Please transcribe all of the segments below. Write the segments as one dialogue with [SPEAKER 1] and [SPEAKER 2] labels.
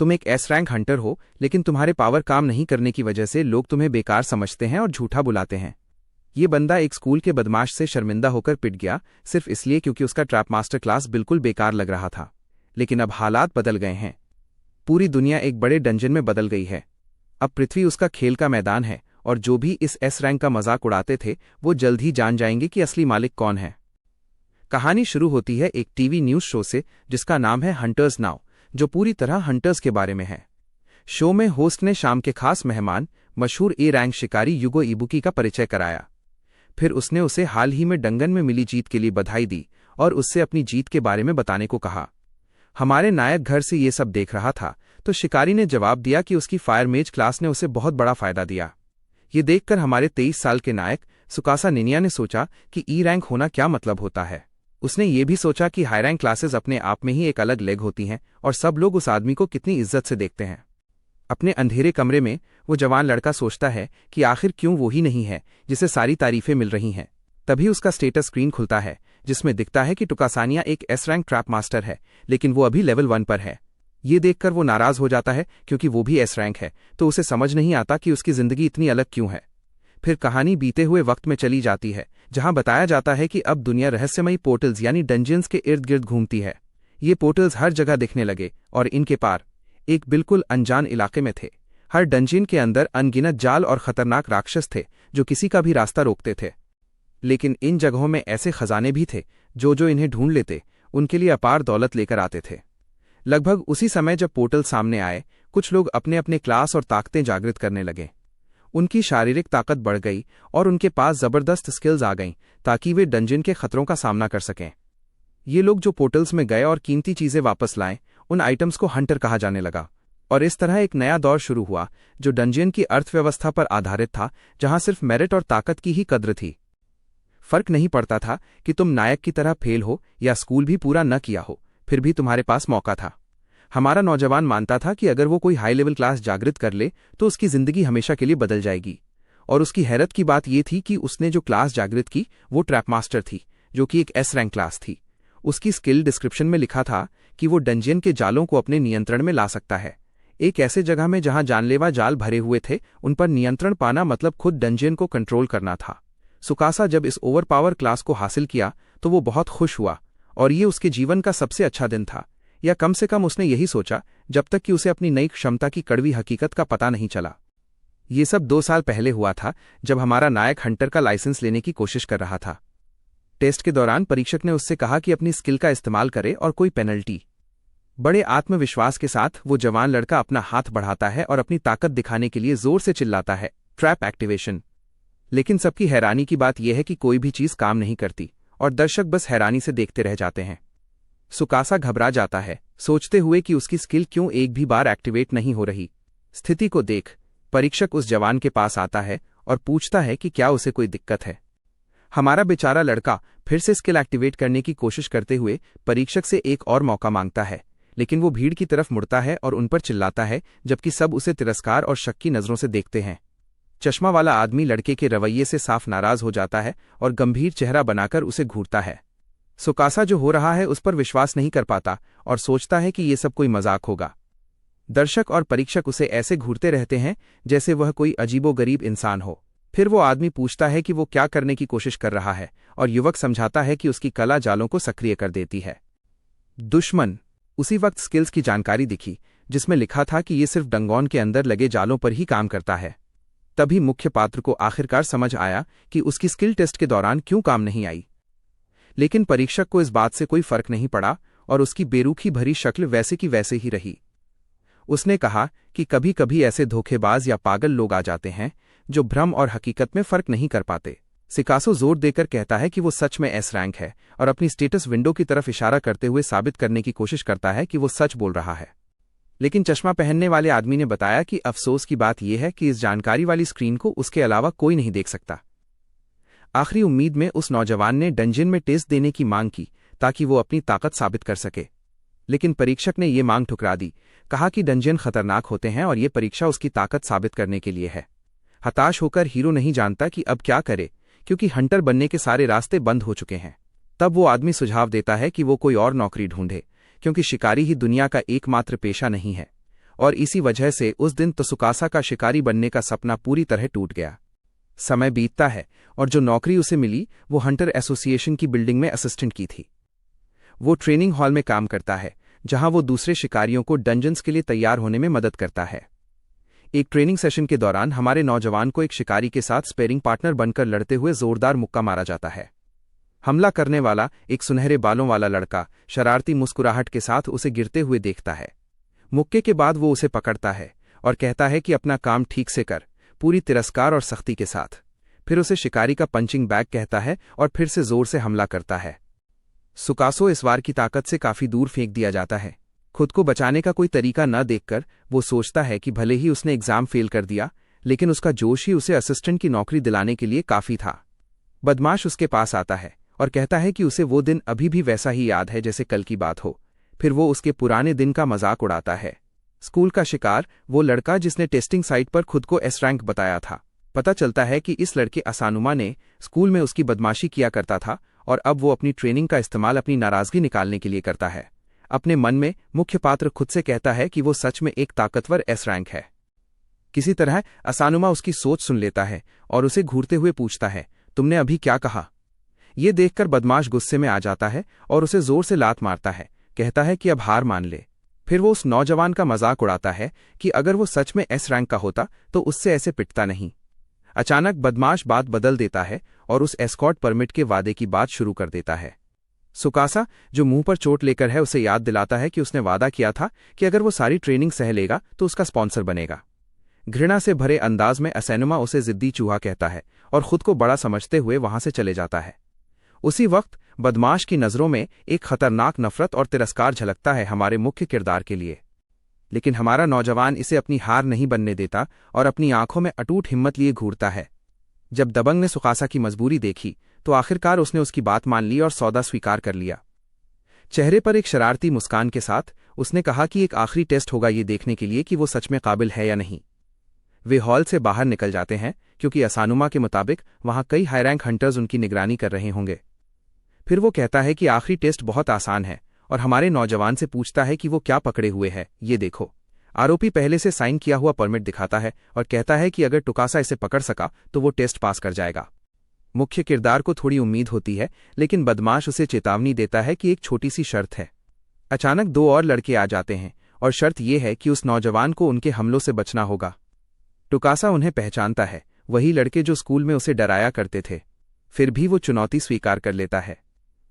[SPEAKER 1] तुम एक S rank Hunter हो, लेकिन तुम्हारे पावर काम नहीं करने की वजह से लोग तुम्हें बेकार समझते हैं और झूठा बुलाते हैं। ये बंदा एक स्कूल के बदमाश से शर्मिंदा होकर पिट गया, सिर्फ इसलिए क्योंकि उसका ट्रैप मास्टर क्लास बिल्कुल बेकार लग रहा था। लेकिन अब हालात बदल गए हैं। पूरी दुनिया एक बड़े डंजन में बदल गई है। अब पृथ्वी उसका खेल का मैदान है, और जो भी इस एस रैंक का मजाक उड़ाते थे वो जल्द ही जान जाएंगे कि असली मालिक कौन है। कहानी शुरू होती है एक टीवी न्यूज शो से जिसका नाम है हंटर्स नाउ, जो पूरी तरह हंटर्स के बारे में है। शो में होस्ट ने शाम के खास मेहमान मशहूर ए रैंक शिकारी युगो इबुकी का परिचय कराया। फिर उसने उसे हाल ही में डंगन में मिली जीत के लिए बधाई दी और उससे अपनी जीत के बारे में बताने को कहा। हमारे नायक घर से ये सब देख रहा था तो शिकारी ने जवाब दिया कि उसकी फायर मेज क्लास ने उसे बहुत बड़ा फायदा दिया। ये देखकर हमारे 23 साल के नायक सुकासा निनिया ने सोचा कि ई रैंक होना क्या मतलब होता है। उसने ये भी सोचा कि हाई रैंक क्लासेस अपने आप में ही एक अलग लेग होती हैं और सब लोग उस आदमी को कितनी इज्जत से देखते हैं। अपने अंधेरे कमरे में वो जवान लड़का सोचता है कि आखिर क्यों वो ही नहीं है जिसे सारी तारीफें मिल रही हैं। तभी उसका स्टेटस स्क्रीन खुलता है जिसमें दिखता है कि टुकासानिया एक एस रैंक ट्रैप मास्टर है, लेकिन वो अभी लेवल 1 पर है। ये देखकर वो नाराज हो जाता है क्योंकि वो भी एस रैंक है, तो उसे समझ नहीं आता कि उसकी जिंदगी इतनी अलग क्यों है। फिर कहानी बीते हुए वक्त में चली जाती है, जहां बताया जाता है कि अब दुनिया रहस्यमयी पोर्टल्स यानी डंजियंस के इर्द गिर्द घूमती है। ये पोर्टल्स हर जगह दिखने लगे और इनके पार एक बिल्कुल अनजान इलाके में थे। हर डंजियन के अंदर अनगिनत जाल और खतरनाक राक्षस थे जो किसी का भी रास्ता रोकते थे। लेकिन इन जगहों में ऐसे खजाने भी थे जो इन्हें ढूंढ लेते उनके लिए अपार दौलत लेकर आते थे। लगभग उसी समय जब पोर्टल सामने आए, कुछ लोग अपने अपने क्लास और ताकतें जागृत करने लगे। उनकी शारीरिक ताकत बढ़ गई और उनके पास जबरदस्त स्किल्स आ गईं ताकि वे डंजियन के खतरों का सामना कर सकें। ये लोग जो पोर्टल्स में गए और कीमती चीजें वापस लाएं, उन आइटम्स को हंटर कहा जाने लगा। और इस तरह एक नया दौर शुरू हुआ जो डंजियन की अर्थव्यवस्था पर आधारित था, जहां सिर्फ मेरिट और ताकत की ही कद्र थी। फर्क नहीं पड़ता था कि तुम नायक की तरह फेल हो या स्कूल भी पूरा न किया हो, फिर भी तुम्हारे पास मौका था। हमारा नौजवान मानता था कि अगर वो कोई हाई लेवल क्लास जागृत कर ले तो उसकी जिंदगी हमेशा के लिए बदल जाएगी। और उसकी हैरत की बात यह थी कि उसने जो क्लास जागृत की वो ट्रैप मास्टर थी, जो कि एक एस रैंक क्लास थी। उसकी स्किल डिस्क्रिप्शन में लिखा था कि वो डंजियन के जालों को अपने नियंत्रण में ला सकता है। एक ऐसे जगह में जहां जानलेवा जाल भरे हुए थे, उन पर नियंत्रण पाना मतलब खुद डंजियन को कंट्रोल करना था। सुकासा जब इस ओवर पावर क्लास को हासिल किया तो वो बहुत खुश हुआ और ये उसके जीवन का सबसे अच्छा दिन था, या कम से कम उसने यही सोचा, जब तक कि उसे अपनी नई क्षमता की कड़वी हकीकत का पता नहीं चला। ये सब 2 साल पहले हुआ था, जब हमारा नायक हंटर का लाइसेंस लेने की कोशिश कर रहा था। टेस्ट के दौरान परीक्षक ने उससे कहा कि अपनी स्किल का इस्तेमाल करे और कोई पेनल्टी। बड़े आत्मविश्वास के साथ वो जवान लड़का अपना हाथ बढ़ाता है और अपनी ताकत दिखाने के लिए जोर से चिल्लाता है, ट्रैप एक्टिवेशन। लेकिन सबकी हैरानी की बात यह है कि कोई भी चीज काम नहीं करती और दर्शक बस हैरानी से देखते रह जाते हैं। सुकासा घबरा जाता है, सोचते हुए कि उसकी स्किल क्यों एक भी बार एक्टिवेट नहीं हो रही। स्थिति को देख परीक्षक उस जवान के पास आता है और पूछता है कि क्या उसे कोई दिक्कत है। हमारा बेचारा लड़का फिर से स्किल एक्टिवेट करने की कोशिश करते हुए परीक्षक से एक और मौका मांगता है, लेकिन वो भीड़ की तरफ मुड़ता है और उन पर चिल्लाता है, जबकि सब उसे तिरस्कार और शक की नजरों से देखते हैं। चश्मा वाला आदमी लड़के के रवैये से साफ नाराज हो जाता है और गंभीर चेहरा बनाकर उसे घूरता है। सुकासा जो हो रहा है उस पर विश्वास नहीं कर पाता और सोचता है कि ये सब कोई मजाक होगा। दर्शक और परीक्षक उसे ऐसे घूरते रहते हैं जैसे वह कोई अजीबोगरीब इंसान हो। फिर वो आदमी पूछता है कि वो क्या करने की कोशिश कर रहा है और युवक समझाता है कि उसकी कला जालों को सक्रिय कर देती है। दुश्मन। उसी वक्त स्किल्स की जानकारी दिखी जिसमें लिखा था कि ये सिर्फ डंगोन के अंदर लगे जालों पर ही काम करता है। तभी मुख्य पात्र को आखिरकार समझ आया कि उसकी स्किल टेस्ट के दौरान क्यों काम नहीं आई। लेकिन परीक्षक को इस बात से कोई फर्क नहीं पड़ा और उसकी बेरुखी भरी शक्ल वैसे की वैसे ही रही। उसने कहा कि कभी कभी ऐसे धोखेबाज या पागल लोग आ जाते हैं जो भ्रम और हकीकत में फर्क नहीं कर पाते। सिकासो जोर देकर कहता है कि वो सच में एस रैंक है और अपनी स्टेटस विंडो की तरफ इशारा करते हुए साबित करने की कोशिश करता है कि वो सच बोल रहा है। लेकिन चश्मा पहनने वाले आदमी ने बताया कि अफसोस की बात यह है कि इस जानकारी वाली स्क्रीन को उसके अलावा कोई नहीं देख सकता। आखिरी उम्मीद में उस नौजवान ने डंजियन में टेस्ट देने की मांग की ताकि वो अपनी ताकत साबित कर सके, लेकिन परीक्षक ने ये मांग ठुकरा दी, कहा कि डंजियन खतरनाक होते हैं और ये परीक्षा उसकी ताकत साबित करने के लिए है। हताश होकर हीरो नहीं जानता कि अब क्या करे, क्योंकि हंटर बनने के सारे रास्ते बंद हो चुके हैं। तब वो आदमी सुझाव देता है कि वो कोई और नौकरी ढूंढे, क्योंकि शिकारी ही दुनिया का एकमात्र पेशा नहीं है। और इसी वजह से उस दिन त्सुकासा का शिकारी बनने का सपना पूरी तरह टूट गया। समय बीतता है और जो नौकरी उसे मिली वो हंटर एसोसिएशन की बिल्डिंग में असिस्टेंट की थी। वो ट्रेनिंग हॉल में काम करता है जहां वो दूसरे शिकारियों को डंजन्स के लिए तैयार होने में मदद करता है। एक ट्रेनिंग सेशन के दौरान हमारे नौजवान को एक शिकारी के साथ स्पेरिंग पार्टनर बनकर लड़ते हुए जोरदार मुक्का मारा जाता है। हमला करने वाला एक सुनहरे बालों वाला लड़का शरारती मुस्कुराहट के साथ उसे गिरते हुए देखता है। मुक्के के बाद वो उसे पकड़ता है और कहता है कि अपना काम ठीक से कर, पूरी तिरस्कार और सख्ती के साथ। फिर उसे शिकारी का पंचिंग बैग कहता है और फिर से जोर से हमला करता है। सुकासो इस वार की ताकत से काफी दूर फेंक दिया जाता है। खुद को बचाने का कोई तरीका न देखकर वो सोचता है कि भले ही उसने एग्जाम फेल कर दिया, लेकिन उसका जोश ही उसे असिस्टेंट की नौकरी दिलाने के लिए काफी था। बदमाश उसके पास आता है और कहता है कि उसे वो दिन अभी भी वैसा ही याद है जैसे कल की बात हो। फिर वो उसके पुराने दिन का मजाक उड़ाता है। स्कूल का शिकार वो लड़का जिसने टेस्टिंग साइट पर खुद को एस रैंक बताया था। पता चलता है कि इस लड़के असानुमा ने स्कूल में उसकी बदमाशी किया करता था और अब वो अपनी ट्रेनिंग का इस्तेमाल अपनी नाराजगी निकालने के लिए करता है। अपने मन में मुख्य पात्र खुद से कहता है कि वो सच में एक ताकतवर एस रैंक है। किसी तरह असानुमा उसकी सोच सुन लेता है और उसे घूरते हुए पूछता है, तुमने अभी क्या कहा? ये देखकर बदमाश गुस्से में आ जाता है और उसे जोर से लात मारता है। कहता है कि अब हार मान ले। फिर वो उस नौजवान का मजाक उड़ाता है कि अगर वो सच में एस रैंक का होता तो उससे ऐसे पिटता नहीं। अचानक बदमाश बात बदल देता है और उस एस्कॉर्ट परमिट के वादे की बात शुरू कर देता है। सुकासा, जो मुंह पर चोट लेकर है, उसे याद दिलाता है कि उसने वादा किया था कि अगर वो सारी ट्रेनिंग सह लेगा तो उसका स्पॉन्सर बनेगा। घृणा से भरे अंदाज में असानुमा उसे जिद्दी चूहा कहता है और खुद को बड़ा समझते हुए वहां से चले जाता है। उसी वक्त बदमाश की नजरों में एक खतरनाक नफरत और तिरस्कार झलकता है हमारे मुख्य किरदार के लिए। लेकिन हमारा नौजवान इसे अपनी हार नहीं बनने देता और अपनी आंखों में अटूट हिम्मत लिए घूरता है। जब दबंग ने सुकासा की मजबूरी देखी तो आखिरकार उसने उसकी बात मान ली और सौदा स्वीकार कर लिया। चेहरे पर एक शरारती मुस्कान के साथ उसने कहा कि एक आखिरी टेस्ट होगा ये देखने के लिए कि वो सच में काबिल है या नहीं। वे हॉल से बाहर निकल जाते हैं क्योंकि असानुमा के मुताबिक वहां कई हाई रैंक हंटर्स उनकी निगरानी कर रहे होंगे। फिर वो कहता है कि आखिरी टेस्ट बहुत आसान है और हमारे नौजवान से पूछता है कि वो क्या पकड़े हुए है। ये देखो। आरोपी पहले से साइन किया हुआ परमिट दिखाता है और कहता है कि अगर टुकासा इसे पकड़ सका तो वो टेस्ट पास कर जाएगा। मुख्य किरदार को थोड़ी उम्मीद होती है, लेकिन बदमाश उसे चेतावनी देता है कि एक छोटी सी शर्त है। अचानक दो और लड़के आ जाते हैं और शर्त यह है कि उस नौजवान को उनके हमलों से बचना होगा। टुकासा उन्हें पहचानता है, वही लड़के जो स्कूल में उसे डराया करते थे। फिर भी वो चुनौती स्वीकार कर लेता है।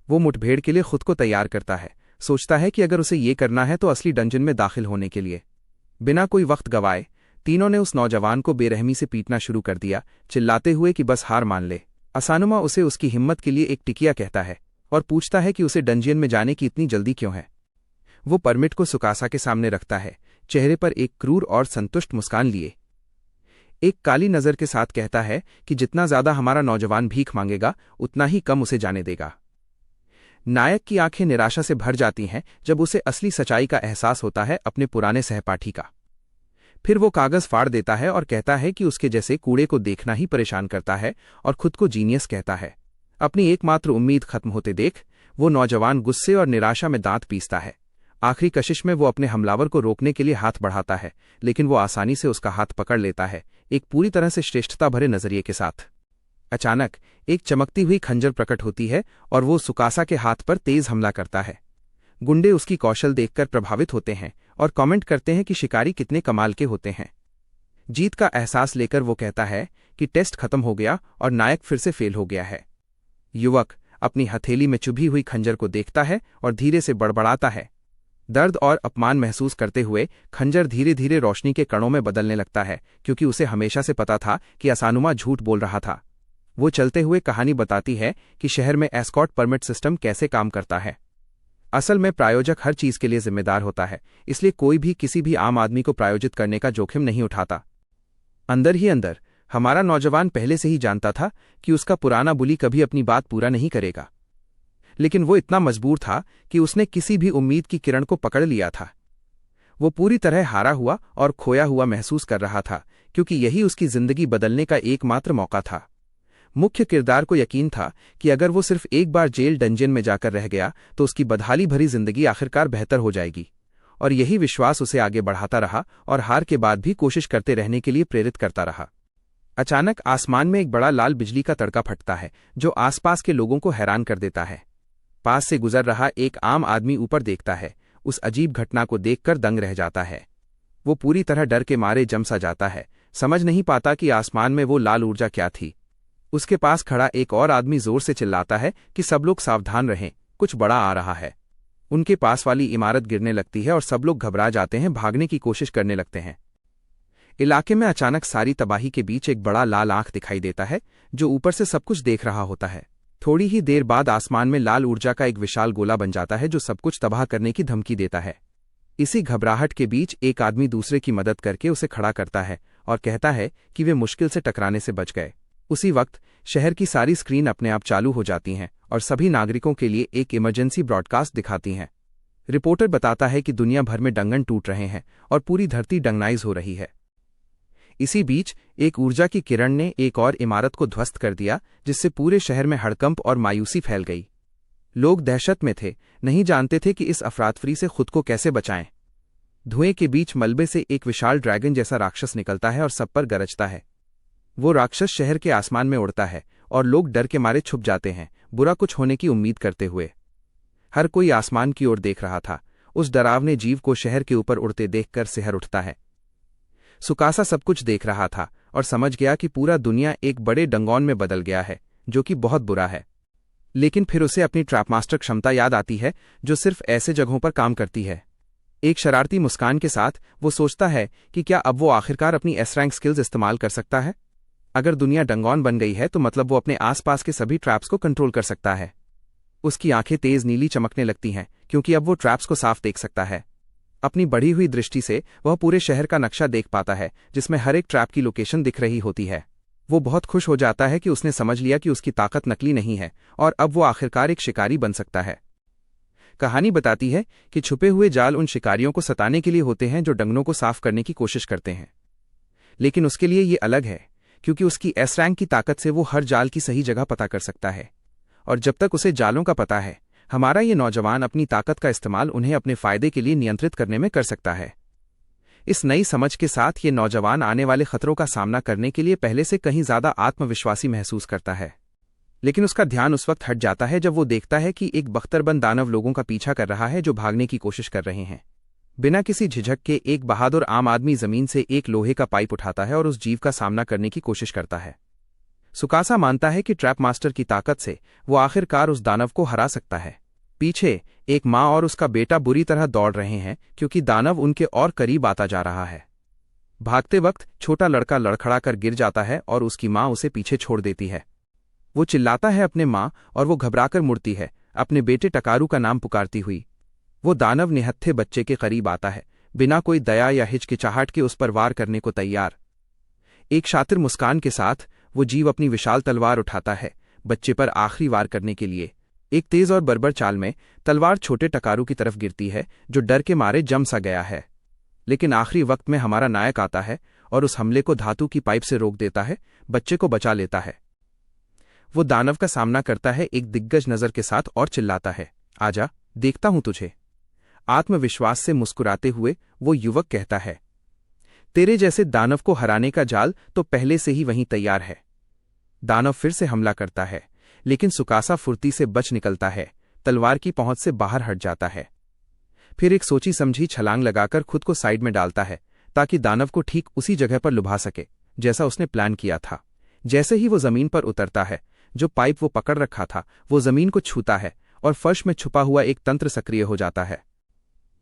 [SPEAKER 1] वो मुठभेड़ के लिए खुद को तैयार करता है, सोचता है कि अगर उसे ये करना है तो असली डंजन में दाखिल होने के लिए। बिना कोई वक्त गवाए तीनों ने उस नौजवान को बेरहमी से पीटना शुरू कर दिया, चिल्लाते हुए कि बस हार मान ले। असानुमा उसे उसकी हिम्मत के लिए एक टिकिया कहता है और पूछता है कि उसे डंजियन में जाने की इतनी जल्दी क्यों है। वो परमिट को सुकासा के सामने रखता है, चेहरे पर एक क्रूर और संतुष्ट मुस्कान लिए। एक काली नजर के साथ कहता है कि जितना ज्यादा हमारा नौजवान भीख मांगेगा उतना ही कम उसे जाने देगा। नायक की आंखें निराशा से भर जाती हैं जब उसे असली सच्चाई का एहसास होता है अपने पुराने सहपाठी का। फिर वो कागज फाड़ देता है और कहता है कि उसके जैसे कूड़े को देखना ही परेशान करता है और खुद को जीनियस कहता है। अपनी एकमात्र उम्मीद खत्म होते देख वो नौजवान गुस्से और निराशा में दांत पीसता है। आखिरी कशिश में वो अपने हमलावर को रोकने के लिए हाथ बढ़ाता है, लेकिन वो आसानी से उसका हाथ पकड़ लेता है, एक पूरी तरह से श्रेष्ठता भरे नजरिए के साथ। अचानक एक चमकती हुई खंजर प्रकट होती है और वो सुकासा के हाथ पर तेज हमला करता है। गुंडे उसकी कौशल देखकर प्रभावित होते हैं और कमेंट करते हैं कि शिकारी कितने कमाल के होते हैं। जीत का एहसास लेकर वो कहता है कि टेस्ट खत्म हो गया और नायक फिर से फेल हो गया है। युवक अपनी हथेली में चुभी हुई खंजर को देखता है और धीरे से बड़बड़ाता है। दर्द और अपमान महसूस करते हुए खंजर धीरे धीरे रोशनी के कणों में बदलने लगता है, क्योंकि उसे हमेशा से पता था कि असानुमा झूठ बोल रहा था। वो चलते हुए कहानी बताती है कि शहर में एस्कॉर्ट परमिट सिस्टम कैसे काम करता है। असल में प्रायोजक हर चीज के लिए जिम्मेदार होता है, इसलिए कोई भी किसी भी आम आदमी को प्रायोजित करने का जोखिम नहीं उठाता। अंदर ही अंदर हमारा नौजवान पहले से ही जानता था कि उसका पुराना बुली कभी अपनी बात पूरा नहीं करेगा, लेकिन वो इतना मजबूर था कि उसने किसी भी उम्मीद की किरण को पकड़ लिया था। वो पूरी तरह हारा हुआ और खोया हुआ महसूस कर रहा था, क्योंकि यही उसकी जिंदगी बदलने का एकमात्र मौका था। मुख्य किरदार को यकीन था कि अगर वो सिर्फ एक बार जेल डंजन में जाकर रह गया तो उसकी बदहाली भरी जिंदगी आखिरकार बेहतर हो जाएगी, और यही विश्वास उसे आगे बढ़ाता रहा और हार के बाद भी कोशिश करते रहने के लिए प्रेरित करता रहा। अचानक आसमान में एक बड़ा लाल बिजली का तड़का फटता है जो आसपास के लोगों को हैरान कर देता है। पास से गुजर रहा एक आम आदमी ऊपर देखता है, उस अजीब घटना को देखकर दंग रह जाता है। वो पूरी तरह डर के मारे जम सा जाता है, समझ नहीं पाता कि आसमान में वो लाल ऊर्जा क्या थी। उसके पास खड़ा एक और आदमी जोर से चिल्लाता है कि सब लोग सावधान रहें, कुछ बड़ा आ रहा है। उनके पास वाली इमारत गिरने लगती है और सब लोग घबरा जाते हैं, भागने की कोशिश करने लगते हैं। इलाके में अचानक सारी तबाही के बीच एक बड़ा लाल आंख दिखाई देता है जो ऊपर से सब कुछ देख रहा होता है। थोड़ी ही देर बाद आसमान में लाल ऊर्जा का एक विशाल गोला बन जाता है जो सब कुछ तबाह करने की धमकी देता है। इसी घबराहट के बीच एक आदमी दूसरे की मदद करके उसे खड़ा करता है और कहता है कि वे मुश्किल से टकराने से बच गए। उसी वक्त शहर की सारी स्क्रीन अपने आप चालू हो जाती हैं और सभी नागरिकों के लिए एक इमरजेंसी ब्रॉडकास्ट दिखाती हैं। रिपोर्टर बताता है कि दुनिया भर में डंगन टूट रहे हैं और पूरी धरती डंगनाइज हो रही है। इसी बीच एक ऊर्जा की किरण ने एक और इमारत को ध्वस्त कर दिया जिससे पूरे शहर में हड़कंप और मायूसी फैल गई। लोग दहशत में थे, नहीं जानते थे कि इस अफरातफरी से खुद को कैसे बचाएं। धुएं के बीच मलबे से एक विशाल ड्रैगन जैसा राक्षस निकलता है और सब पर गरजता है। वो राक्षस शहर के आसमान में उड़ता है और लोग डर के मारे छुप जाते हैं, बुरा कुछ होने की उम्मीद करते हुए। हर कोई आसमान की ओर देख रहा था। उस डरावने जीव को शहर के ऊपर उड़ते देखकर सिहर उठता है। सुकासा सब कुछ देख रहा था और समझ गया कि पूरा दुनिया एक बड़े डंगौन में बदल गया है, जो कि बहुत बुरा है। लेकिन फिर उसे अपनी ट्रैपमास्टर क्षमता याद आती है जो सिर्फ ऐसे जगहों पर काम करती है। एक शरारती मुस्कान के साथ वो सोचता है कि क्या अब वो आखिरकार अपनी एस रैंक स्किल्स इस्तेमाल कर सकता है। अगर दुनिया डंगौन बन गई है तो मतलब वो अपने आसपास के सभी ट्रैप्स को कंट्रोल कर सकता है। उसकी आंखें तेज नीली चमकने लगती हैं क्योंकि अब वो ट्रैप्स को साफ देख सकता है। अपनी बढ़ी हुई दृष्टि से वह पूरे शहर का नक्शा देख पाता है जिसमें हर एक ट्रैप की लोकेशन दिख रही होती है। वो बहुत खुश हो जाता है कि उसने समझ लिया कि उसकी ताकत नकली नहीं है और अब वो आखिरकार एक शिकारी बन सकता है। कहानी बताती है कि छुपे हुए जाल उन शिकारियों को सताने के लिए होते हैं जो डंगनों को साफ करने की कोशिश करते हैं। लेकिन उसके लिए ये अलग है क्योंकि उसकी एस रैंक की ताकत से वो हर जाल की सही जगह पता कर सकता है। और जब तक उसे जालों का पता है, हमारा ये नौजवान अपनी ताकत का इस्तेमाल उन्हें अपने फायदे के लिए नियंत्रित करने में कर सकता है। इस नई समझ के साथ ये नौजवान आने वाले खतरों का सामना करने के लिए पहले से कहीं ज्यादा आत्मविश्वासी महसूस करता है। लेकिन उसका ध्यान उस वक्त हट जाता है जब वो देखता है कि एक बख्तरबंद दानव लोगों का पीछा कर रहा है जो भागने की कोशिश कर रहे हैं। बिना किसी झिझक के एक बहादुर आम आदमी जमीन से एक लोहे का पाइप उठाता है और उस जीव का सामना करने की कोशिश करता है। सुकासा मानता है कि ट्रैप मास्टर की ताकत से वो आखिरकार उस दानव को हरा सकता है। पीछे एक माँ और उसका बेटा बुरी तरह दौड़ रहे हैं क्योंकि दानव उनके और करीब आता जा रहा है। भागते वक्त छोटा लड़का लड़खड़ाकर गिर जाता है और उसकी माँ उसे पीछे छोड़ देती है। वो चिल्लाता है अपने माँ और वो घबराकर मुड़ती है, अपने बेटे टकारू का नाम पुकारती हुई। वो दानव निहत्थे बच्चे के करीब आता है, बिना कोई दया या हिचकिचाहट के उस पर वार करने को तैयार। एक शातिर मुस्कान के साथ वो जीव अपनी विशाल तलवार उठाता है बच्चे पर आखिरी वार करने के लिए। एक तेज और बर्बर चाल में तलवार छोटे टकारू की तरफ गिरती है जो डर के मारे जम सा गया है। लेकिन आखिरी वक्त में हमारा नायक आता है और उस हमले को धातु की पाइप से रोक देता है, बच्चे को बचा लेता है। वो दानव का सामना करता है एक दिग्गज नजर के साथ और चिल्लाता है, आजा, देखता हूं तुझे। आत्मविश्वास से मुस्कुराते हुए वो युवक कहता है, तेरे जैसे दानव को हराने का जाल तो पहले से ही वहीं तैयार है। दानव फिर से हमला करता है, लेकिन सुकासा फुर्ती से बच निकलता है, तलवार की पहुंच से बाहर हट जाता है। फिर एक सोची समझी छलांग लगाकर खुद को साइड में डालता है ताकि दानव को ठीक उसी जगह पर लुभा सके जैसा उसने प्लान किया था। जैसे ही वो जमीन पर उतरता है, जो पाइप वो पकड़ रखा था वो जमीन को छूता है और फर्श में छुपा हुआ एक तंत्र सक्रिय हो जाता है।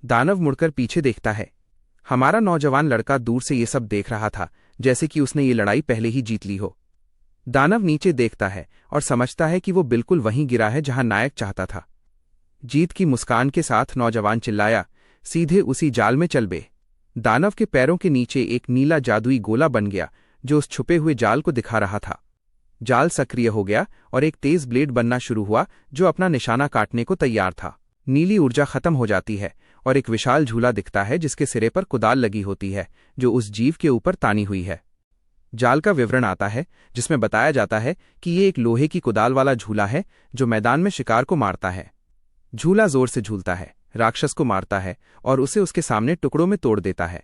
[SPEAKER 1] दानव मुड़कर पीछे देखता है। हमारा नौजवान लड़का दूर से ये सब देख रहा था, जैसे कि उसने ये लड़ाई पहले ही जीत ली हो। दानव नीचे देखता है और समझता है कि वो बिल्कुल वहीं गिरा है जहां नायक चाहता था। जीत की मुस्कान के साथ नौजवान चिल्लाया, सीधे उसी जाल में चल बे। दानव के पैरों के नीचे एक नीला जादुई गोला बन गया जो उस छुपे हुए जाल को दिखा रहा था। जाल सक्रिय हो गया और एक तेज ब्लेड बनना शुरू हुआ जो अपना निशाना काटने को तैयार था। नीली ऊर्जा खत्म हो जाती है और एक विशाल झूला दिखता है जिसके सिरे पर कुदाल लगी होती है जो उस जीव के ऊपर तानी हुई है। जाल का विवरण आता है जिसमें बताया जाता है कि ये एक लोहे की कुदाल वाला झूला है जो मैदान में शिकार को मारता है। झूला जोर से झूलता है, राक्षस को मारता है और उसे उसके सामने टुकड़ों में तोड़ देता है।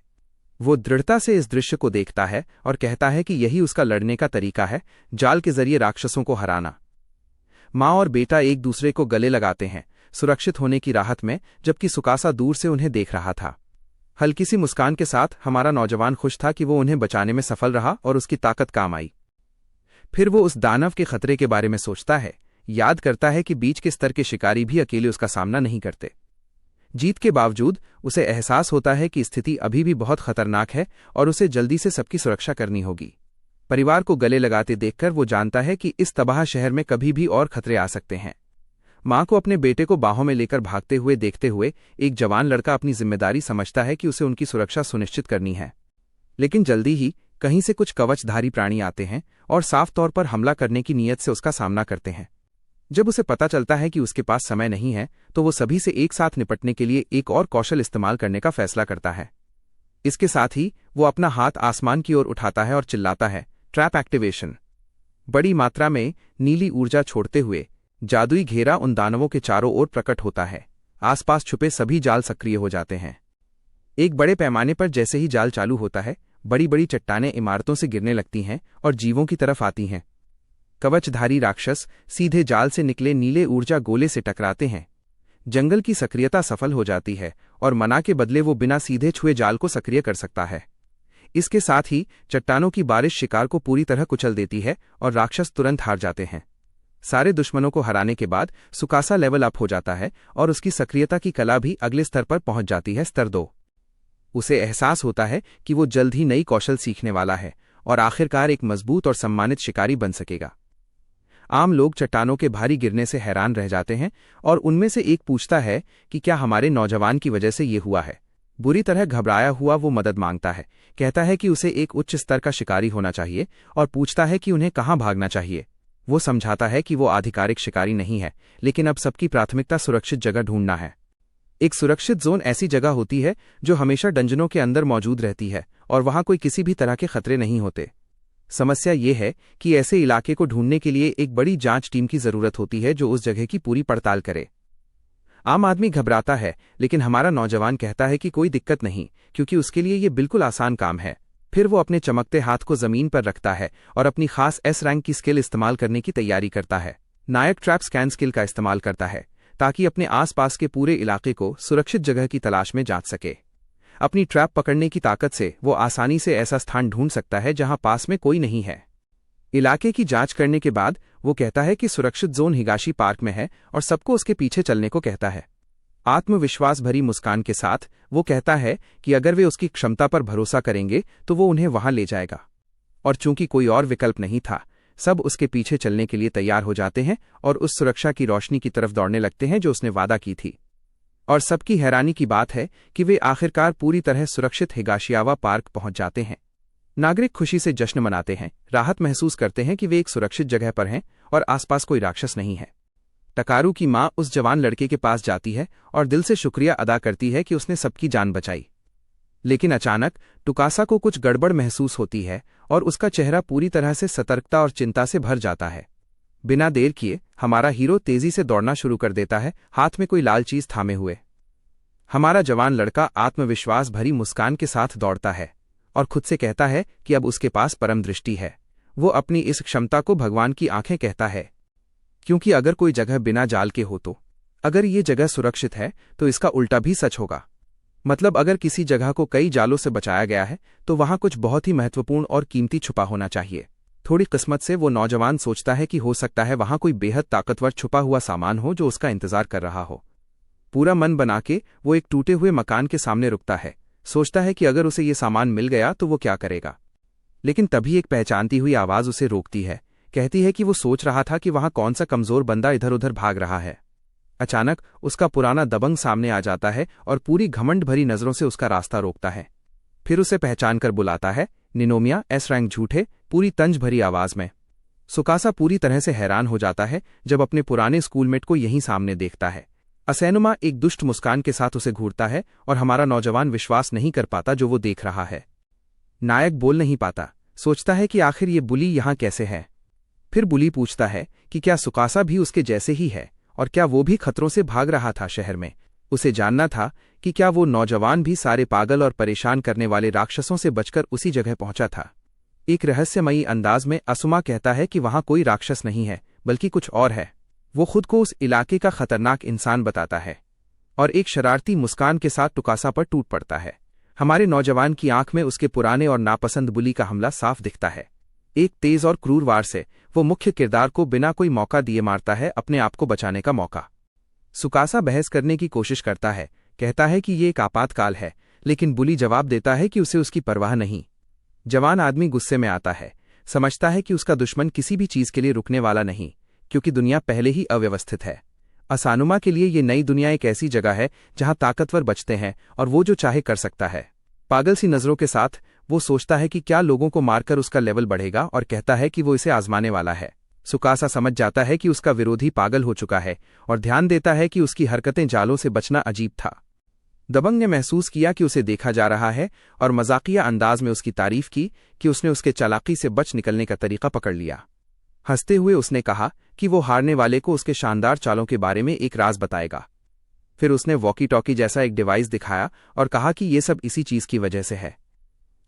[SPEAKER 1] वो दृढ़ता से इस दृश्य को देखता है और कहता है कि यही उसका लड़ने का तरीका है, जाल के जरिए राक्षसों को हराना। माँ और बेटा एक दूसरे को गले लगाते हैं, सुरक्षित होने की राहत में, जबकि सुकासा दूर से उन्हें देख रहा था। हल्की सी मुस्कान के साथ हमारा नौजवान खुश था कि वो उन्हें बचाने में सफल रहा और उसकी ताकत काम आई। फिर वो उस दानव के खतरे के बारे में सोचता है, याद करता है कि बीच के स्तर के शिकारी भी अकेले उसका सामना नहीं करते। जीत के बावजूद उसे एहसास होता है कि स्थिति अभी भी बहुत खतरनाक है और उसे जल्दी से सबकी सुरक्षा करनी होगी। परिवार को गले लगाते देखकर वो जानता है कि इस तबाह शहर में कभी भी और खतरे आ सकते हैं। माँ को अपने बेटे को बाहों में लेकर भागते हुए देखते हुए एक जवान लड़का अपनी जिम्मेदारी समझता है कि उसे उनकी सुरक्षा सुनिश्चित करनी है। लेकिन जल्दी ही कहीं से कुछ कवचधारी प्राणी आते हैं और साफ तौर पर हमला करने की नीयत से उसका सामना करते हैं। जब उसे पता चलता है कि उसके पास समय नहीं है, तो वो सभी से एक साथ निपटने के लिए एक और कौशल इस्तेमाल करने का फैसला करता है। इसके साथ ही वो अपना हाथ आसमान की ओर उठाता है और चिल्लाता है, ट्रैप एक्टिवेशन। बड़ी मात्रा में नीली ऊर्जा छोड़ते हुए जादुई घेरा उन दानवों के चारों ओर प्रकट होता है। आसपास छुपे सभी जाल सक्रिय हो जाते हैं। एक बड़े पैमाने पर जैसे ही जाल चालू होता है, बड़ी बड़ी चट्टानें इमारतों से गिरने लगती हैं और जीवों की तरफ आती हैं। कवचधारी राक्षस सीधे जाल से निकले नीले ऊर्जा गोले से टकराते हैं। जंगल की सक्रियता सफल हो जाती है और मना के बदले वो बिना सीधे छुए जाल को सक्रिय कर सकता है। इसके साथ ही चट्टानों की बारिश शिकार को पूरी तरह कुचल देती है और राक्षस तुरंत हार जाते हैं। सारे दुश्मनों को हराने के बाद सुकासा लेवल अप हो जाता है और उसकी सक्रियता की कला भी अगले स्तर पर पहुंच जाती है, स्तर 2। उसे एहसास होता है कि वो जल्द ही नई कौशल सीखने वाला है और आखिरकार एक मजबूत और सम्मानित शिकारी बन सकेगा। आम लोग चट्टानों के भारी गिरने से हैरान रह जाते हैं और उनमें से एक पूछता है कि क्या हमारे नौजवान की वजह से ये हुआ है। बुरी तरह घबराया हुआ वो मदद मांगता है, कहता है कि उसे एक उच्च स्तर का शिकारी होना चाहिए और पूछता है कि उन्हें कहाँ भागना चाहिए। वो समझाता है कि वो आधिकारिक शिकारी नहीं है, लेकिन अब सबकी प्राथमिकता सुरक्षित जगह ढूंढना है। एक सुरक्षित जोन ऐसी जगह होती है जो हमेशा डंजनों के अंदर मौजूद रहती है और वहां कोई किसी भी तरह के खतरे नहीं होते। समस्या ये है कि ऐसे इलाके को ढूंढने के लिए एक बड़ी जांच टीम की जरूरत होती है जो उस जगह की पूरी पड़ताल करे। आम आदमी घबराता है, लेकिन हमारा नौजवान कहता है कि कोई दिक्कत नहीं, क्योंकि उसके लिए ये बिल्कुल आसान काम है। फिर वो अपने चमकते हाथ को जमीन पर रखता है और अपनी खास एस रैंक की स्किल इस्तेमाल करने की तैयारी करता है। नायक ट्रैप स्कैन स्किल का इस्तेमाल करता है ताकि अपने आसपास के पूरे इलाके को सुरक्षित जगह की तलाश में जांच सके। अपनी ट्रैप पकड़ने की ताकत से वो आसानी से ऐसा स्थान ढूंढ सकता है जहां पास में कोई नहीं है। इलाके की जांच करने के बाद वो कहता है कि सुरक्षित जोन हिगाशी पार्क में है और सबको उसके पीछे चलने को कहता है। आत्मविश्वास भरी मुस्कान के साथ वो कहता है कि अगर वे उसकी क्षमता पर भरोसा करेंगे तो वो उन्हें वहां ले जाएगा। और चूंकि कोई और विकल्प नहीं था, सब उसके पीछे चलने के लिए तैयार हो जाते हैं और उस सुरक्षा की रोशनी की तरफ दौड़ने लगते हैं जो उसने वादा की थी। और सबकी हैरानी की बात है कि वे आखिरकार पूरी तरह सुरक्षित हिगाशियावा पार्क पहुंच जाते हैं। नागरिक खुशी से जश्न मनाते हैं, राहत महसूस करते हैं कि वे एक सुरक्षित जगह पर हैं और आसपास कोई राक्षस नहीं है। टकारू की माँ उस जवान लड़के के पास जाती है और दिल से शुक्रिया अदा करती है कि उसने सबकी जान बचाई। लेकिन अचानक टुकासा को कुछ गड़बड़ महसूस होती है और उसका चेहरा पूरी तरह से सतर्कता और चिंता से भर जाता है। बिना देर किए हमारा हीरो तेजी से दौड़ना शुरू कर देता है, हाथ में कोई लाल चीज थामे हुए। हमारा जवान लड़का आत्मविश्वास भरी मुस्कान के साथ दौड़ता है और खुद से कहता है कि अब उसके पास परम दृष्टि है। वो अपनी इस क्षमता को भगवान की आंखें कहता है, क्योंकि अगर कोई जगह बिना जाल के हो तो, अगर ये जगह सुरक्षित है तो इसका उल्टा भी सच होगा। मतलब अगर किसी जगह को कई जालों से बचाया गया है तो वहां कुछ बहुत ही महत्वपूर्ण और कीमती छुपा होना चाहिए। थोड़ी किस्मत से वो नौजवान सोचता है कि हो सकता है वहां कोई बेहद ताकतवर छुपा हुआ सामान हो जो उसका इंतजार कर रहा हो। पूरा मन बना के वो एक टूटे हुए मकान के सामने रुकता है, सोचता है कि अगर उसे ये सामान मिल गया तो वो क्या करेगा। लेकिन तभी एक पहचानती हुई आवाज उसे रोकती है, कहती है कि वो सोच रहा था कि वहां कौन सा कमजोर बंदा इधर उधर भाग रहा है। अचानक उसका पुराना दबंग सामने आ जाता है और पूरी घमंड भरी नजरों से उसका रास्ता रोकता है। फिर उसे पहचान कर बुलाता है, निनोमिया एस रैंक झूठे, पूरी तंज भरी आवाज में। सुकासा पूरी तरह से हैरान हो जाता है जब अपने पुराने स्कूलमेट को यहीं सामने देखता है। असैनुमा एक दुष्ट मुस्कान के साथ उसे घूरता है और हमारा नौजवान विश्वास नहीं कर पाता जो वो देख रहा है। नायक बोल नहीं पाता, सोचता है कि आखिर ये बुली यहां कैसे है। फिर बुली पूछता है कि क्या सुकासा भी उसके जैसे ही है और क्या वो भी खतरों से भाग रहा था शहर में। उसे जानना था कि क्या वो नौजवान भी सारे पागल और परेशान करने वाले राक्षसों से बचकर उसी जगह पहुंचा था। एक रहस्यमयी अंदाज में असुमा कहता है कि वहां कोई राक्षस नहीं है, बल्कि कुछ और है। वो खुद को उस इलाके का खतरनाक इंसान बताता है और एक शरारती मुस्कान के साथ टुकासा पर टूट पड़ता है। हमारे नौजवान की आंख में उसके पुराने और नापसंद बुली का हमला साफ दिखता है। एक तेज और क्रूर वार से वो मुख्य किरदार को बिना कोई मौका दिए मारता है, अपने आप को बचाने का मौका। सुकासा बहस करने की कोशिश करता है, कहता है कि ये एक आपातकाल है, लेकिन बुली जवाब देता है कि उसे उसकी परवाह नहीं। जवान आदमी गुस्से में आता है, समझता है कि उसका दुश्मन किसी भी चीज के लिए रुकने वाला नहीं, क्योंकि दुनिया पहले ही अव्यवस्थित है। असानुमा के लिए ये नई दुनिया एक ऐसी जगह है जहां ताकतवर बचते हैं और वो जो चाहे कर सकता है। पागल सी नजरों के साथ वो सोचता है कि क्या लोगों को मारकर उसका लेवल बढ़ेगा और कहता है कि वो इसे आजमाने वाला है। सुकासा समझ जाता है कि उसका विरोधी पागल हो चुका है और ध्यान देता है कि उसकी हरकतें जालों से बचना अजीब था। दबंग ने महसूस किया कि उसे देखा जा रहा है और मजाकिया अंदाज में उसकी तारीफ की कि उसने उसके चालाकी से बच निकलने का तरीका पकड़ लिया। हंसते हुए उसने कहा कि वो हारने वाले को उसके शानदार चालों के बारे में एक राज बताएगा। फिर उसने वॉकी टॉकी जैसा एक डिवाइस दिखाया और कहा कि ये सब इसी चीज की वजह से है।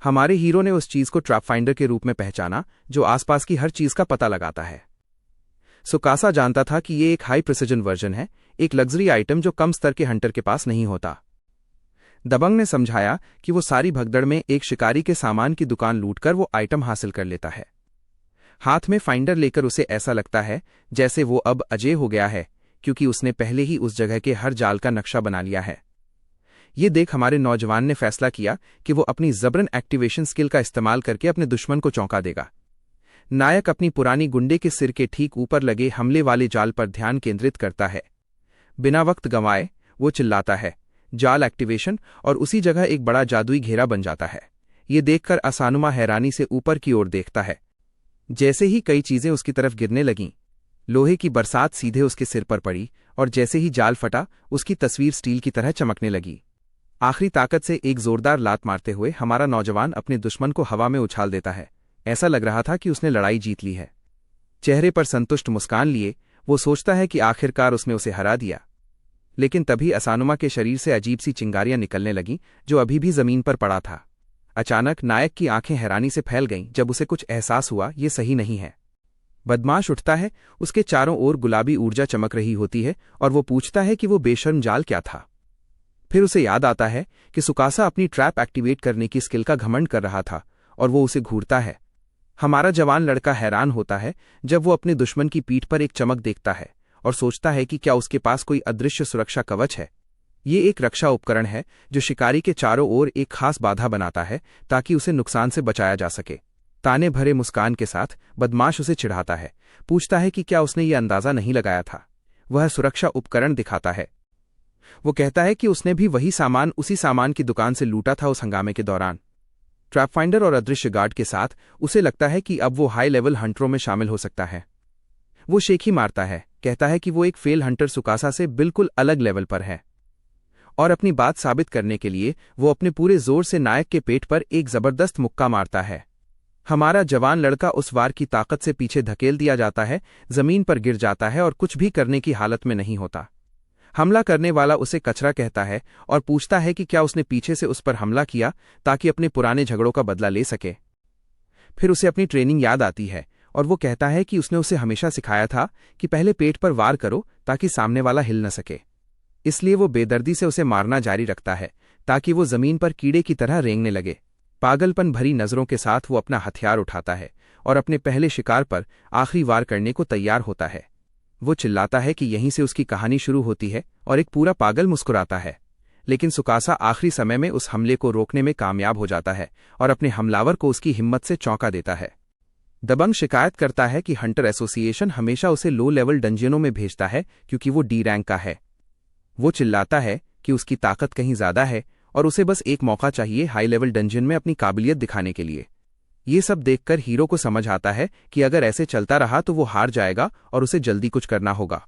[SPEAKER 1] हमारे हीरो ने उस चीज को ट्रैप फाइंडर के रूप में पहचाना जो आसपास की हर चीज का पता लगाता है। सुकासा जानता था कि ये एक हाई प्रिसिजन वर्जन है, एक लग्जरी आइटम जो कम स्तर के हंटर के पास नहीं होता। दबंग ने समझाया कि वो सारी भगदड़ में एक शिकारी के सामान की दुकान लूटकर वो आइटम हासिल कर लेता है। हाथ में फाइंडर लेकर उसे ऐसा लगता है जैसे वो अब अजय हो गया है, क्योंकि उसने पहले ही उस जगह के हर जाल का नक्शा बना लिया है। ये देख हमारे नौजवान ने फैसला किया कि वो अपनी जबरन एक्टिवेशन स्किल का इस्तेमाल करके अपने दुश्मन को चौंका देगा। नायक अपनी पुरानी गुंडे के सिर के ठीक ऊपर लगे हमले वाले जाल पर ध्यान केंद्रित करता है। बिना वक्त गंवाए वो चिल्लाता है, जाल एक्टिवेशन, और उसी जगह एक बड़ा जादुई घेरा बन जाता है। ये देखकर असानुमा हैरानी से ऊपर की ओर देखता है। जैसे ही कई चीजें उसकी तरफ गिरने लगीं, लोहे की बरसात सीधे उसके सिर पर पड़ी और जैसे ही जाल फटा, उसकी तस्वीर स्टील की तरह चमकने लगी। आखिरी ताकत से एक जोरदार लात मारते हुए हमारा नौजवान अपने दुश्मन को हवा में उछाल देता है। ऐसा लग रहा था कि उसने लड़ाई जीत ली है। चेहरे पर संतुष्ट मुस्कान लिए वो सोचता है कि आखिरकार उसने उसे हरा दिया। लेकिन तभी असानुमा के शरीर से अजीब सी चिंगारियां निकलने लगीं, जो अभी भी जमीन पर पड़ा था। अचानक नायक की आंखें हैरानी से फैल गईं जब उसे कुछ एहसास हुआ ये सही नहीं है। बदमाश उठता है, उसके चारों ओर गुलाबी ऊर्जा चमक रही होती है और वो पूछता है कि वो बेशर्म जाल क्या था। फिर उसे याद आता है कि सुकासा अपनी ट्रैप एक्टिवेट करने की स्किल का घमंड कर रहा था और वो उसे घूरता है। हमारा जवान लड़का हैरान होता है जब वो अपने दुश्मन की पीठ पर एक चमक देखता है और सोचता है कि क्या उसके पास कोई अदृश्य सुरक्षा कवच है। ये एक रक्षा उपकरण है जो शिकारी के चारों ओर एक खास बाधा बनाता है ताकि उसे नुकसान से बचाया जा सके। ताने भरे मुस्कान के साथ बदमाश उसे चिढ़ाता है, पूछता है कि क्या उसने ये अंदाजा नहीं लगाया था। वह सुरक्षा उपकरण दिखाता है। वो कहता है कि उसने भी वही सामान उसी सामान की दुकान से लूटा था उस हंगामे के दौरान। ट्रैप फाइंडर और अदृश्य गार्ड के साथ उसे लगता है कि अब वो हाई लेवल हंटरों में शामिल हो सकता है। वो शेखी मारता है, कहता है कि वो एक फेल हंटर सुकासा से बिल्कुल अलग लेवल पर है और अपनी बात साबित करने के लिए वो अपने पूरे जोर से नायक के पेट पर एक जबरदस्त मुक्का मारता है। हमारा जवान लड़का उस वार की ताकत से पीछे धकेल दिया जाता है, जमीन पर गिर जाता है और कुछ भी करने की हालत में नहीं होता। हमला करने वाला उसे कचरा कहता है और पूछता है कि क्या उसने पीछे से उस पर हमला किया ताकि अपने पुराने झगड़ों का बदला ले सके। फिर उसे अपनी ट्रेनिंग याद आती है और वो कहता है कि उसने उसे हमेशा सिखाया था कि पहले पेट पर वार करो ताकि सामने वाला हिल न सके। इसलिए वो बेदर्दी से उसे मारना जारी रखता है ताकि वो जमीन पर कीड़े की तरह रेंगने लगे। पागलपन भरी नजरों के साथ वो अपना हथियार उठाता है और अपने पहले शिकार पर आखिरी वार करने को तैयार होता है। वो चिल्लाता है कि यहीं से उसकी कहानी शुरू होती है और एक पूरा पागल मुस्कुराता है। लेकिन सुकासा आखिरी समय में उस हमले को रोकने में कामयाब हो जाता है और अपने हमलावर को उसकी हिम्मत से चौंका देता है। दबंग शिकायत करता है कि हंटर एसोसिएशन हमेशा उसे लो लेवल डंजियनों में भेजता है क्योंकि वो डी रैंक का है। वो चिल्लाता है कि उसकी ताकत कहीं ज्यादा है और उसे बस एक मौका चाहिए हाई लेवल डंजियन में अपनी काबिलियत दिखाने के लिए। ये सब देखकर हीरो को समझ आता है कि अगर ऐसे चलता रहा तो वो हार जाएगा और उसे जल्दी कुछ करना होगा।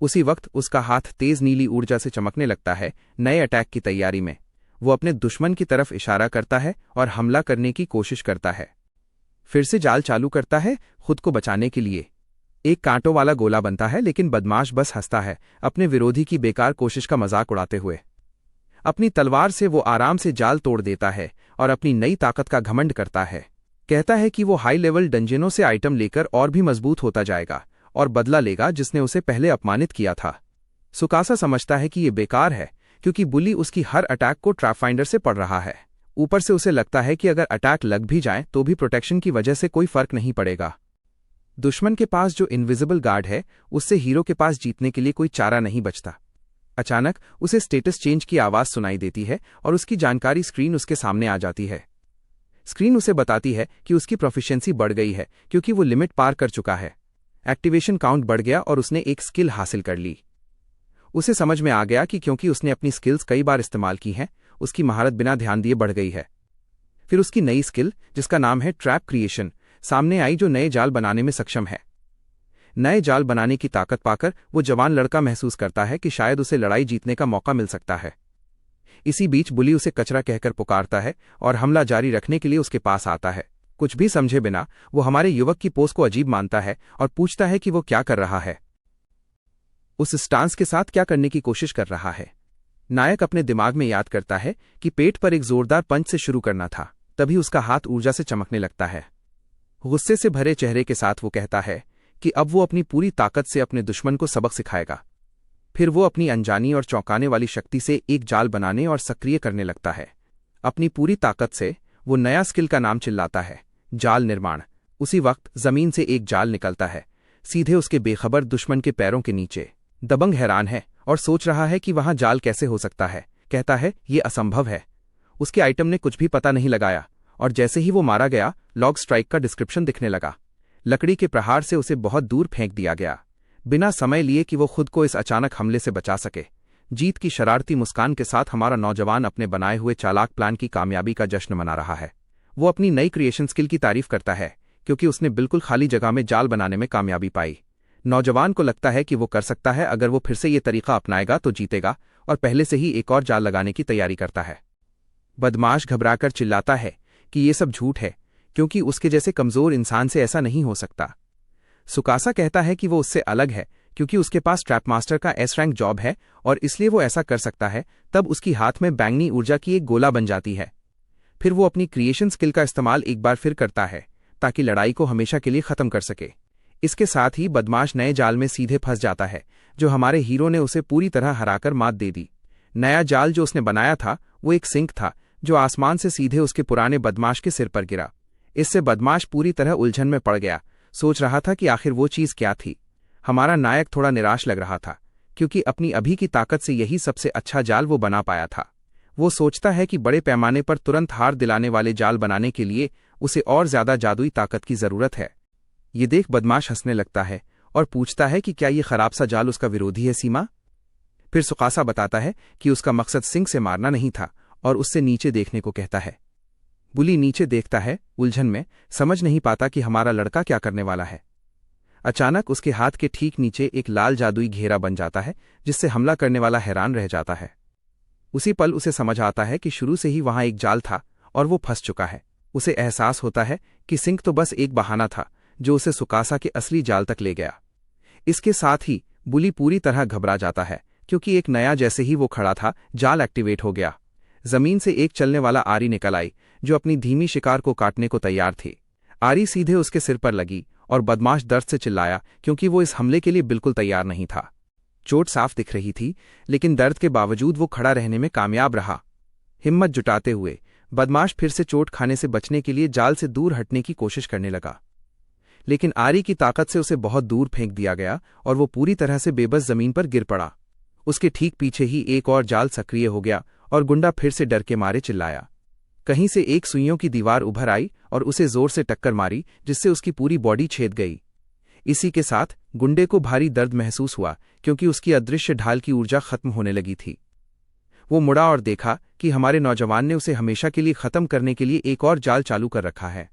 [SPEAKER 1] उसी वक्त उसका हाथ तेज नीली ऊर्जा से चमकने लगता है, नए अटैक की तैयारी में। वो अपने दुश्मन की तरफ इशारा करता है और हमला करने की कोशिश करता है। फिर से जाल चालू करता है खुद को बचाने के लिए। एक कांटों वाला गोला बनता है, लेकिन बदमाश बस हंसता है, अपने विरोधी की बेकार कोशिश का मजाक उड़ाते हुए। अपनी तलवार से वो आराम से जाल तोड़ देता है और अपनी नई ताकत का घमंड करता है। कहता है कि वो हाई लेवल डंजनों से आइटम लेकर और भी मजबूत होता जाएगा और बदला लेगा जिसने उसे पहले अपमानित किया था। सुकासा समझता है कि ये बेकार है, क्योंकि बुली उसकी हर अटैक को ट्रैप फाइंडर से पढ़ रहा है। ऊपर से उसे लगता है कि अगर अटैक लग भी जाए तो भी प्रोटेक्शन की वजह से कोई फर्क नहीं पड़ेगा। दुश्मन के पास जो इनविजिबल गार्ड है, उससे हीरो के पास जीतने के लिए कोई चारा नहीं बचता। अचानक उसे स्टेटस चेंज की आवाज सुनाई देती है और उसकी जानकारी स्क्रीन उसके सामने आ जाती है। स्क्रीन उसे बताती है कि उसकी प्रोफिशिएंसी बढ़ गई है, क्योंकि वो लिमिट पार कर चुका है। एक्टिवेशन काउंट बढ़ गया और उसने एक स्किल हासिल कर ली। उसे समझ में आ गया कि क्योंकि उसने अपनी स्किल्स कई बार इस्तेमाल की हैं, उसकी महारत बिना ध्यान दिए बढ़ गई है। फिर उसकी नई स्किल, जिसका नाम है ट्रैप क्रिएशन, सामने आई, जो नए जाल बनाने में सक्षम है। नए जाल बनाने की ताकत पाकर वो जवान लड़का महसूस करता है कि शायद उसे लड़ाई जीतने का मौका मिल सकता है। इसी बीच बुली उसे कचरा कहकर पुकारता है और हमला जारी रखने के लिए उसके पास आता है। कुछ भी समझे बिना वो हमारे युवक की पोज को अजीब मानता है और पूछता है कि वो क्या कर रहा है, उस स्टांस के साथ क्या करने की कोशिश कर रहा है। नायक अपने दिमाग में याद करता है कि पेट पर एक जोरदार पंच से शुरू करना था। तभी उसका हाथ ऊर्जा से चमकने लगता है। गुस्से से भरे चेहरे के साथ वो कहता है कि अब वो अपनी पूरी ताकत से अपने दुश्मन को सबक सिखाएगा। फिर वो अपनी अनजानी और चौंकाने वाली शक्ति से एक जाल बनाने और सक्रिय करने लगता है। अपनी पूरी ताकत से वो नया स्किल का नाम चिल्लाता है, जाल निर्माण। उसी वक्त जमीन से एक जाल निकलता है, सीधे उसके बेखबर दुश्मन के पैरों के नीचे। दबंग हैरान है और सोच रहा है कि वहां जाल कैसे हो सकता है। कहता है ये असंभव है। उसके आइटम ने कुछ भी पता नहीं लगाया और जैसे ही वो मारा गया, लॉग स्ट्राइक का डिस्क्रिप्शन दिखने लगा। लकड़ी के प्रहार से उसे बहुत दूर फेंक दिया गया, बिना समय लिए कि वो खुद को इस अचानक हमले से बचा सके। जीत की शरारती मुस्कान के साथ हमारा नौजवान अपने बनाए हुए चालाक प्लान की कामयाबी का जश्न मना रहा है। वो अपनी नई क्रिएशन स्किल की तारीफ करता है, क्योंकि उसने बिल्कुल खाली जगह में जाल बनाने में कामयाबी पाई। नौजवान को लगता है कि वो कर सकता है। अगर वो फिर से ये तरीका अपनाएगा तो जीतेगा, और पहले से ही एक और जाल लगाने की तैयारी करता है। बदमाश घबराकर चिल्लाता है कि ये सब झूठ है, क्योंकि उसके जैसे कमजोर इंसान से ऐसा नहीं हो सकता। सुकासा कहता है कि वो उससे अलग है, क्योंकि उसके पास ट्रैप मास्टर का एस रैंक जॉब है और इसलिए वो ऐसा कर सकता है। तब उसकी हाथ में बैंगनी ऊर्जा की एक गोला बन जाती है। फिर वो अपनी क्रिएशन स्किल का इस्तेमाल एक बार फिर करता है, ताकि लड़ाई को हमेशा के लिए खत्म कर सके। इसके साथ ही बदमाश नए जाल में सीधे फंस जाता है, जो हमारे हीरो ने उसे पूरी तरह हराकर मात दे दी। नया जाल जो उसने बनाया था वो एक सिंक था, जो आसमान से सीधे उसके पुराने बदमाश के सिर पर गिरा। इससे बदमाश पूरी तरह उलझन में पड़ गया, सोच रहा था कि आखिर वो चीज क्या थी। हमारा नायक थोड़ा निराश लग रहा था, क्योंकि अपनी अभी की ताकत से यही सबसे अच्छा जाल वो बना पाया था। वो सोचता है कि बड़े पैमाने पर तुरंत हार दिलाने वाले जाल बनाने के लिए उसे और ज्यादा जादुई ताकत की जरूरत है। ये देख बदमाश हंसने लगता है और पूछता है कि क्या ये खराब सा जाल उसका विरोधी है सीमा। फिर सुकासा बताता है कि उसका मकसद सिंह से मारना नहीं था और उससे नीचे देखने को कहता है। बुली नीचे देखता है, उलझन में, समझ नहीं पाता कि हमारा लड़का क्या करने वाला है। अचानक उसके हाथ के ठीक नीचे एक लाल जादुई घेरा बन जाता है, जिससे हमला करने वाला हैरान रह जाता है। उसी पल उसे समझ आता है कि शुरू से ही वहां एक जाल था और वो फंस चुका है। उसे एहसास होता है कि सिंह तो बस एक बहाना था जो उसे सुकासा के असली जाल तक ले गया। इसके साथ ही बुली पूरी तरह घबरा जाता है, क्योंकि एक नया जैसे ही वो खड़ा था, जाल एक्टिवेट हो गया। जमीन से एक चलने वाला आरी निकल आई, जो अपनी धीमी शिकार को काटने को तैयार थी। आरी सीधे उसके सिर पर लगी और बदमाश दर्द से चिल्लाया, क्योंकि वो इस हमले के लिए बिल्कुल तैयार नहीं था। चोट साफ दिख रही थी, लेकिन दर्द के बावजूद वो खड़ा रहने में कामयाब रहा। हिम्मत जुटाते हुए बदमाश फिर से चोट खाने से बचने के लिए जाल से दूर हटने की कोशिश करने लगा, लेकिन आरी की ताकत से उसे बहुत दूर फेंक दिया गया और वो पूरी तरह से बेबस जमीन पर गिर पड़ा। उसके ठीक पीछे ही एक और जाल सक्रिय हो गया और गुंडा फिर से डर के मारे चिल्लाया। कहीं से एक सुइयों की दीवार उभर आई और उसे जोर से टक्कर मारी, जिससे उसकी पूरी बॉडी छेद गई। इसी के साथ गुंडे को भारी दर्द महसूस हुआ, क्योंकि उसकी अदृश्य ढाल की ऊर्जा खत्म होने लगी थी। वो मुड़ा और देखा कि हमारे नौजवान ने उसे हमेशा के लिए खत्म करने के लिए एक और जाल चालू कर रखा है।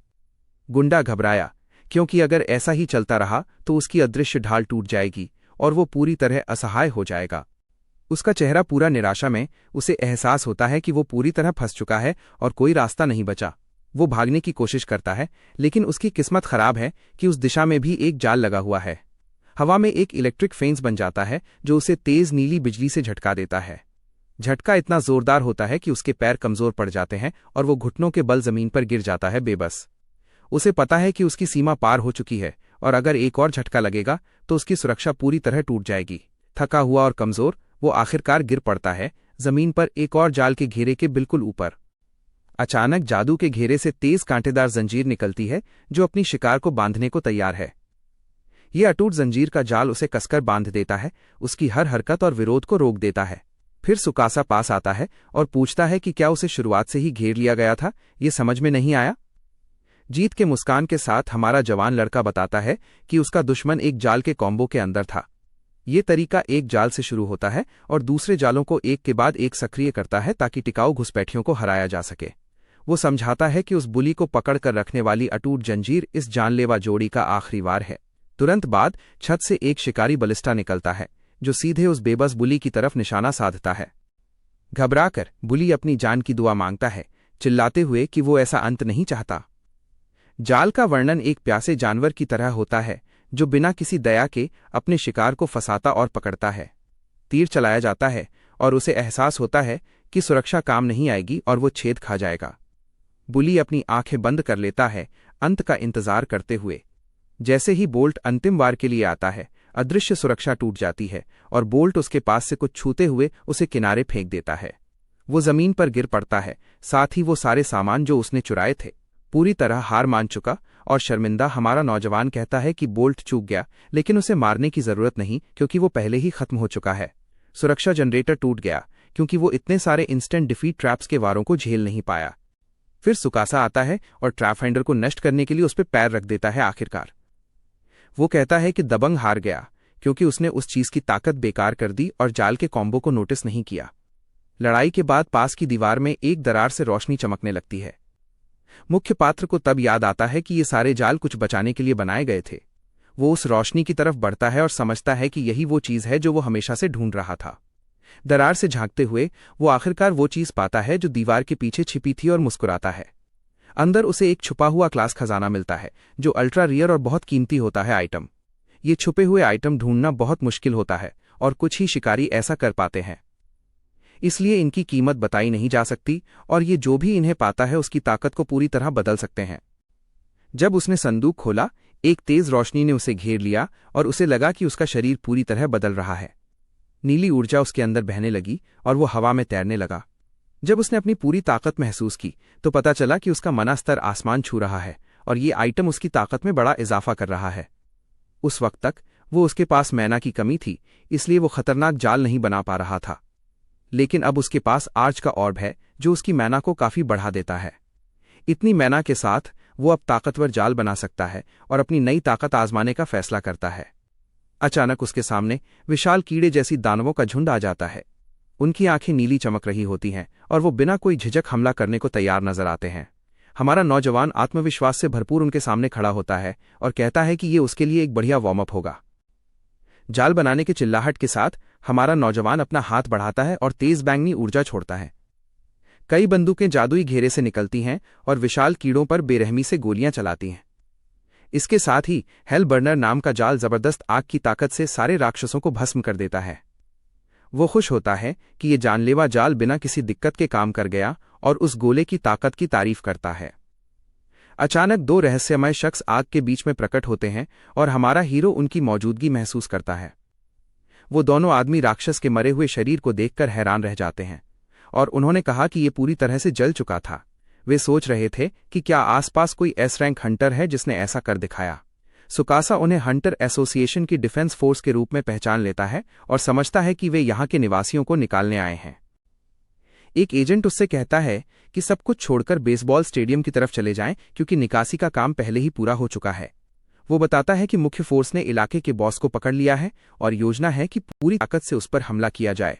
[SPEAKER 1] गुंडा घबराया, क्योंकि अगर ऐसा ही चलता रहा तो उसकी अदृश्य ढाल टूट जाएगी और वो पूरी तरह असहाय हो जाएगा। उसका चेहरा पूरा निराशा में, उसे एहसास होता है कि वो पूरी तरह फंस चुका है और कोई रास्ता नहीं बचा। वो भागने की कोशिश करता है, लेकिन उसकी किस्मत खराब है कि उस दिशा में भी एक जाल लगा हुआ है। हवा में एक इलेक्ट्रिक फेंस बन जाता है जो उसे तेज नीली बिजली से झटका देता है। झटका इतना जोरदार होता है कि उसके पैर कमजोर पड़ जाते हैं और वो घुटनों के बल जमीन पर गिर जाता है बेबस। उसे पता है कि उसकी सीमा पार हो चुकी है और अगर एक और झटका लगेगा तो उसकी सुरक्षा पूरी तरह टूट जाएगी। थका हुआ और कमजोर वो आखिरकार गिर पड़ता है जमीन पर एक और जाल के घेरे के बिल्कुल ऊपर। अचानक जादू के घेरे से तेज कांटेदार जंजीर निकलती है जो अपनी शिकार को बांधने को तैयार है। ये अटूट जंजीर का जाल उसे कसकर बांध देता है, उसकी हर हरकत और विरोध को रोक देता है। फिर सुकासा पास आता है और पूछता है कि क्या उसे शुरुआत से ही घेर लिया गया था, ये समझ में नहीं आया। जीत के मुस्कान के साथ हमारा जवान लड़का बताता है कि उसका दुश्मन एक जाल के कॉम्बो के अंदर था। ये तरीका एक जाल से शुरू होता है और दूसरे जालों को एक के बाद एक सक्रिय करता है ताकि टिकाऊ घुसपैठियों को हराया जा सके। वो समझाता है कि उस बुली को पकड़ कर रखने वाली अटूट जंजीर इस जानलेवा जोड़ी का आखिरी वार है। तुरंत बाद छत से एक शिकारी बलिस्टा निकलता है जो सीधे उस बेबस बुली की तरफ निशाना साधता है। घबराकर बुली अपनी जान की दुआ मांगता है, चिल्लाते हुए कि वो ऐसा अंत नहीं चाहता। जाल का वर्णन एक प्यासे जानवर की तरह होता है जो बिना किसी दया के अपने शिकार को फंसाता और पकड़ता है। तीर चलाया जाता है और उसे एहसास होता है कि सुरक्षा काम नहीं आएगी और वो छेद खा जाएगा। बुली अपनी आंखें बंद कर लेता है अंत का इंतजार करते हुए। जैसे ही बोल्ट अंतिम वार के लिए आता है अदृश्य सुरक्षा टूट जाती है और बोल्ट उसके पास से कुछ छूते हुए उसे किनारे फेंक देता है। वो जमीन पर गिर पड़ता है, साथ ही वो सारे सामान जो उसने चुराए थे। पूरी तरह हार मान चुका और शर्मिंदा हमारा नौजवान कहता है कि बोल्ट चूक गया, लेकिन उसे मारने की जरूरत नहीं क्योंकि वो पहले ही खत्म हो चुका है। सुरक्षा जनरेटर टूट गया क्योंकि वो इतने सारे इंस्टेंट डिफीट ट्रैप्स के वारों को झेल नहीं पाया। फिर सुकासा आता है और ट्रैप फाइंडर को नष्ट करने के लिए उस पर पैर रख देता है। आखिरकार वो कहता है कि दबंग हार गया क्योंकि उसने उस चीज की ताकत बेकार कर दी और जाल के कॉम्बो को नोटिस नहीं किया। लड़ाई के बाद पास की दीवार में एक दरार से रोशनी चमकने लगती है। मुख्य पात्र को तब याद आता है कि ये सारे जाल कुछ बचाने के लिए बनाए गए थे। वो उस रोशनी की तरफ बढ़ता है और समझता है कि यही वो चीज है जो वो हमेशा से ढूंढ रहा था। दरार से झांकते हुए वो आखिरकार वो चीज पाता है जो दीवार के पीछे छिपी थी और मुस्कुराता है। अंदर उसे एक छुपा हुआ क्लास खजाना मिलता है जो अल्ट्रा रियर और बहुत कीमती होता है आइटम। ये छुपे हुए आइटम ढूंढना बहुत मुश्किल होता है और कुछ ही शिकारी ऐसा कर पाते हैं, इसलिए इनकी कीमत बताई नहीं जा सकती और ये जो भी इन्हें पाता है उसकी ताकत को पूरी तरह बदल सकते हैं। जब उसने संदूक खोला एक तेज रोशनी ने उसे घेर लिया और उसे लगा कि उसका शरीर पूरी तरह बदल रहा है। नीली ऊर्जा उसके अंदर बहने लगी और वो हवा में तैरने लगा। जब उसने अपनी पूरी ताकत महसूस की तो पता चला कि उसका मना स्तर आसमान छू रहा है और ये आइटम उसकी ताकत में बड़ा इजाफा कर रहा है। उस वक्त तक वो उसके पास मैना की कमी थी, इसलिए वो खतरनाक जाल नहीं बना पा रहा था, लेकिन अब उसके पास आर्च का ऑर्ब है जो उसकी मैना को काफी बढ़ा देता है। इतनी मैना के साथ वो अब ताकतवर जाल बना सकता है और अपनी नई ताकत आजमाने का फैसला करता है। अचानक उसके सामने विशाल कीड़े जैसी दानवों का झुंड आ जाता है। उनकी आंखें नीली चमक रही होती हैं और वो बिना कोई झिझक हमला करने को तैयार नजर आते हैं। हमारा नौजवान आत्मविश्वास से भरपूर उनके सामने खड़ा होता है और कहता है कि ये उसके लिए एक बढ़िया वार्म अप होगा। जाल बनाने के चिल्लाहट के साथ हमारा नौजवान अपना हाथ बढ़ाता है और तेज बैंगनी ऊर्जा छोड़ता है। कई बंदूकें जादुई घेरे से निकलती हैं और विशाल कीड़ों पर बेरहमी से गोलियां चलाती हैं। इसके साथ ही हेल बर्नर नाम का जाल जबरदस्त आग की ताकत से सारे राक्षसों को भस्म कर देता है। वो खुश होता है कि ये जानलेवा जाल बिना किसी दिक्कत के काम कर गया और उस गोले की ताकत की तारीफ करता है। अचानक दो रहस्यमय शख्स आग के बीच में प्रकट होते हैं और हमारा हीरो उनकी मौजूदगी महसूस करता है। वो दोनों आदमी राक्षस के मरे हुए शरीर को देखकर हैरान रह जाते हैं और उन्होंने कहा कि ये पूरी तरह से जल चुका था। वे सोच रहे थे कि क्या आसपास कोई एस रैंक हंटर है जिसने ऐसा कर दिखाया। सुकासा उन्हें हंटर एसोसिएशन की डिफेंस फोर्स के रूप में पहचान लेता है और समझता है कि वे यहाँ के निवासियों को निकालने आए हैं। एक एजेंट उससे कहता है कि सब कुछ छोड़कर बेसबॉल स्टेडियम की तरफ चले जाएं क्योंकि निकासी का काम पहले ही पूरा हो चुका है। वो बताता है कि मुख्य फोर्स ने इलाके के बॉस को पकड़ लिया है और योजना है कि पूरी ताकत से उस पर हमला किया जाए।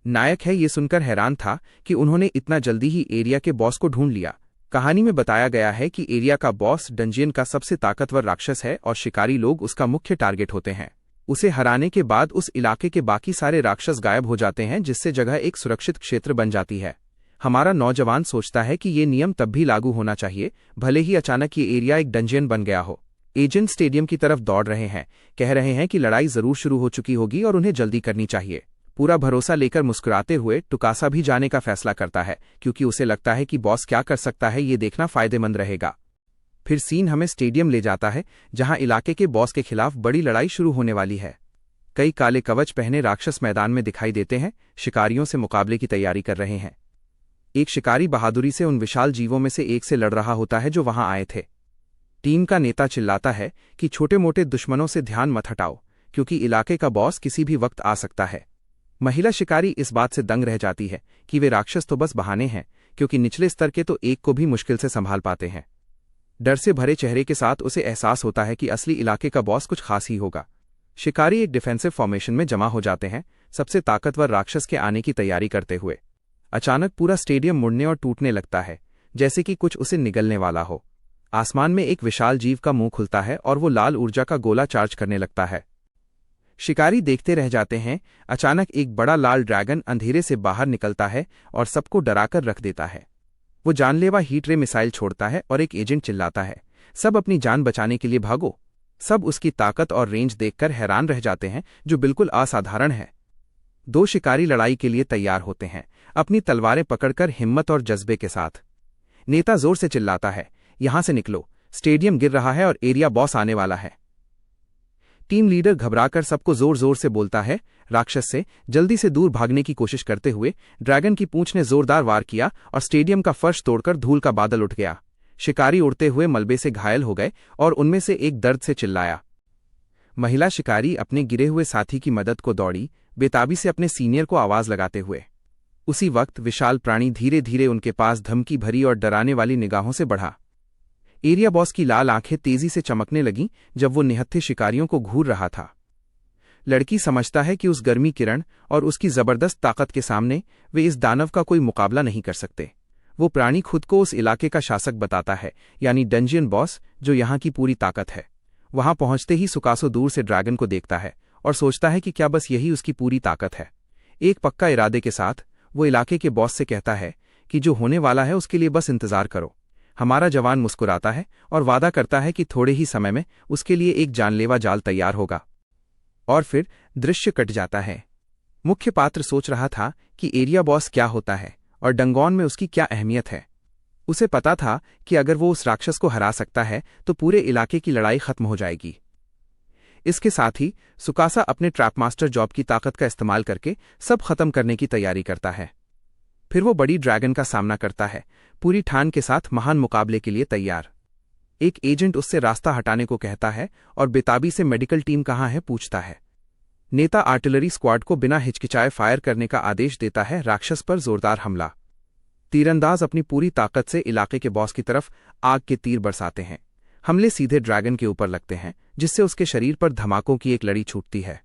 [SPEAKER 1] नायक है ये सुनकर हैरान था कि उन्होंने इतना जल्दी ही एरिया के बॉस को ढूंढ लिया। कहानी में बताया गया है कि एरिया का बॉस डंजियन का सबसे ताकतवर राक्षस है और शिकारी लोग उसका मुख्य टारगेट होते हैं। उसे हराने के बाद उस इलाके के बाकी सारे राक्षस गायब हो जाते हैं जिससे जगह एक सुरक्षित क्षेत्र बन जाती है। हमारा नौजवान सोचता है कि ये नियम तब भी लागू होना चाहिए भले ही अचानक ये एरिया एक डंजियन बन गया हो। एजेंट स्टेडियम की तरफ दौड़ रहे हैं, कह रहे हैं कि लड़ाई जरूर शुरू हो चुकी होगी और उन्हें जल्दी करनी चाहिए। पूरा भरोसा लेकर मुस्कुराते हुए टुकासा भी जाने का फैसला करता है, क्योंकि उसे लगता है कि बॉस क्या कर सकता है ये देखना फायदेमंद रहेगा। फिर सीन हमें स्टेडियम ले जाता है, जहां इलाके के बॉस के खिलाफ बड़ी लड़ाई शुरू होने वाली है। कई काले कवच पहने राक्षस मैदान में दिखाई देते हैं, शिकारियों से मुकाबले की तैयारी कर रहे हैं। एक शिकारी बहादुरी से उन विशाल जीवों में से एक से लड़ रहा होता है जो वहां आए थे। टीम का नेता चिल्लाता है कि छोटे मोटे दुश्मनों से ध्यान मत हटाओ, क्योंकि इलाके का बॉस किसी भी वक्त आ सकता है। महिला शिकारी इस बात से दंग रह जाती है कि वे राक्षस तो बस बहाने हैं, क्योंकि निचले स्तर के तो एक को भी मुश्किल से संभाल पाते हैं। डर से भरे चेहरे के साथ उसे एहसास होता है कि असली इलाके का बॉस कुछ खास ही होगा। शिकारी एक डिफेंसिव फॉर्मेशन में जमा हो जाते हैं, सबसे ताकतवर राक्षस के आने की तैयारी करते हुए। अचानक पूरा स्टेडियम मुड़ने और टूटने लगता है, जैसे कि कुछ उसे निगलने वाला हो। आसमान में एक विशाल जीव का मुंह खुलता है और वो लाल ऊर्जा का गोला चार्ज करने लगता है। शिकारी देखते रह जाते हैं। अचानक एक बड़ा लाल ड्रैगन अंधेरे से बाहर निकलता है और सबको डराकर रख देता है। वो जानलेवा हीट रे मिसाइल छोड़ता है और एक एजेंट चिल्लाता है, सब अपनी जान बचाने के लिए भागो। सब उसकी ताकत और रेंज देखकर हैरान रह जाते हैं, जो बिल्कुल असाधारण है। दो शिकारी लड़ाई के लिए तैयार होते हैं, अपनी तलवारें पकड़कर हिम्मत और जज्बे के साथ। नेता जोर से चिल्लाता है, यहां से निकलो, स्टेडियम गिर रहा है और एरिया बॉस आने वाला है। टीम लीडर घबराकर सबको जोर जोर से बोलता है। राक्षस से जल्दी से दूर भागने की कोशिश करते हुए ड्रैगन की पूंछ ने जोरदार वार किया और स्टेडियम का फर्श तोड़कर धूल का बादल उठ गया। शिकारी उड़ते हुए मलबे से घायल हो गए और उनमें से एक दर्द से चिल्लाया। महिला शिकारी अपने गिरे हुए साथी की मदद को दौड़ी, बेताबी से अपने सीनियर को आवाज लगाते हुए। उसी वक्त विशाल प्राणी धीरे धीरे उनके पास धमकी भरी और डराने वाली निगाहों से बढ़ा। एरिया बॉस की लाल आंखें तेजी से चमकने लगीं जब वो निहत्थे शिकारियों को घूर रहा था। लड़की समझता है कि उस गर्मी किरण और उसकी जबरदस्त ताकत के सामने वे इस दानव का कोई मुकाबला नहीं कर सकते। वो प्राणी खुद को उस इलाके का शासक बताता है, यानी डंजियन बॉस, जो यहाँ की पूरी ताकत है। वहां पहुंचते ही सुकासो दूर से ड्रैगन को देखता है और सोचता है कि क्या बस यही उसकी पूरी ताकत है। एक पक्का इरादे के साथ वो इलाके के बॉस से कहता है कि जो होने वाला है उसके लिए बस इंतजार करो। हमारा जवान मुस्कुराता है और वादा करता है कि थोड़े ही समय में उसके लिए एक जानलेवा जाल तैयार होगा। और फिर दृश्य कट जाता है। मुख्य पात्र सोच रहा था कि एरिया बॉस क्या होता है और डंगोन में उसकी क्या अहमियत है। उसे पता था कि अगर वो उस राक्षस को हरा सकता है तो पूरे इलाके की लड़ाई खत्म हो जाएगी। इसके साथ ही सुकासा अपने ट्रैप मास्टर जॉब की ताकत का इस्तेमाल करके सब खत्म करने की तैयारी करता है। फिर वो बड़ी ड्रैगन का सामना करता है, पूरी ठान के साथ महान मुकाबले के लिए तैयार। एक एजेंट उससे रास्ता हटाने को कहता है और बेताबी से मेडिकल टीम कहाँ है पूछता है। नेता आर्टिलरी स्क्वाड को बिना हिचकिचाए फायर करने का आदेश देता है। राक्षस पर जोरदार हमला। तीरंदाज अपनी पूरी ताकत से इलाके के बॉस की तरफ आग के तीर बरसाते हैं। हमले सीधे ड्रैगन के ऊपर लगते हैं, जिससे उसके शरीर पर धमाकों की एक लड़ी छूटती है।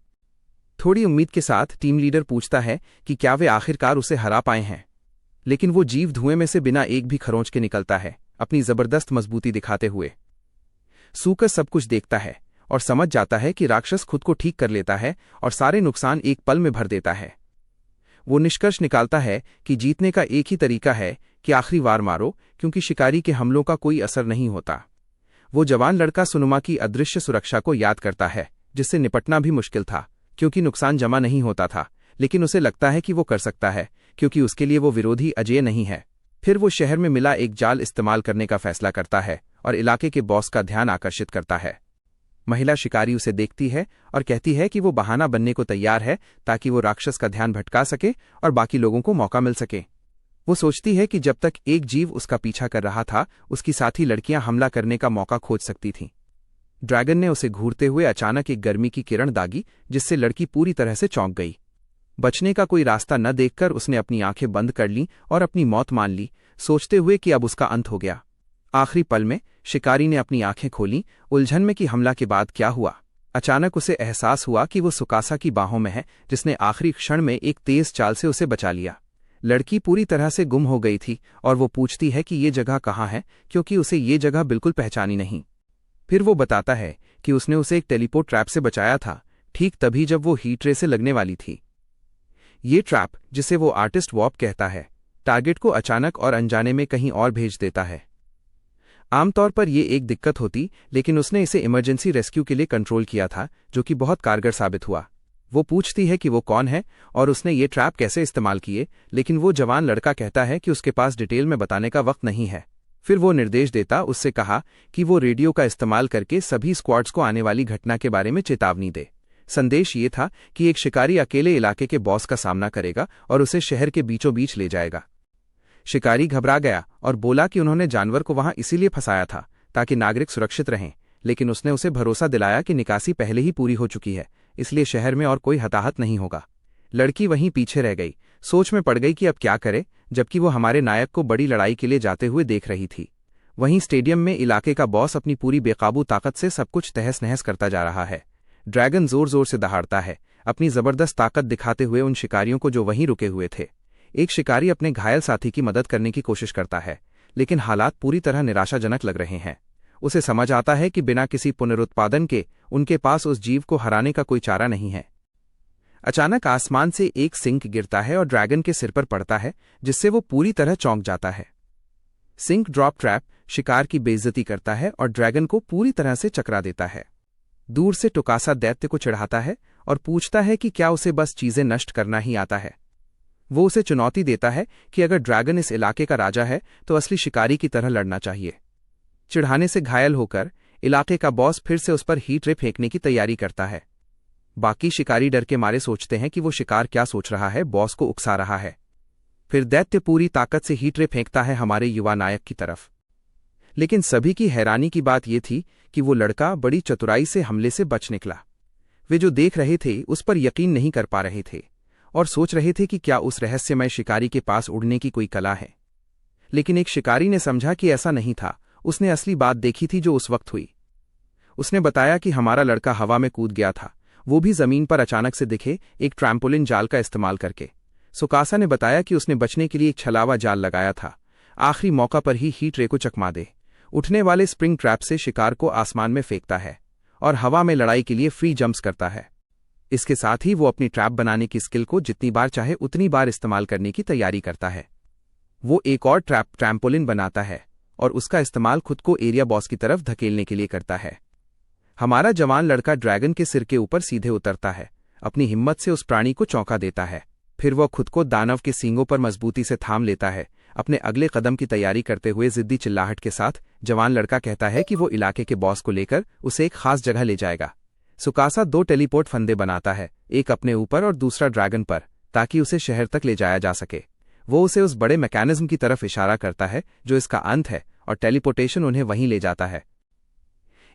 [SPEAKER 1] थोड़ी उम्मीद के साथ टीम लीडर पूछता है कि क्या वे आखिरकार उसे हरा पाए हैं, लेकिन वो जीव धुएं में से बिना एक भी खरोंच के निकलता है, अपनी जबरदस्त मजबूती दिखाते हुए। सूकस सब कुछ देखता है और समझ जाता है कि राक्षस खुद को ठीक कर लेता है और सारे नुकसान एक पल में भर देता है। वो निष्कर्ष निकालता है कि जीतने का एक ही तरीका है कि आखिरी वार मारो, क्योंकि शिकारी के हमलों का कोई असर नहीं होता। वो जवान लड़का सुनुमा की अदृश्य सुरक्षा को याद करता है, जिससे निपटना भी मुश्किल था, क्योंकि नुकसान जमा नहीं होता था, लेकिन उसे लगता है कि वो कर सकता है, क्योंकि उसके लिए वो विरोधी अजेय नहीं है। फिर वो शहर में मिला एक जाल इस्तेमाल करने का फैसला करता है और इलाके के बॉस का ध्यान आकर्षित करता है। महिला शिकारी उसे देखती है और कहती है कि वो बहाना बनने को तैयार है ताकि वो राक्षस का ध्यान भटका सके और बाकी लोगों को मौका मिल सके। वो सोचती है कि जब तक एक जीव उसका पीछा कर रहा था, उसकी साथी लड़कियां हमला करने का मौका खोज सकती थीं। ड्रैगन ने उसे घूरते हुए अचानक एक गर्मी की किरण दागी, जिससे लड़की पूरी तरह से चौंक गई। बचने का कोई रास्ता न देखकर उसने अपनी आंखें बंद कर लीं और अपनी मौत मान ली, सोचते हुए कि अब उसका अंत हो गया। आखिरी पल में शिकारी ने अपनी आंखें खोलीं, उलझन में कि हमला के बाद क्या हुआ। अचानक उसे एहसास हुआ कि वो सुकासा की बाहों में है, जिसने आखिरी क्षण में एक तेज चाल से उसे बचा लिया। लड़की पूरी तरह से गुम हो गई थी और वो पूछती है कि ये जगह कहाँ है, क्योंकि उसे ये जगह बिल्कुल पहचानी नहीं। फिर वो बताता है कि उसने उसे एक टेलीपोर्ट ट्रैप से बचाया था, ठीक तभी जब वो हीट रे से लगने वाली थी। ये ट्रैप, जिसे वो आर्टिस्ट वॉर्प कहता है, टारगेट को अचानक और अनजाने में कहीं और भेज देता है। आमतौर पर ये एक दिक्कत होती, लेकिन उसने इसे इमरजेंसी रेस्क्यू के लिए कंट्रोल किया था, जो कि बहुत कारगर साबित हुआ। वो पूछती है कि वो कौन है और उसने ये ट्रैप कैसे इस्तेमाल किए, लेकिन वो जवान लड़का कहता है कि उसके पास डिटेल में बताने का वक्त नहीं है। फिर वो निर्देश देता उससे कहा कि वो रेडियो का इस्तेमाल करके सभी स्क्वाड्स को आने वाली घटना के बारे में चेतावनी दे। संदेश ये था कि एक शिकारी अकेले इलाके के बॉस का सामना करेगा और उसे शहर के बीचों बीच ले जाएगा। शिकारी घबरा गया और बोला कि उन्होंने जानवर को वहां इसीलिए फंसाया था ताकि नागरिक सुरक्षित रहें, लेकिन उसने उसे भरोसा दिलाया कि निकासी पहले ही पूरी हो चुकी है, इसलिए शहर में और कोई हताहत नहीं होगा। लड़की वहीं पीछे रह गई, सोच में पड़ गई कि अब क्या करे, जबकि वो हमारे नायक को बड़ी लड़ाई के लिए जाते हुए देख रही थी। वहीं स्टेडियम में इलाके का बॉस अपनी पूरी बेकाबू ताकत से सब कुछ तहस नहस करता जा रहा है। ड्रैगन जोर जोर से दहाड़ता है, अपनी जबरदस्त ताकत दिखाते हुए उन शिकारियों को जो वहीं रुके हुए थे। एक शिकारी अपने घायल साथी की मदद करने की कोशिश करता है, लेकिन हालात पूरी तरह निराशाजनक लग रहे हैं। उसे समझ आता है कि बिना किसी पुनरुत्पादन के उनके पास उस जीव को हराने का कोई चारा नहीं है। अचानक आसमान से एक सिंक गिरता है और ड्रैगन के सिर पर पड़ता है, जिससे वो पूरी तरह चौंक जाता है। सिंक ड्रॉप ट्रैप शिकार की बेइज्जती करता है और ड्रैगन को पूरी तरह से चकरा देता है। दूर से टुकासा दैत्य को चिढ़ाता है और पूछता है कि क्या उसे बस चीजें नष्ट करना ही आता है। वो उसे चुनौती देता है कि अगर ड्रैगन इस इलाके का राजा है तो असली शिकारी की तरह लड़ना चाहिए। चिढ़ाने से घायल होकर इलाके का बॉस फिर से उस पर हीट रे फेंकने की तैयारी करता है। बाकी शिकारी डर के मारे सोचते हैं कि वो शिकार क्या सोच रहा है, बॉस को उकसा रहा है। फिर दैत्य पूरी ताकत से हीट रे फेंकता है हमारे युवा नायक की तरफ। लेकिन सभी की हैरानी की बात यह थी कि वो लड़का बड़ी चतुराई से हमले से बच निकला। वे जो देख रहे थे उस पर यकीन नहीं कर पा रहे थे और सोच रहे थे कि क्या उस रहस्यमय शिकारी के पास उड़ने की कोई कला है। लेकिन एक शिकारी ने समझा कि ऐसा नहीं था। उसने असली बात देखी थी जो उस वक्त हुई। उसने बताया कि हमारा लड़का हवा में कूद गया था, वो भी जमीन पर अचानक से दिखे एक ट्रैम्पोलिन जाल का इस्तेमाल करके। सुकासा ने बताया कि उसने बचने के लिए एक छलावा जाल लगाया था, आखिरी मौका पर ही हीट रे को चकमा दे। उठने वाले स्प्रिंग ट्रैप से शिकार को आसमान में फेंकता है और हवा में लड़ाई के लिए फ्री जंप्स करता है। इसके साथ ही वो अपनी ट्रैप बनाने की स्किल को जितनी बार चाहे उतनी बार इस्तेमाल करने की तैयारी करता है। वो एक और ट्रैम्पोलिन बनाता है और उसका इस्तेमाल खुद को एरिया बॉस की तरफ धकेलने के लिए करता है। हमारा जवान लड़का ड्रैगन के सिर के ऊपर सीधे उतरता है, अपनी हिम्मत से उस प्राणी को चौंका देता है। फिर वह खुद को दानव के सींगों पर मजबूती से थाम लेता है। अपने अगले कदम की तैयारी करते हुए जिद्दी चिल्लाहट के साथ जवान लड़का कहता है कि वो इलाके के बॉस को लेकर उसे एक खास जगह ले जाएगा। सुकासा 2 टेलीपोर्ट फंदे बनाता है, एक अपने ऊपर और दूसरा ड्रैगन पर, ताकि उसे शहर तक ले जाया जा सके। वो उसे उस बड़े मैकेनिज्म की तरफ इशारा करता है जो इसका अंत है और टेलीपोर्टेशन उन्हें वहीं ले जाता है।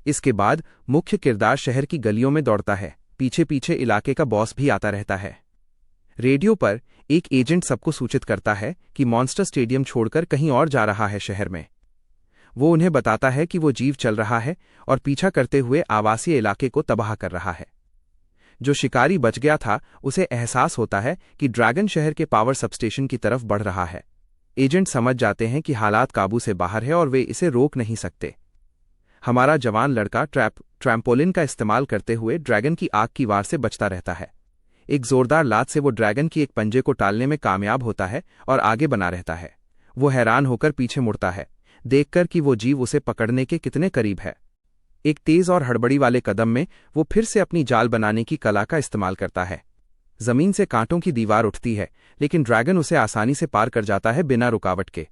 [SPEAKER 1] इसके बाद मुख्य किरदार शहर की गलियों में दौड़ता है, पीछे पीछे इलाके का बॉस भी आता रहता है। रेडियो पर एक एजेंट सबको सूचित करता है कि मॉन्स्टर स्टेडियम छोड़कर कहीं और जा रहा है शहर में। वो उन्हें बताता है कि वो जीव चल रहा है और पीछा करते हुए आवासीय इलाके को तबाह कर रहा है। जो शिकारी बच गया था उसे एहसास होता है कि ड्रैगन शहर के पावर सबस्टेशन की तरफ बढ़ रहा है। एजेंट समझ जाते हैं कि हालात काबू से बाहर है और वे इसे रोक नहीं सकते। हमारा जवान लड़का ट्रैम्पोलिन का इस्तेमाल करते हुए ड्रैगन की आग की वार से बचता रहता है। एक जोरदार लात से वो ड्रैगन की एक पंजे को टालने में कामयाब होता है और आगे बना रहता है। वो हैरान होकर पीछे मुड़ता है, देखकर कि वो जीव उसे पकड़ने के कितने करीब है। एक तेज और हड़बड़ी वाले कदम में वो फिर से अपनी जाल बनाने की कला का इस्तेमाल करता है। जमीन से कांटों की दीवार उठती है, लेकिन ड्रैगन उसे आसानी से पार कर जाता है बिना रुकावट के।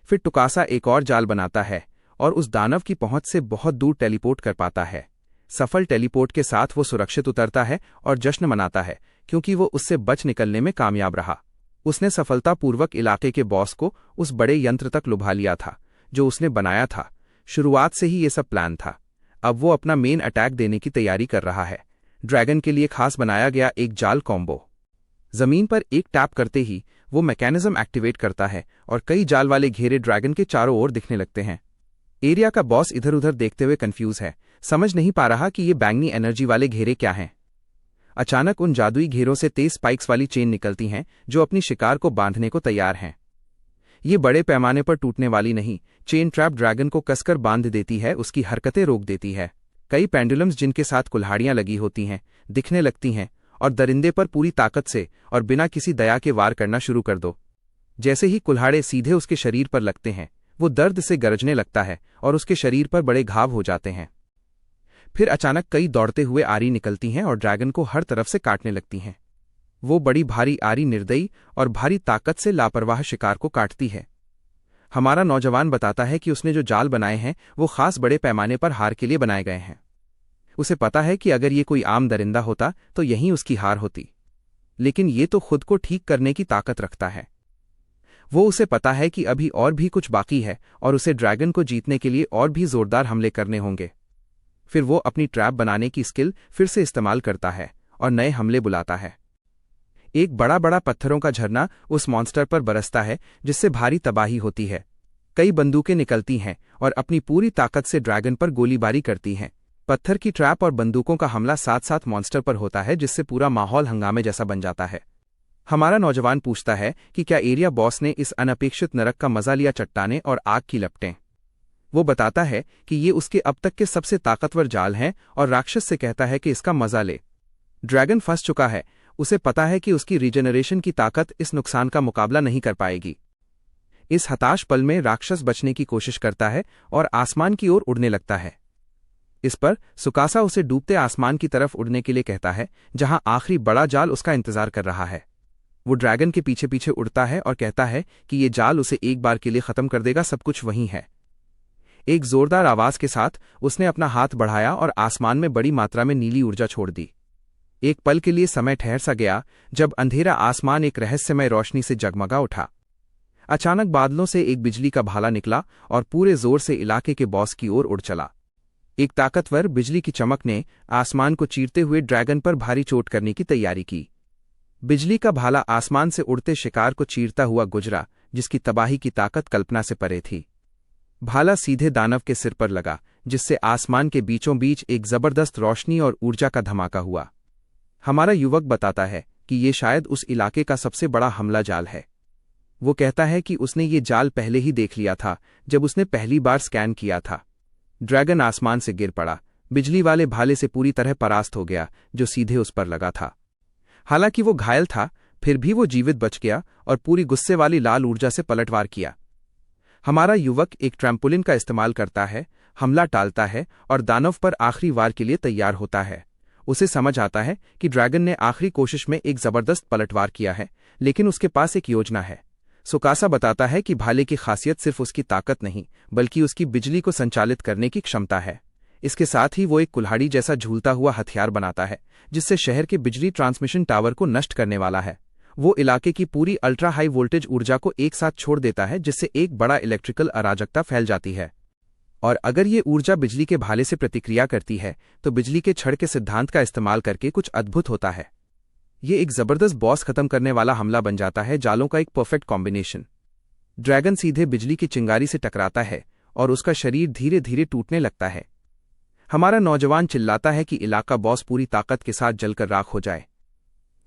[SPEAKER 1] फिर टुकासा एक और जाल बनाता है और उस दानव की पहुंच से बहुत दूर टेलीपोर्ट कर पाता है। सफल टेलीपोर्ट के साथ वो सुरक्षित उतरता है और जश्न मनाता है, क्योंकि वो उससे बच निकलने में कामयाब रहा। उसने सफलतापूर्वक इलाके के बॉस को उस बड़े यंत्र तक लुभा लिया था जो उसने बनाया था। शुरुआत से ही ये सब प्लान था। अब वो अपना मेन अटैक देने की तैयारी कर रहा है। ड्रैगन के लिए खास बनाया गया एक जाल कॉम्बो। जमीन पर एक टैप करते ही वो मैकेनिज्म एक्टिवेट करता है और कई जाल वाले घेरे ड्रैगन के चारों ओर दिखने लगते हैं। एरिया का बॉस इधर उधर देखते हुए कंफ्यूज है, समझ नहीं पा रहा कि ये बैंगनी एनर्जी वाले घेरे क्या हैं। अचानक उन जादुई घेरों से तेज स्पाइक्स वाली चेन निकलती हैं जो अपनी शिकार को बांधने को तैयार हैं। ये बड़े पैमाने पर टूटने वाली नहीं, चेन ट्रैप ड्रैगन को कसकर बांध देती है, उसकी हरकतें रोक देती है। कई पेंडुलम्स जिनके साथ कुल्हाड़ियां लगी होती हैं दिखने लगती हैं और दरिंदे पर पूरी ताकत से और बिना किसी दया के वार करना शुरू कर दो। जैसे ही कुल्हाड़े सीधे उसके शरीर पर लगते हैं वो दर्द से गरजने लगता है और उसके शरीर पर बड़े घाव हो जाते हैं। फिर अचानक कई दौड़ते हुए आरी निकलती हैं और ड्रैगन को हर तरफ से काटने लगती हैं। वो बड़ी भारी आरी निर्दयी और भारी ताकत से लापरवाह शिकार को काटती है। हमारा नौजवान बताता है कि उसने जो जाल बनाए हैं वो खास बड़े पैमाने पर हार के लिए बनाए गए हैं। उसे पता है कि अगर ये कोई आम दरिंदा होता तो यहीं उसकी हार होती, लेकिन ये तो खुद को ठीक करने की ताकत रखता है। उसे पता है कि अभी और भी कुछ बाकी है और उसे ड्रैगन को जीतने के लिए और भी जोरदार हमले करने होंगे। फिर वो अपनी ट्रैप बनाने की स्किल फिर से इस्तेमाल करता है और नए हमले बुलाता है। एक बड़ा बड़ा पत्थरों का झरना उस मॉन्स्टर पर बरसता है, जिससे भारी तबाही होती है। कई बंदूकें निकलती हैं और अपनी पूरी ताकत से ड्रैगन पर गोलीबारी करती हैं। पत्थर की ट्रैप और बंदूकों का हमला साथ साथ मॉन्स्टर पर होता है, जिससे पूरा माहौल हंगामे जैसा बन जाता है। हमारा नौजवान पूछता है कि क्या एरिया बॉस ने इस अनपेक्षित नरक का मजा लिया। चट्टानें और आग की लपटें। वो बताता है कि ये उसके अब तक के सबसे ताकतवर जाल हैं और राक्षस से कहता है कि इसका मजा ले। ड्रैगन फंस चुका है। उसे पता है कि उसकी रीजनरेशन की ताकत इस नुकसान का मुकाबला नहीं कर पाएगी। इस हताश पल में राक्षस बचने की कोशिश करता है और आसमान की ओर उड़ने लगता है। इस पर सुकासा उसे डूबते आसमान की तरफ उड़ने के लिए कहता है, जहां आखिरी बड़ा जाल उसका इंतजार कर रहा है। वो ड्रैगन के पीछे पीछे उड़ता है और कहता है कि ये जाल उसे एक बार के लिए खत्म कर देगा, सब कुछ वहीं है। एक जोरदार आवाज के साथ उसने अपना हाथ बढ़ाया और आसमान में बड़ी मात्रा में नीली ऊर्जा छोड़ दी। एक पल के लिए समय ठहर सा गया, जब अंधेरा आसमान एक रहस्यमय रोशनी से जगमगा उठा। अचानक बादलों से एक बिजली का भाला निकला और पूरे जोर से इलाके के बॉस की ओर उड़ चला। एक ताकतवर बिजली की चमक ने आसमान को चीरते हुए ड्रैगन पर भारी चोट करने की तैयारी की। बिजली का भाला आसमान से उड़ते शिकार को चीरता हुआ गुजरा, जिसकी तबाही की ताकत कल्पना से परे थी। भाला सीधे दानव के सिर पर लगा, जिससे आसमान के बीचों बीच एक जबरदस्त रोशनी और ऊर्जा का धमाका हुआ। हमारा युवक बताता है कि ये शायद उस इलाके का सबसे बड़ा हमला जाल है। वो कहता है कि उसने ये जाल पहले ही देख लिया था, जब उसने पहली बार स्कैन किया था। ड्रैगन आसमान से गिर पड़ा, बिजली वाले भाले से पूरी तरह परास्त हो गया, जो सीधे उस पर लगा था। हालांकि वो घायल था, फिर भी वो जीवित बच गया और पूरी गुस्से वाली लाल ऊर्जा से पलटवार किया। हमारा युवक एक ट्रैम्पोलिन का इस्तेमाल करता है, हमला टालता है और दानव पर आखिरी वार के लिए तैयार होता है। उसे समझ आता है कि ड्रैगन ने आखिरी कोशिश में एक जबरदस्त पलटवार किया है, लेकिन उसके पास एक योजना है। सुकासा बताता है कि भाले की खासियत सिर्फ उसकी ताकत नहीं, बल्कि उसकी बिजली को संचालित करने की क्षमता है। इसके साथ ही वो एक कुल्हाड़ी जैसा झूलता हुआ हथियार बनाता है, जिससे शहर के बिजली ट्रांसमिशन टावर को नष्ट करने वाला है। वो इलाके की पूरी अल्ट्रा हाई वोल्टेज ऊर्जा को एक साथ छोड़ देता है, जिससे एक बड़ा इलेक्ट्रिकल अराजकता फैल जाती है। और अगर ये ऊर्जा बिजली के भाले से प्रतिक्रिया करती है तो बिजली के छड़ के सिद्धांत का इस्तेमाल करके कुछ अद्भुत होता है। ये एक जबरदस्त बॉस खत्म करने वाला हमला बन जाता है, जालों का एक परफेक्ट कॉम्बिनेशन। ड्रैगन सीधे बिजली की चिंगारी से टकराता है और उसका शरीर धीरे धीरे टूटने लगता है। हमारा नौजवान चिल्लाता है कि इलाका बॉस पूरी ताकत के साथ जलकर राख हो जाए।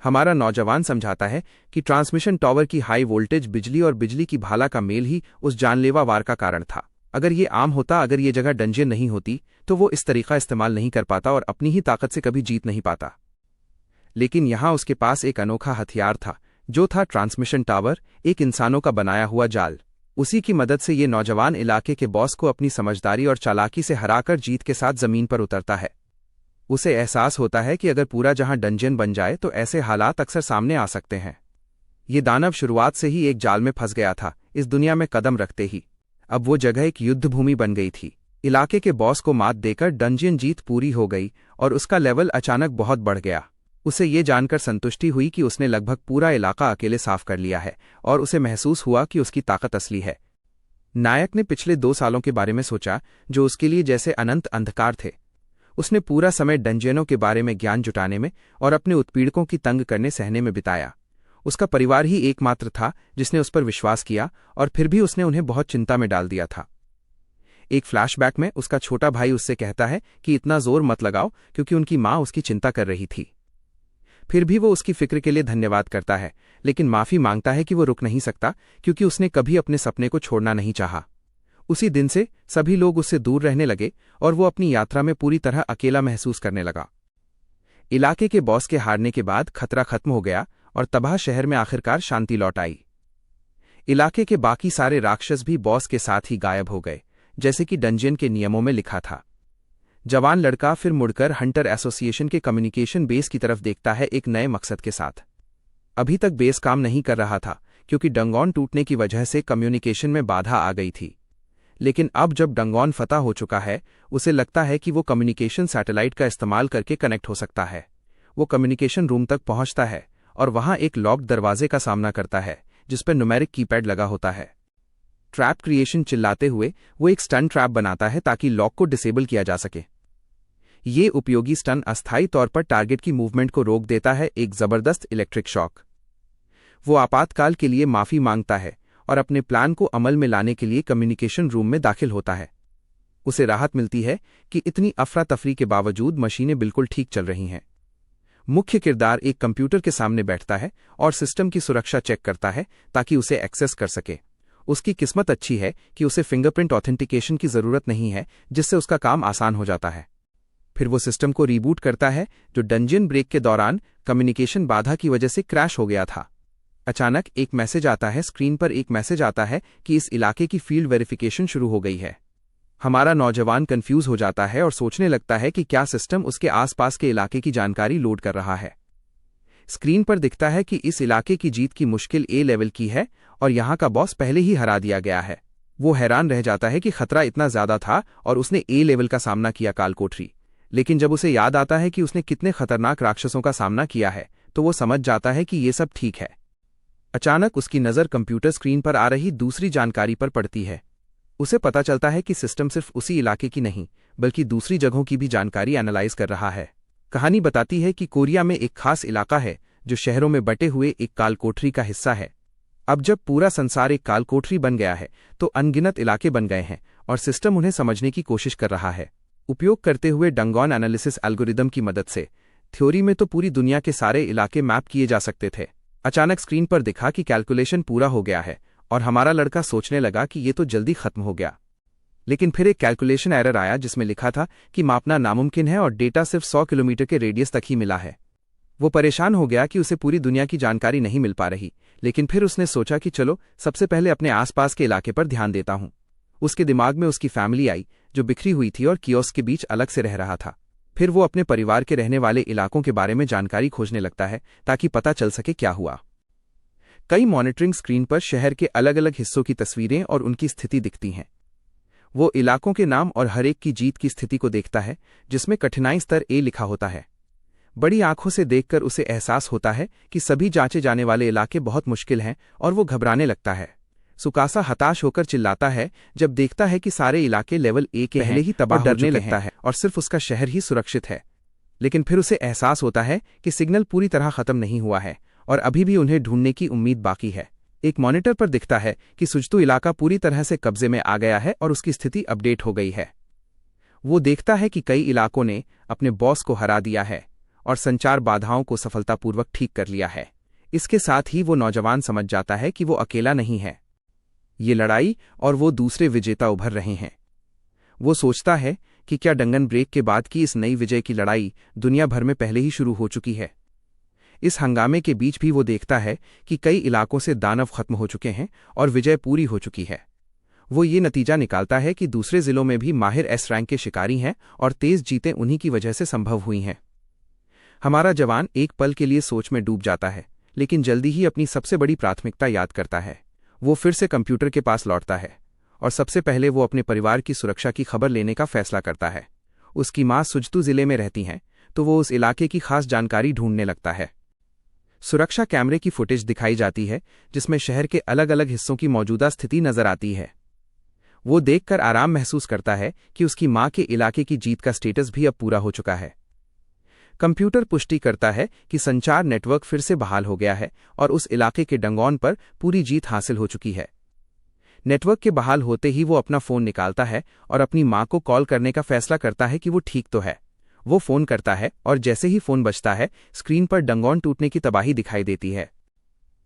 [SPEAKER 1] हमारा नौजवान समझाता है कि ट्रांसमिशन टावर की हाई वोल्टेज बिजली और बिजली की भाला का मेल ही उस जानलेवा वार का कारण था। अगर ये आम होता, अगर ये जगह डंजन नहीं होती, तो वो इस तरीका इस्तेमाल नहीं कर पाता और अपनी ही ताकत से कभी जीत नहीं पाता। लेकिन यहां उसके पास एक अनोखा हथियार था, जो था ट्रांसमिशन टावर, एक इंसानों का बनाया हुआ जाल। उसी की मदद से ये नौजवान इलाके के बॉस को अपनी समझदारी और चालाकी से हराकर जीत के साथ जमीन पर उतरता है। उसे एहसास होता है कि अगर पूरा जहां डंजन बन जाए तो ऐसे हालात अक्सर सामने आ सकते हैं। ये दानव शुरुआत से ही एक जाल में फंस गया था। इस दुनिया में कदम रखते ही अब वो जगह एक युद्ध भूमि बन गई थी। इलाके के बॉस को मात देकर डंजन जीत पूरी हो गई और उसका लेवल अचानक बहुत बढ़ गया। उसे ये जानकर संतुष्टि हुई कि उसने लगभग पूरा इलाका अकेले साफ कर लिया है और उसे महसूस हुआ कि उसकी ताकत असली है। नायक ने पिछले 2 सालों के बारे में सोचा, जो उसके लिए जैसे अनंत अंधकार थे। उसने पूरा समय डंजनों के बारे में ज्ञान जुटाने में और अपने उत्पीड़कों की तंग करने सहने में बिताया। उसका परिवार ही एकमात्र था जिसने उस पर विश्वास किया, और फिर भी उसने उन्हें बहुत चिंता में डाल दिया था। एक फ्लैशबैक में उसका छोटा भाई उससे कहता है कि इतना जोर मत लगाओ, क्योंकि उनकी माँ उसकी चिंता कर रही थी। फिर भी वो उसकी फिक्र के लिए धन्यवाद करता है, लेकिन माफी मांगता है कि वो रुक नहीं सकता, क्योंकि उसने कभी अपने सपने को छोड़ना नहीं चाहा। उसी दिन से सभी लोग उससे दूर रहने लगे और वो अपनी यात्रा में पूरी तरह अकेला महसूस करने लगा। इलाके के बॉस के हारने के बाद खतरा खत्म हो गया और तबाह शहर में आखिरकार शांति लौट आई। इलाके के बाकी सारे राक्षस भी बॉस के साथ ही गायब हो गए, जैसे कि डंजियन के नियमों में लिखा था। जवान लड़का फिर मुड़कर हंटर एसोसिएशन के कम्युनिकेशन बेस की तरफ देखता है, एक नए मकसद के साथ। अभी तक बेस काम नहीं कर रहा था क्योंकि डंगोन टूटने की वजह से कम्युनिकेशन में बाधा आ गई थी। लेकिन अब जब डंगोन फतह हो चुका है, उसे लगता है कि वो कम्युनिकेशन सैटेलाइट का इस्तेमाल करके कनेक्ट हो सकता है। वो कम्युनिकेशन रूम तक पहुंचता है और वहां एक लॉक्ड दरवाजे का सामना करता है जिस पर न्यूमेरिक कीपैड लगा होता है। ट्रैप क्रिएशन चिल्लाते हुए वो एक स्टन ट्रैप बनाता है ताकि लॉक को डिसेबल किया जा सके। ये उपयोगी स्टन अस्थायी तौर पर टारगेट की मूवमेंट को रोक देता है, एक जबरदस्त इलेक्ट्रिक शॉक। वो आपातकाल के लिए माफी मांगता है और अपने प्लान को अमल में लाने के लिए कम्युनिकेशन रूम में दाखिल होता है। उसे राहत मिलती है कि इतनी अफरा तफरी के बावजूद मशीनें बिल्कुल ठीक चल रही हैं। मुख्य किरदार एक कंप्यूटर के सामने बैठता है और सिस्टम की सुरक्षा चेक करता है ताकि उसे एक्सेस कर सके। उसकी किस्मत अच्छी है कि उसे फिंगरप्रिंट ऑथेंटिकेशन की जरूरत नहीं है, जिससे उसका काम आसान हो जाता है। फिर वो सिस्टम को रीबूट करता है जो डंजियन ब्रेक के दौरान कम्युनिकेशन बाधा की वजह से क्रैश हो गया था। अचानक एक मैसेज आता है, स्क्रीन पर एक मैसेज आता है कि इस इलाके की फील्ड वेरिफिकेशन शुरू हो गई है। हमारा नौजवान कंफ्यूज हो जाता है और सोचने लगता है कि क्या सिस्टम उसके आसपास के इलाके की जानकारी लोड कर रहा है। स्क्रीन पर दिखता है कि इस इलाके की जीत की मुश्किल ए लेवल की है और यहाँ का बॉस पहले ही हरा दिया गया है। वो हैरान रह जाता है कि खतरा इतना ज्यादा था और उसने ए लेवल का सामना किया कालकोठरी। लेकिन जब उसे याद आता है कि उसने कितने खतरनाक राक्षसों का सामना किया है, तो वो समझ जाता है कि ये सब ठीक है। अचानक उसकी नज़र कंप्यूटर स्क्रीन पर आ रही दूसरी जानकारी पर पड़ती है। उसे पता चलता है कि सिस्टम सिर्फ उसी इलाके की नहीं बल्कि दूसरी जगहों की भी जानकारी एनालाइज कर रहा है। कहानी बताती है कि कोरिया में एक खास इलाका है जो शहरों में बटे हुए एक कालकोठरी का हिस्सा है। अब जब पूरा संसार एक कालकोठरी बन गया है तो अनगिनत इलाके बन गए हैं और सिस्टम उन्हें समझने की कोशिश कर रहा है। उपयोग करते हुए डंगोन एनालिसिस एल्गोरिदम की मदद से थ्योरी में तो पूरी दुनिया के सारे इलाके मैप किए जा सकते थे। अचानक स्क्रीन पर दिखा कि कैलकुलेशन पूरा हो गया है और हमारा लड़का सोचने लगा कि ये तो जल्दी खत्म हो गया। लेकिन फिर एक कैलकुलेशन एरर आया जिसमें लिखा था कि मापना नामुमकिन है और डेटा सिर्फ 100 किलोमीटर के रेडियस तक ही मिला है। वो परेशान हो गया कि उसे पूरी दुनिया की जानकारी नहीं मिल पा रही, लेकिन फिर उसने सोचा कि चलो सबसे पहले अपने आसपास के इलाके पर ध्यान देता हूं। उसके दिमाग में उसकी फैमिली आई जो बिखरी हुई थी और कियोस्क के बीच अलग से रह रहा था। फिर वो अपने परिवार के रहने वाले इलाकों के बारे में जानकारी खोजने लगता है ताकि पता चल सके क्या हुआ। कई मॉनिटरिंग स्क्रीन पर शहर के अलग अलग हिस्सों की तस्वीरें और उनकी स्थिति दिखती हैं। वो इलाकों के नाम और हर एक की जीत की स्थिति को देखता है जिसमें कठिनाई स्तर ए लिखा होता है। बड़ी आंखों से देखकर उसे एहसास होता है कि सभी जांचे जाने वाले इलाके बहुत मुश्किल हैं और वो घबराने लगता है। सुकासा हताश होकर चिल्लाता है जब देखता है कि सारे इलाके लेवल ए के पहले ही तबाह डरने लगता है और सिर्फ उसका शहर ही सुरक्षित है। लेकिन फिर उसे एहसास होता है कि सिग्नल पूरी तरह खत्म नहीं हुआ है और अभी भी उन्हें ढूंढने की उम्मीद बाकी है। एक मॉनिटर पर दिखता है कि सुजतू इलाका पूरी तरह से कब्जे में आ गया है और उसकी स्थिति अपडेट हो गई है। वो देखता है कि कई इलाकों ने अपने बॉस को हरा दिया है और संचार बाधाओं को सफलतापूर्वक ठीक कर लिया है। इसके साथ ही वो नौजवान समझ जाता है कि वो अकेला नहीं है। ये लड़ाई और वो दूसरे विजेता उभर रहे हैं। वो सोचता है कि क्या डंगन ब्रेक के बाद की इस नई विजय की लड़ाई दुनिया भर में पहले ही शुरू हो चुकी है। इस हंगामे के बीच भी वो देखता है कि कई इलाकों से दानव खत्म हो चुके हैं और विजय पूरी हो चुकी है। वो ये नतीजा निकालता है कि दूसरे जिलों में भी माहिर एस रैंक के शिकारी हैं और तेज जीतें उन्हीं की वजह से संभव हुई हैं। हमारा जवान एक पल के लिए सोच में डूब जाता है, लेकिन जल्दी ही अपनी सबसे बड़ी प्राथमिकता याद करता है। वो फिर से कंप्यूटर के पास लौटता है और सबसे पहले वो अपने परिवार की सुरक्षा की खबर लेने का फैसला करता है। उसकी माँ सुजतू जिले में रहती हैं, तो वो उस इलाके की खास जानकारी ढूंढने लगता है। सुरक्षा कैमरे की फुटेज दिखाई जाती है जिसमें शहर के अलग अलग हिस्सों की मौजूदा स्थिति नजर आती है। वो देखकर आराम महसूस करता है कि उसकी माँ के इलाके की जीत का स्टेटस भी अब पूरा हो चुका है। कंप्यूटर पुष्टि करता है कि संचार नेटवर्क फिर से बहाल हो गया है और उस इलाके के डंगोन पर पूरी जीत हासिल हो चुकी है। नेटवर्क के बहाल होते ही वो अपना फोन निकालता है और अपनी माँ को कॉल करने का फैसला करता है कि वो ठीक तो है। वो फोन करता है और जैसे ही फोन बजता है स्क्रीन पर डंगोन टूटने की तबाही दिखाई देती है।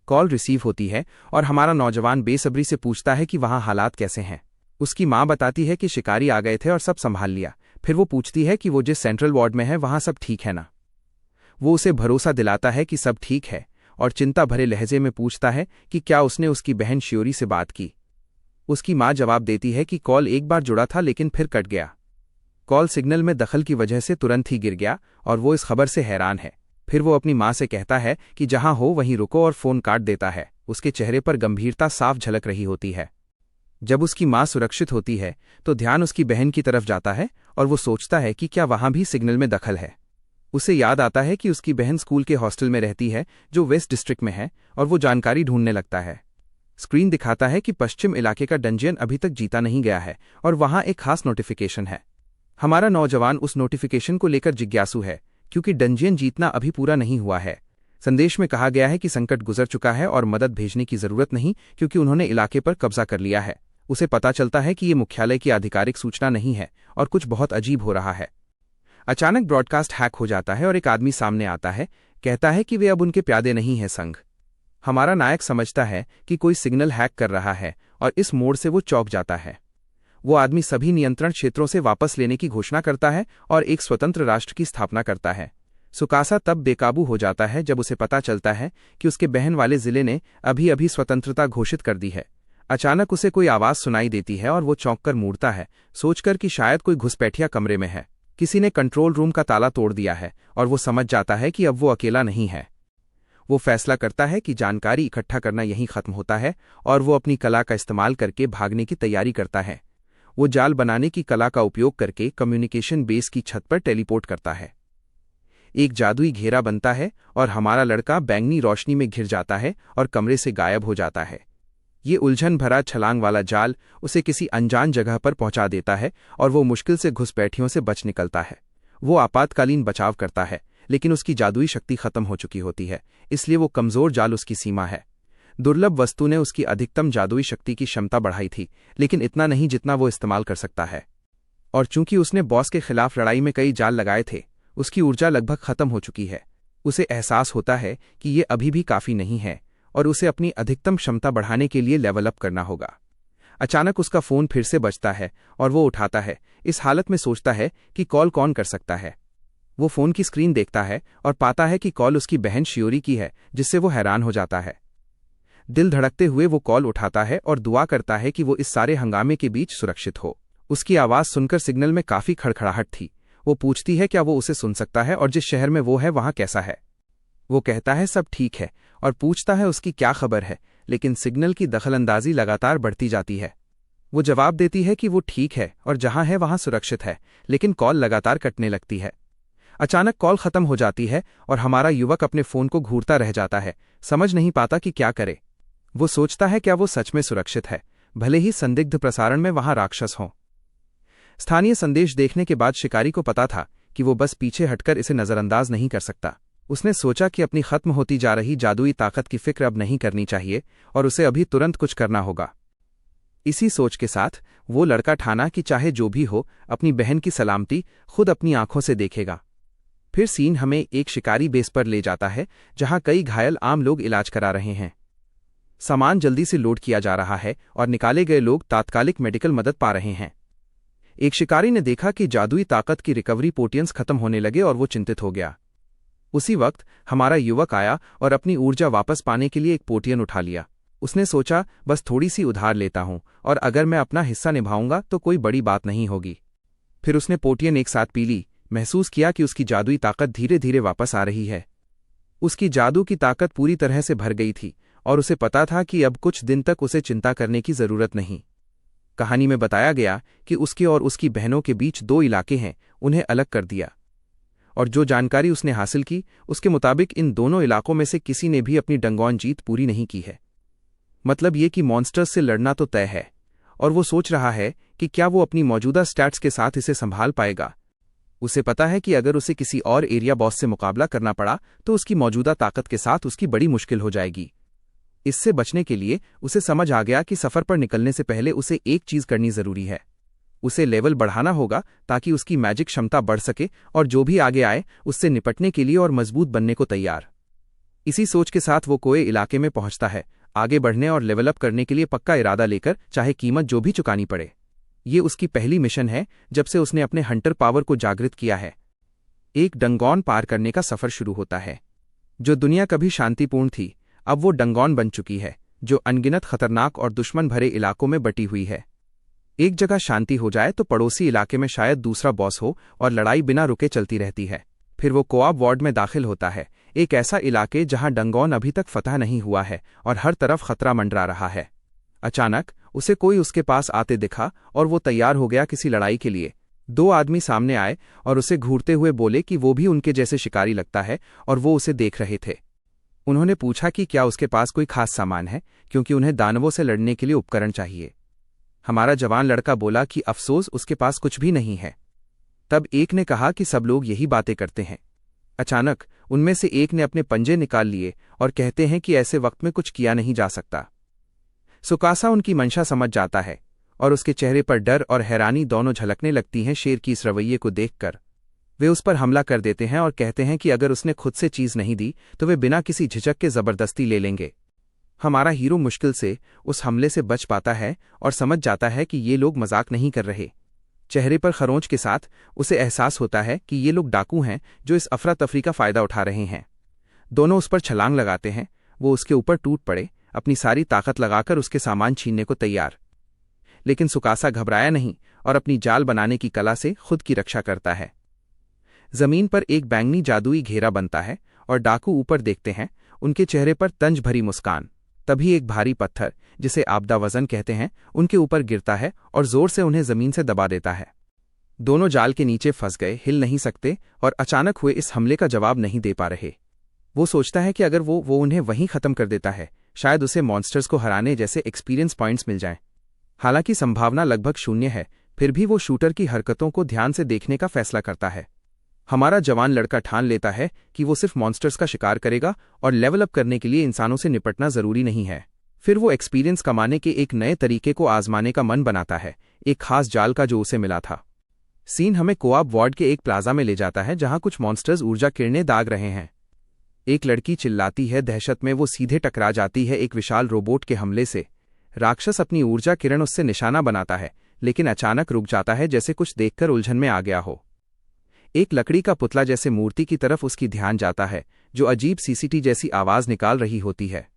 [SPEAKER 1] कॉल रिसीव होती है और हमारा नौजवान बेसब्री से पूछता है कि वहां हालात कैसे हैं। उसकी माँ बताती है कि शिकारी आ गए थे और सब संभाल लिया। फिर वो पूछती है कि वो जिस सेंट्रल वार्ड में है वहां सब ठीक है ना। वो उसे भरोसा दिलाता है कि सब ठीक है और चिंता भरे लहजे में पूछता है कि क्या उसने उसकी बहन श्योरी से बात की। उसकी माँ जवाब देती है कि कॉल एक बार जुड़ा था लेकिन फिर कट गया। कॉल सिग्नल में दखल की वजह से तुरंत ही गिर गया और वो इस खबर से हैरान है। फिर वो अपनी माँ से कहता है कि जहां हो वहीं रुको और फोन काट देता है। उसके चेहरे पर गंभीरता साफ झलक रही होती है। जब उसकी माँ सुरक्षित होती है तो ध्यान उसकी बहन की तरफ जाता है और वो सोचता है कि क्या वहां भी सिग्नल में दखल है। उसे याद आता है कि उसकी बहन स्कूल के हॉस्टल में रहती है जो वेस्ट डिस्ट्रिक्ट में है और वो जानकारी ढूंढने लगता है। स्क्रीन दिखाता है कि पश्चिम इलाके का डंजियन अभी तक जीता नहीं गया है और वहां एक खास नोटिफिकेशन है। हमारा नौजवान उस नोटिफिकेशन को लेकर जिज्ञासु है क्योंकि डंजियन जीतना अभी पूरा नहीं हुआ है। संदेश में कहा गया है कि संकट गुजर चुका है और मदद भेजने की जरूरत नहीं क्योंकि उन्होंने इलाके पर कब्जा कर लिया है। उसे पता चलता है कि ये मुख्यालय की आधिकारिक सूचना नहीं है और कुछ बहुत अजीब हो रहा है। अचानक ब्रॉडकास्ट हैक हो जाता है और एक आदमी सामने आता है, कहता है कि वे अब उनके प्यादे नहीं हैं संघ। हमारा नायक समझता है कि कोई सिग्नल हैक कर रहा है और इस मोड़ से वो चौंक जाता है। वो आदमी सभी नियंत्रण क्षेत्रों से वापस लेने की घोषणा करता है और एक स्वतंत्र राष्ट्र की स्थापना करता है। सुकासा तब बेकाबू हो जाता है जब उसे पता चलता है कि उसके बहन वाले जिले ने अभी अभी स्वतंत्रता घोषित कर दी है। अचानक उसे कोई आवाज सुनाई देती है और वो चौंककर मुड़ता है, सोचकर कि शायद कोई घुसपैठिया कमरे में है। किसी ने कंट्रोल रूम का ताला तोड़ दिया है और वो समझ जाता है कि अब वो अकेला नहीं है। वो फैसला करता है कि जानकारी इकट्ठा करना यहीं खत्म होता है और वो अपनी कला का इस्तेमाल करके भागने की तैयारी करता है। वो जाल बनाने की कला का उपयोग करके कम्युनिकेशन बेस की छत पर टेलीपोर्ट करता है। एक जादुई घेरा बनता है और हमारा लड़का बैंगनी रोशनी में घिर जाता है और कमरे से गायब हो जाता है। ये उलझन भरा छलांग वाला जाल उसे किसी अनजान जगह पर पहुंचा देता है और वो मुश्किल से घुसपैठियों से बच निकलता है। वो आपातकालीन बचाव करता है लेकिन उसकी जादुई शक्ति खत्म हो चुकी होती है, इसलिए वो कमजोर जाल उसकी सीमा है। दुर्लभ वस्तु ने उसकी अधिकतम जादुई शक्ति की क्षमता बढ़ाई थी, लेकिन इतना नहीं जितना वो इस्तेमाल कर सकता है। और चूंकि उसने बॉस के खिलाफ लड़ाई में कई जाल लगाए थे, उसकी ऊर्जा लगभग खत्म हो चुकी है। उसे एहसास होता है कि ये अभी भी काफी नहीं है और उसे अपनी अधिकतम क्षमता बढ़ाने के लिए लेवल अप करना होगा। अचानक उसका फोन फिर से बजता है और वो उठाता है। इस हालत में सोचता है कि कॉल कौन कर सकता है। वो फोन की स्क्रीन देखता है और पाता है कि कॉल उसकी बहन श्योरी की है, जिससे वो हैरान हो जाता है। दिल धड़कते हुए वो कॉल उठाता है और दुआ करता है कि वो इस सारे हंगामे के बीच सुरक्षित हो। उसकी आवाज सुनकर सिग्नल में काफी खड़खड़ाहट थी। वो पूछती है क्या वो उसे सुन सकता है और जिस शहर में वो है वहां कैसा है। वो कहता है सब ठीक है और पूछता है उसकी क्या खबर है, लेकिन सिग्नल की दखलंदाजी लगातार बढ़ती जाती है। वो जवाब देती है कि वो ठीक है और जहां है वहां सुरक्षित है, लेकिन कॉल लगातार कटने लगती है। अचानक कॉल खत्म हो जाती है और हमारा युवक अपने फोन को घूरता रह जाता है, समझ नहीं पाता कि क्या करे। वो सोचता है क्या वो सच में सुरक्षित है, भले ही संदिग्ध प्रसारण में वहां राक्षस हों। स्थानीय संदेश देखने के बाद शिकारी को पता था कि वो बस पीछे हटकर इसे नजरअंदाज नहीं कर सकता। उसने सोचा कि अपनी खत्म होती जा रही जादुई ताकत की फिक्र अब नहीं करनी चाहिए और उसे अभी तुरंत कुछ करना होगा। इसी सोच के साथ वो लड़का ठाना कि चाहे जो भी हो, अपनी बहन की सलामती खुद अपनी आंखों से देखेगा। फिर सीन हमें एक शिकारी बेस पर ले जाता है जहां कई घायल आम लोग इलाज करा रहे हैं। सामान जल्दी से लोड किया जा रहा है और निकाले गए लोग तात्कालिक मेडिकल मदद पा रहे हैं। एक शिकारी ने देखा कि जादुई ताकत की रिकवरी पोटियंस खत्म होने लगे और वो चिंतित हो गया। उसी वक्त हमारा युवक आया और अपनी ऊर्जा वापस पाने के लिए एक पोटियन उठा लिया। उसने सोचा बस थोड़ी सी उधार लेता हूं और अगर मैं अपना हिस्सा निभाऊंगा तो कोई बड़ी बात नहीं होगी। फिर उसने पोटियन एक साथ पी ली। महसूस किया कि उसकी जादुई ताकत धीरे धीरे वापस आ रही है। उसकी जादू की ताकत पूरी तरह से भर गई थी और उसे पता था कि अब कुछ दिन तक उसे चिंता करने की जरूरत नहीं। कहानी में बताया गया कि उसके और उसकी बहनों के बीच 2 इलाके हैं, उन्हें अलग कर दिया। और जो जानकारी उसने हासिल की उसके मुताबिक इन दोनों इलाकों में से किसी ने भी अपनी डंगौन जीत पूरी नहीं की है। मतलब ये कि मॉन्स्टर्स से लड़ना तो तय है और वो सोच रहा है कि क्या वो अपनी मौजूदा स्टैट्स के साथ इसे संभाल पाएगा। उसे पता है कि अगर उसे किसी और एरिया बॉस से मुकाबला करना पड़ा तो उसकी मौजूदा ताकत के साथ उसकी बड़ी मुश्किल हो जाएगी। इससे बचने के लिए उसे समझ आ गया कि सफर पर निकलने से पहले उसे एक चीज करनी जरूरी है। उसे लेवल बढ़ाना होगा ताकि उसकी मैजिक क्षमता बढ़ सके और जो भी आगे आए उससे निपटने के लिए और मजबूत बनने को तैयार। इसी सोच के साथ वो कोए इलाके में पहुंचता है, आगे बढ़ने और लेवल अप करने के लिए पक्का इरादा लेकर, चाहे कीमत जो भी चुकानी पड़े। ये उसकी पहली मिशन है जब से उसने अपने हंटर पावर को जागृत किया है। एक डंगौन पार करने का सफर शुरू होता है। जो दुनिया कभी शांतिपूर्ण थी अब वो डंगौन बन चुकी है, जो अनगिनत खतरनाक और दुश्मन भरे इलाकों में बटी हुई है। एक जगह शांति हो जाए तो पड़ोसी इलाके में शायद दूसरा बॉस हो और लड़ाई बिना रुके चलती रहती है। फिर वो कोआब वार्ड में दाखिल होता है, एक ऐसा इलाके जहां डंगौन अभी तक फतह नहीं हुआ है और हर तरफ खतरा मंडरा रहा है। अचानक उसे कोई उसके पास आते दिखा और वो तैयार हो गया किसी लड़ाई के लिए। दो आदमी सामने आए और उसे घूरते हुए बोले कि वो भी उनके जैसे शिकारी लगता है और वो उसे देख रहे थे। उन्होंने पूछा कि क्या उसके पास कोई खास सामान है, क्योंकि उन्हें दानवों से लड़ने के लिए उपकरण चाहिए। हमारा जवान लड़का बोला कि अफसोस उसके पास कुछ भी नहीं है। तब एक ने कहा कि सब लोग यही बातें करते हैं। अचानक उनमें से एक ने अपने पंजे निकाल लिए और कहते हैं कि ऐसे वक्त में कुछ किया नहीं जा सकता। सुकासा उनकी मंशा समझ जाता है और उसके चेहरे पर डर और हैरानी दोनों झलकने लगती हैं। शेर की इस रवैये को देखकर वे उस पर हमला कर देते हैं और कहते हैं कि अगर उसने खुद से चीज नहीं दी तो वे बिना किसी झिझक के जबरदस्ती ले लेंगे। हमारा हीरो मुश्किल से उस हमले से बच पाता है और समझ जाता है कि ये लोग मजाक नहीं कर रहे। चेहरे पर खरोंच के साथ उसे एहसास होता है कि ये लोग डाकू हैं जो इस अफरा तफरी का फायदा उठा रहे हैं। दोनों उस पर छलांग लगाते हैं। वो उसके ऊपर टूट पड़े, अपनी सारी ताकत लगाकर उसके सामान छीनने को तैयार। लेकिन सुकासा घबराया नहीं और अपनी जाल बनाने की कला से खुद की रक्षा करता है। जमीन पर एक बैंगनी जादुई घेरा बनता है और डाकू ऊपर देखते हैं, उनके चेहरे पर तंज भरी मुस्कान। तभी एक भारी पत्थर, जिसे आपदा वजन कहते हैं, उनके ऊपर गिरता है और जोर से उन्हें जमीन से दबा देता है। दोनों जाल के नीचे फंस गए, हिल नहीं सकते और अचानक हुए इस हमले का जवाब नहीं दे पा रहे। वो सोचता है कि अगर वो उन्हें वहीं खत्म कर देता है, शायद उसे मॉन्स्टर्स को हराने जैसे एक्सपीरियंस पॉइंट्स मिल जाएं। हालांकि संभावना लगभग शून्य है, फिर भी वो शूटर की हरकतों को ध्यान से देखने का फैसला करता है। हमारा जवान लड़का ठान लेता है कि वो सिर्फ मॉन्स्टर्स का शिकार करेगा और लेवल अप करने के लिए इंसानों से निपटना जरूरी नहीं है। फिर वो एक्सपीरियंस कमाने के एक नए तरीके को आजमाने का मन बनाता है, एक खास जाल का जो उसे मिला था। सीन हमें कोआब वार्ड के एक प्लाजा में ले जाता है जहां कुछ मॉन्स्टर्स ऊर्जा किरणें दाग रहे हैं। एक लड़की चिल्लाती है, दहशत में वो सीधे टकरा जाती है एक विशाल रोबोट के हमले से। राक्षस अपनी ऊर्जा किरण उससे निशाना बनाता है, लेकिन अचानक रुक जाता है जैसे कुछ देखकर उलझन में आ गया हो। एक लकड़ी का पुतला जैसे मूर्ति की तरफ उसकी ध्यान जाता है, जो अजीब सीसीटी जैसी आवाज निकाल रही होती है।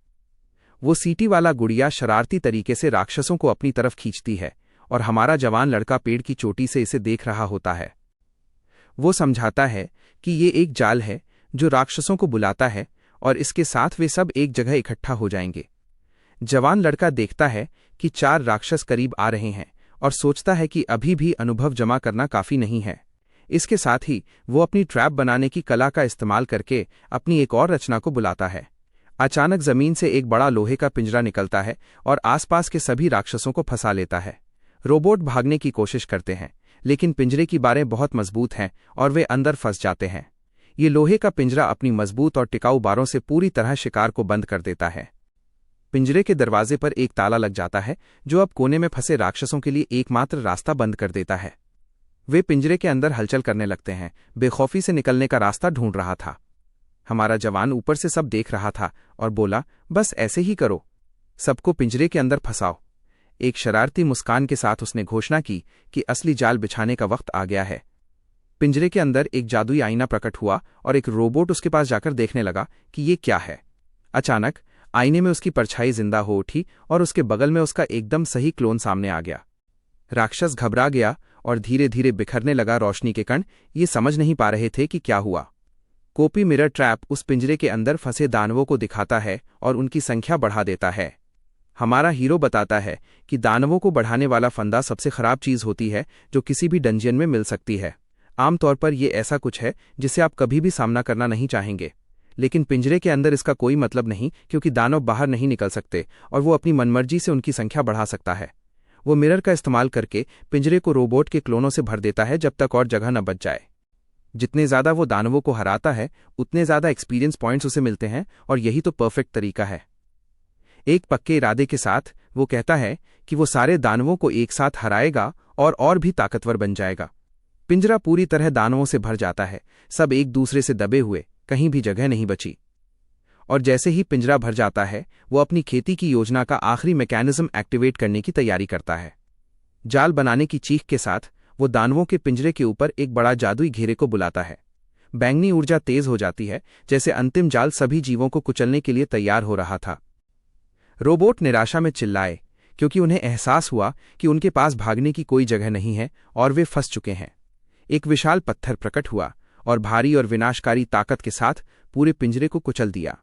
[SPEAKER 1] वो सीटी वाला गुड़िया शरारती तरीके से राक्षसों को अपनी तरफ खींचती है और हमारा जवान लड़का पेड़ की चोटी से इसे देख रहा होता है। वो समझाता है कि ये एक जाल है जो राक्षसों को बुलाता है और इसके साथ वे सब एक जगह इकट्ठा हो जाएंगे। जवान लड़का देखता है कि 4 राक्षस करीब आ रहे हैं और सोचता है कि अभी भी अनुभव जमा करना काफी नहीं है। इसके साथ ही वो अपनी ट्रैप बनाने की कला का इस्तेमाल करके अपनी एक और रचना को बुलाता है। अचानक जमीन से एक बड़ा लोहे का पिंजरा निकलता है और आसपास के सभी राक्षसों को फंसा लेता है। रोबोट भागने की कोशिश करते हैं, लेकिन पिंजरे की बारें बहुत मजबूत हैं और वे अंदर फंस जाते हैं। ये लोहे का पिंजरा अपनी मजबूत और टिकाऊ बारों से पूरी तरह शिकार को बंद कर देता है। पिंजरे के दरवाजे पर एक ताला लग जाता है, जो अब कोने में फंसे राक्षसों के लिए एकमात्र रास्ता बंद कर देता है। वे पिंजरे के अंदर हलचल करने लगते हैं, बेखौफी से निकलने का रास्ता ढूंढ रहा था। हमारा जवान ऊपर से सब देख रहा था और बोला, बस ऐसे ही करो, सबको पिंजरे के अंदर फंसाओ। एक शरारती मुस्कान के साथ उसने घोषणा की कि असली जाल बिछाने का वक्त आ गया है। पिंजरे के अंदर एक जादुई आईना प्रकट हुआ और एक रोबोट उसके पास जाकर देखने लगा कि ये क्या है। अचानक आईने में उसकी परछाई जिंदा हो उठी और उसके बगल में उसका एकदम सही क्लोन सामने आ गया। राक्षस घबरा गया और धीरे धीरे बिखरने लगा रोशनी के कण। ये समझ नहीं पा रहे थे कि क्या हुआ। कॉपी मिरर ट्रैप उस पिंजरे के अंदर फंसे दानवों को दिखाता है और उनकी संख्या बढ़ा देता है। हमारा हीरो बताता है कि दानवों को बढ़ाने वाला फंदा सबसे खराब चीज होती है जो किसी भी डंजियन में मिल सकती है। आमतौर पर यह ऐसा कुछ है जिसे आप कभी भी सामना करना नहीं चाहेंगे, लेकिन पिंजरे के अंदर इसका कोई मतलब नहीं, क्योंकि दानव बाहर नहीं निकल सकते और वो अपनी मनमर्जी से उनकी संख्या बढ़ा सकता है। वो मिरर का इस्तेमाल करके पिंजरे को रोबोट के क्लोनों से भर देता है जब तक और जगह न बच जाए। जितने ज्यादा वो दानवों को हराता है, उतने ज्यादा एक्सपीरियंस पॉइंट्स उसे मिलते हैं और यही तो परफेक्ट तरीका है। एक पक्के इरादे के साथ वो कहता है कि वो सारे दानवों को एक साथ हराएगा और भी ताकतवर बन जाएगा। पिंजरा पूरी तरह दानवों से भर जाता है, सब एक दूसरे से दबे हुए, कहीं भी जगह नहीं बची। और जैसे ही पिंजरा भर जाता है, वो अपनी खेती की योजना का आखिरी मैकेनिज्म एक्टिवेट करने की तैयारी करता है। जाल बनाने की चीख के साथ वो दानवों के पिंजरे के ऊपर एक बड़ा जादुई घेरे को बुलाता है। बैंगनी ऊर्जा तेज हो जाती है, जैसे अंतिम जाल सभी जीवों को कुचलने के लिए तैयार हो रहा था। रोबोट निराशा में चिल्लाए, क्योंकि उन्हें एहसास हुआ कि उनके पास भागने की कोई जगह नहीं है और वे फंस चुके हैं। एक विशाल पत्थर प्रकट हुआ और भारी और विनाशकारी ताकत के साथ पूरे पिंजरे को कुचल दिया।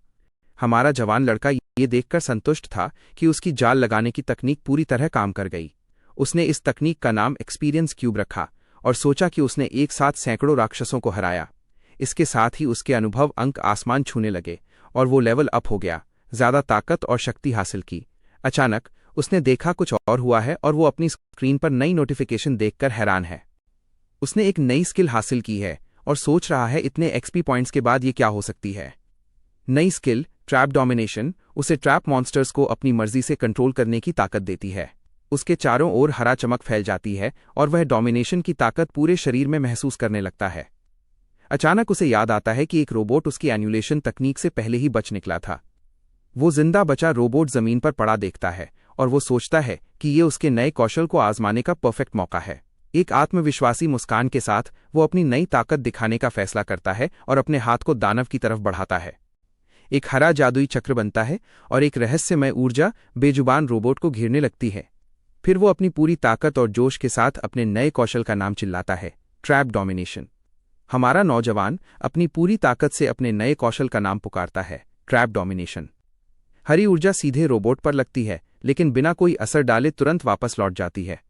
[SPEAKER 1] हमारा जवान लड़का ये देखकर संतुष्ट था कि उसकी जाल लगाने की तकनीक पूरी तरह काम कर गई। उसने इस तकनीक का नाम एक्सपीरियंस क्यूब रखा और सोचा कि उसने एक साथ सैकड़ों राक्षसों को हराया। इसके साथ ही उसके अनुभव अंक आसमान छूने लगे और वो लेवल अप हो गया, ज्यादा ताकत और शक्ति हासिल की। अचानक उसने देखा कुछ और हुआ है और वो अपनी स्क्रीन पर नई नोटिफिकेशन देखकर हैरान है। उसने एक नई स्किल हासिल की है और सोच रहा है इतने एक्सपी पॉइंट्स के बाद ये क्या हो सकती है। नई स्किल ट्रैप डोमिनेशन उसे ट्रैप मॉन्स्टर्स को अपनी मर्जी से कंट्रोल करने की ताकत देती है। उसके चारों ओर हरा चमक फैल जाती है और वह डोमिनेशन की ताकत पूरे शरीर में महसूस करने लगता है। अचानक उसे याद आता है कि एक रोबोट उसकी एन्यूलेशन तकनीक से पहले ही बच निकला था। वो जिंदा बचा रोबोट जमीन पर पड़ा देखता है और वो सोचता है कि ये उसके नए कौशल को आजमाने का परफेक्ट मौका है। एक आत्मविश्वासी मुस्कान के साथ वो अपनी नई ताकत दिखाने का फैसला करता है और अपने हाथ को दानव की तरफ बढ़ाता है। एक हरा जादुई चक्र बनता है और एक रहस्यमय ऊर्जा बेजुबान रोबोट को घेरने लगती है। फिर वो अपनी पूरी ताकत और जोश के साथ अपने नए कौशल का नाम चिल्लाता है, ट्रैप डोमिनेशन। हमारा नौजवान अपनी पूरी ताकत से अपने नए कौशल का नाम पुकारता है, ट्रैप डोमिनेशन। हरी ऊर्जा सीधे रोबोट पर लगती है, लेकिन बिना कोई असर डाले तुरंत वापस लौट जाती है।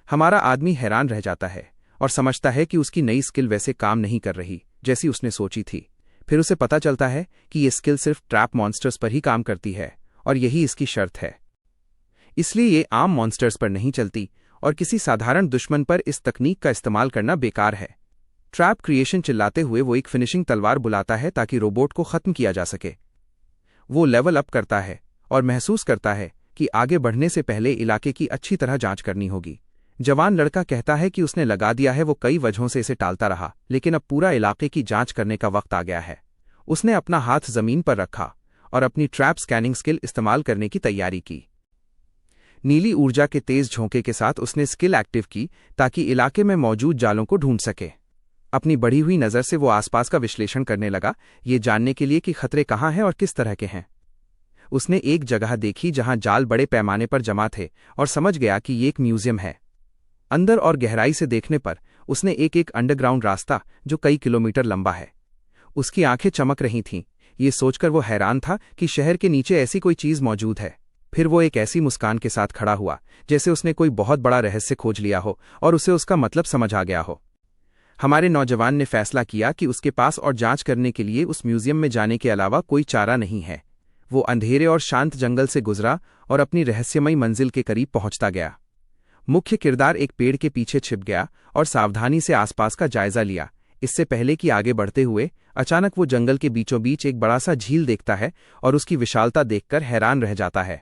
[SPEAKER 1] हमारा आदमी हैरान रह जाता है और समझता है कि उसकी नई स्किल वैसे काम नहीं कर रही जैसी उसने सोची थी। फिर उसे पता चलता है कि ये स्किल सिर्फ ट्रैप मॉन्स्टर्स पर ही काम करती है और यही इसकी शर्त है। इसलिए ये आम मॉन्स्टर्स पर नहीं चलती और किसी साधारण दुश्मन पर इस तकनीक का इस्तेमाल करना बेकार है। ट्रैप क्रिएशन चिल्लाते हुए वो एक फिनिशिंग तलवार बुलाता है ताकि रोबोट को खत्म किया जा सके। वो लेवल अप करता है और महसूस करता है कि आगे बढ़ने से पहले इलाके की अच्छी तरह जांच करनी होगी। जवान लड़का कहता है कि उसने लगा दिया है, वो कई वजहों से इसे टालता रहा, लेकिन अब पूरा इलाके की जांच करने का वक्त आ गया है। उसने अपना हाथ जमीन पर रखा और अपनी ट्रैप स्कैनिंग स्किल इस्तेमाल करने की तैयारी की। नीली ऊर्जा के तेज झोंके के साथ उसने स्किल एक्टिव की ताकि इलाके में मौजूद जालों को ढूंढ सके। अपनी बढ़ी हुई नज़र से वो आसपास का विश्लेषण करने लगा, ये जानने के लिए कि खतरे कहाँ हैं और किस तरह के हैं। उसने एक जगह देखी जहां जाल बड़े पैमाने पर जमा थे और समझ गया कि ये एक म्यूजियम है। अंदर और गहराई से देखने पर उसने एक अंडरग्राउंड रास्ता जो कई किलोमीटर लंबा है। उसकी आंखें चमक रही थीं, ये सोचकर वो हैरान था कि शहर के नीचे ऐसी कोई चीज मौजूद है। फिर वो एक ऐसी मुस्कान के साथ खड़ा हुआ जैसे उसने कोई बहुत बड़ा रहस्य खोज लिया हो और उसे उसका मतलब समझ आ गया हो। हमारे नौजवान ने फैसला किया कि उसके पास और जांच करने के लिए उस म्यूजियम में जाने के अलावा कोई चारा नहीं है। वो अंधेरे और शांत जंगल से गुजरा और अपनी रहस्यमयी मंजिल के करीब पहुंचता गया। मुख्य किरदार एक पेड़ के पीछे छिप गया और सावधानी से आसपास का जायजा लिया। इससे पहले कि आगे बढ़ते हुए अचानक वो जंगल के बीचों बीच एक बड़ा सा झील देखता है और उसकी विशालता देखकर हैरान रह जाता है।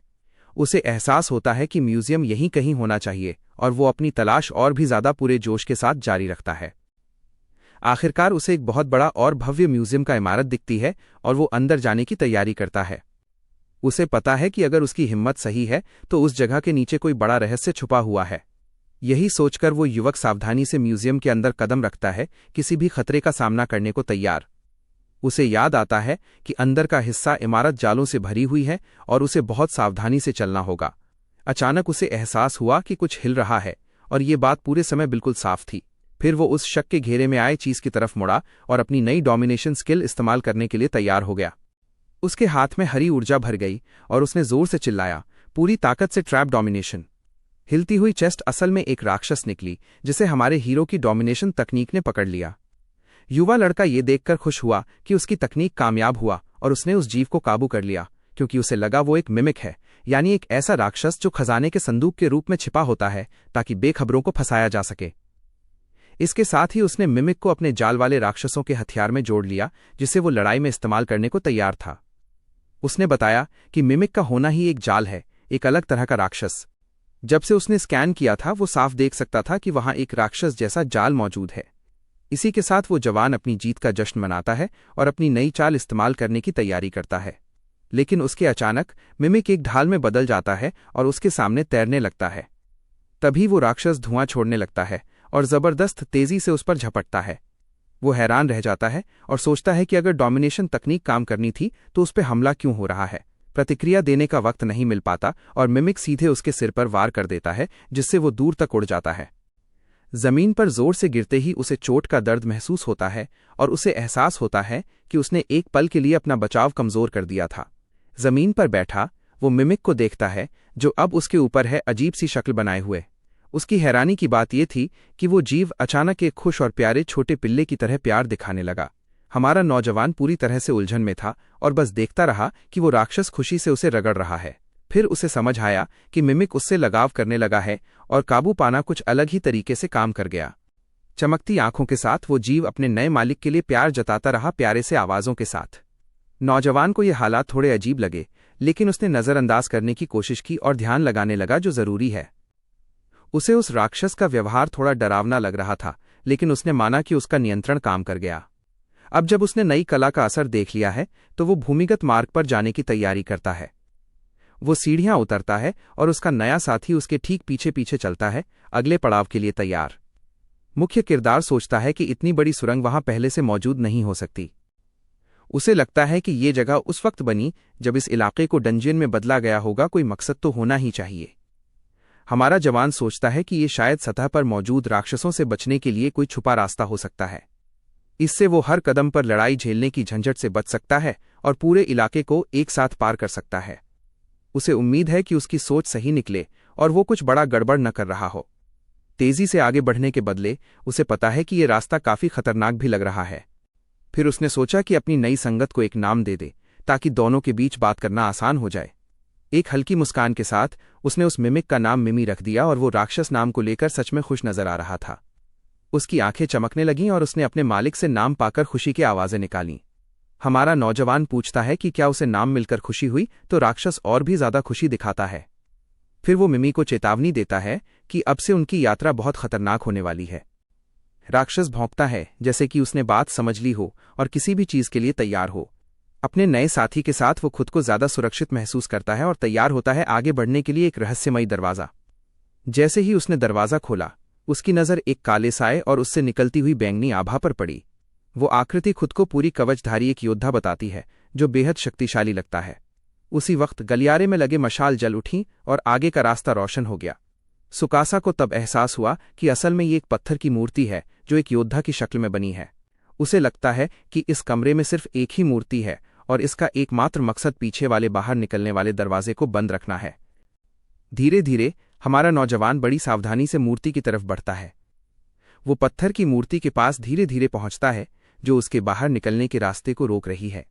[SPEAKER 1] उसे एहसास होता है कि म्यूजियम यहीं कहीं होना चाहिए और वो अपनी तलाश और भी ज्यादा पूरे जोश के साथ जारी रखता है। आखिरकार उसे एक बहुत बड़ा और भव्य म्यूजियम का इमारत दिखती है और वो अंदर जाने की तैयारी करता है। उसे पता है कि अगर उसकी हिम्मत सही है तो उस जगह के नीचे कोई बड़ा रहस्य छुपा हुआ है। यही सोचकर वो युवक सावधानी से म्यूजियम के अंदर कदम रखता है, किसी भी खतरे का सामना करने को तैयार। उसे याद आता है कि अंदर का हिस्सा इमारत जालों से भरी हुई है और उसे बहुत सावधानी से चलना होगा। अचानक उसे एहसास हुआ कि कुछ हिल रहा है और ये बात पूरे समय बिल्कुल साफ थी। फिर वो उस शक के घेरे में आए चीज की तरफ मुड़ा और अपनी नई डोमिनेशन स्किल इस्तेमाल करने के लिए तैयार हो गया। उसके हाथ में हरी ऊर्जा भर गई और उसने जोर से चिल्लाया, पूरी ताकत से ट्रैप डोमिनेशन। हिलती हुई चेस्ट असल में एक राक्षस निकली जिसे हमारे हीरो की डोमिनेशन तकनीक ने पकड़ लिया। युवा लड़का ये देखकर खुश हुआ कि उसकी तकनीक कामयाब हुआ और उसने उस जीव को काबू कर लिया, क्योंकि उसे लगा वो एक मिमिक है, यानी एक ऐसा राक्षस जो खजाने के संदूक के रूप में छिपा होता है ताकि बेखबरों को फंसाया जा सके। इसके साथ ही उसने मिमिक को अपने जाल वाले राक्षसों के हथियार में जोड़ लिया जिसे वो लड़ाई में इस्तेमाल करने को तैयार था। उसने बताया कि मिमिक का होना ही एक जाल है, एक अलग तरह का राक्षस। जब से उसने स्कैन किया था वो साफ देख सकता था कि वहां एक राक्षस जैसा जाल मौजूद है। इसी के साथ वो जवान अपनी जीत का जश्न मनाता है और अपनी नई चाल इस्तेमाल करने की तैयारी करता है। लेकिन उसके अचानक मिमिक एक ढाल में बदल जाता है और उसके सामने तैरने लगता है। तभी वो राक्षस धुआं छोड़ने लगता है और जबरदस्त तेजी से उस पर झपटता है। वो हैरान रह जाता है और सोचता है कि अगर डोमिनेशन तकनीक काम करनी थी तो उस पर हमला क्यों हो रहा है। प्रतिक्रिया देने का वक्त नहीं मिल पाता और मिमिक सीधे उसके सिर पर वार कर देता है, जिससे वो दूर तक उड़ जाता है। जमीन पर जोर से गिरते ही उसे चोट का दर्द महसूस होता है और उसे एहसास होता है कि उसने एक पल के लिए अपना बचाव कमजोर कर दिया था। जमीन पर बैठा वो मिमिक को देखता है, जो अब उसके ऊपर है, अजीब सी शक्ल बनाए हुए। उसकी हैरानी की बात यह थी कि वो जीव अचानक एक खुश और प्यारे छोटे पिल्ले की तरह प्यार दिखाने लगा। हमारा नौजवान पूरी तरह से उलझन में था और बस देखता रहा कि वो राक्षस खुशी से उसे रगड़ रहा है। फिर उसे समझ आया कि मिमिक उससे लगाव करने लगा है और काबू पाना कुछ अलग ही तरीके से काम कर गया। चमकती आंखों के साथ वो जीव अपने नए मालिक के लिए प्यार जताता रहा, प्यारे से आवाजों के साथ। नौजवान को ये हालात थोड़े अजीब लगे, लेकिन उसने नजरअंदाज करने की कोशिश की और ध्यान लगाने लगा जो जरूरी है। उसे उस राक्षस का व्यवहार थोड़ा डरावना लग रहा था, लेकिन उसने माना कि उसका नियंत्रण काम कर गया। अब जब उसने नई कला का असर देख लिया है तो वो भूमिगत मार्ग पर जाने की तैयारी करता है। वो सीढ़ियां उतरता है और उसका नया साथी उसके ठीक पीछे पीछे चलता है, अगले पड़ाव के लिए तैयार। मुख्य किरदार सोचता है कि इतनी बड़ी सुरंग वहां पहले से मौजूद नहीं हो सकती। उसे लगता है कि ये जगह उस वक्त बनी जब इस इलाके को डंजियन में बदला गया होगा, कोई मकसद तो होना ही चाहिए। हमारा जवान सोचता है कि ये शायद सतह पर मौजूद राक्षसों से बचने के लिए कोई छुपा रास्ता हो सकता है। इससे वो हर कदम पर लड़ाई झेलने की झंझट से बच सकता है और पूरे इलाके को एक साथ पार कर सकता है। उसे उम्मीद है कि उसकी सोच सही निकले और वो कुछ बड़ा गड़बड़ न कर रहा हो। तेजी से आगे बढ़ने के बदले उसे पता है कि ये रास्ता काफी खतरनाक भी लग रहा है। फिर उसने सोचा कि अपनी नई संगत को एक नाम दे दे ताकि दोनों के बीच बात करना आसान हो जाए। एक हल्की मुस्कान के साथ उसने उस मिमिक का नाम मिमी रख दिया और वो राक्षस नाम को लेकर सच में खुश नजर आ रहा था। उसकी आंखें चमकने लगीं और उसने अपने मालिक से नाम पाकर खुशी की आवाजें निकालीं। हमारा नौजवान पूछता है कि क्या उसे नाम मिलकर खुशी हुई, तो राक्षस और भी ज्यादा खुशी दिखाता है। फिर वो मिमी को चेतावनी देता है कि अब से उनकी यात्रा बहुत खतरनाक होने वाली है। राक्षस भौंकता है जैसे कि उसने बात समझ ली हो और किसी भी चीज के लिए तैयार हो। अपने नए साथी के साथ वो खुद को ज्यादा सुरक्षित महसूस करता है और तैयार होता है आगे बढ़ने के लिए एक रहस्यमयी दरवाजा। जैसे ही उसने दरवाजा खोला, उसकी नजर एक काले साए और उससे निकलती हुई बैंगनी आभा पर पड़ी। वो आकृति खुद को पूरी कवचधारी एक योद्धा बताती है जो बेहद शक्तिशाली लगता है। उसी वक्त गलियारे में लगे मशाल जल उठी और आगे का रास्ता रोशन हो गया। सुकासा को तब एहसास हुआ कि असल में ये एक पत्थर की मूर्ति है जो एक योद्धा की शक्ल में बनी है। उसे लगता है कि इस कमरे में सिर्फ एक ही मूर्ति है और इसका एकमात्र मकसद पीछे वाले बाहर निकलने वाले दरवाजे को बंद रखना है। धीरे धीरे हमारा नौजवान बड़ी सावधानी से मूर्ति की तरफ बढ़ता है। वो पत्थर की मूर्ति के पास धीरे धीरे पहुंचता है जो उसके बाहर निकलने के रास्ते को रोक रही है।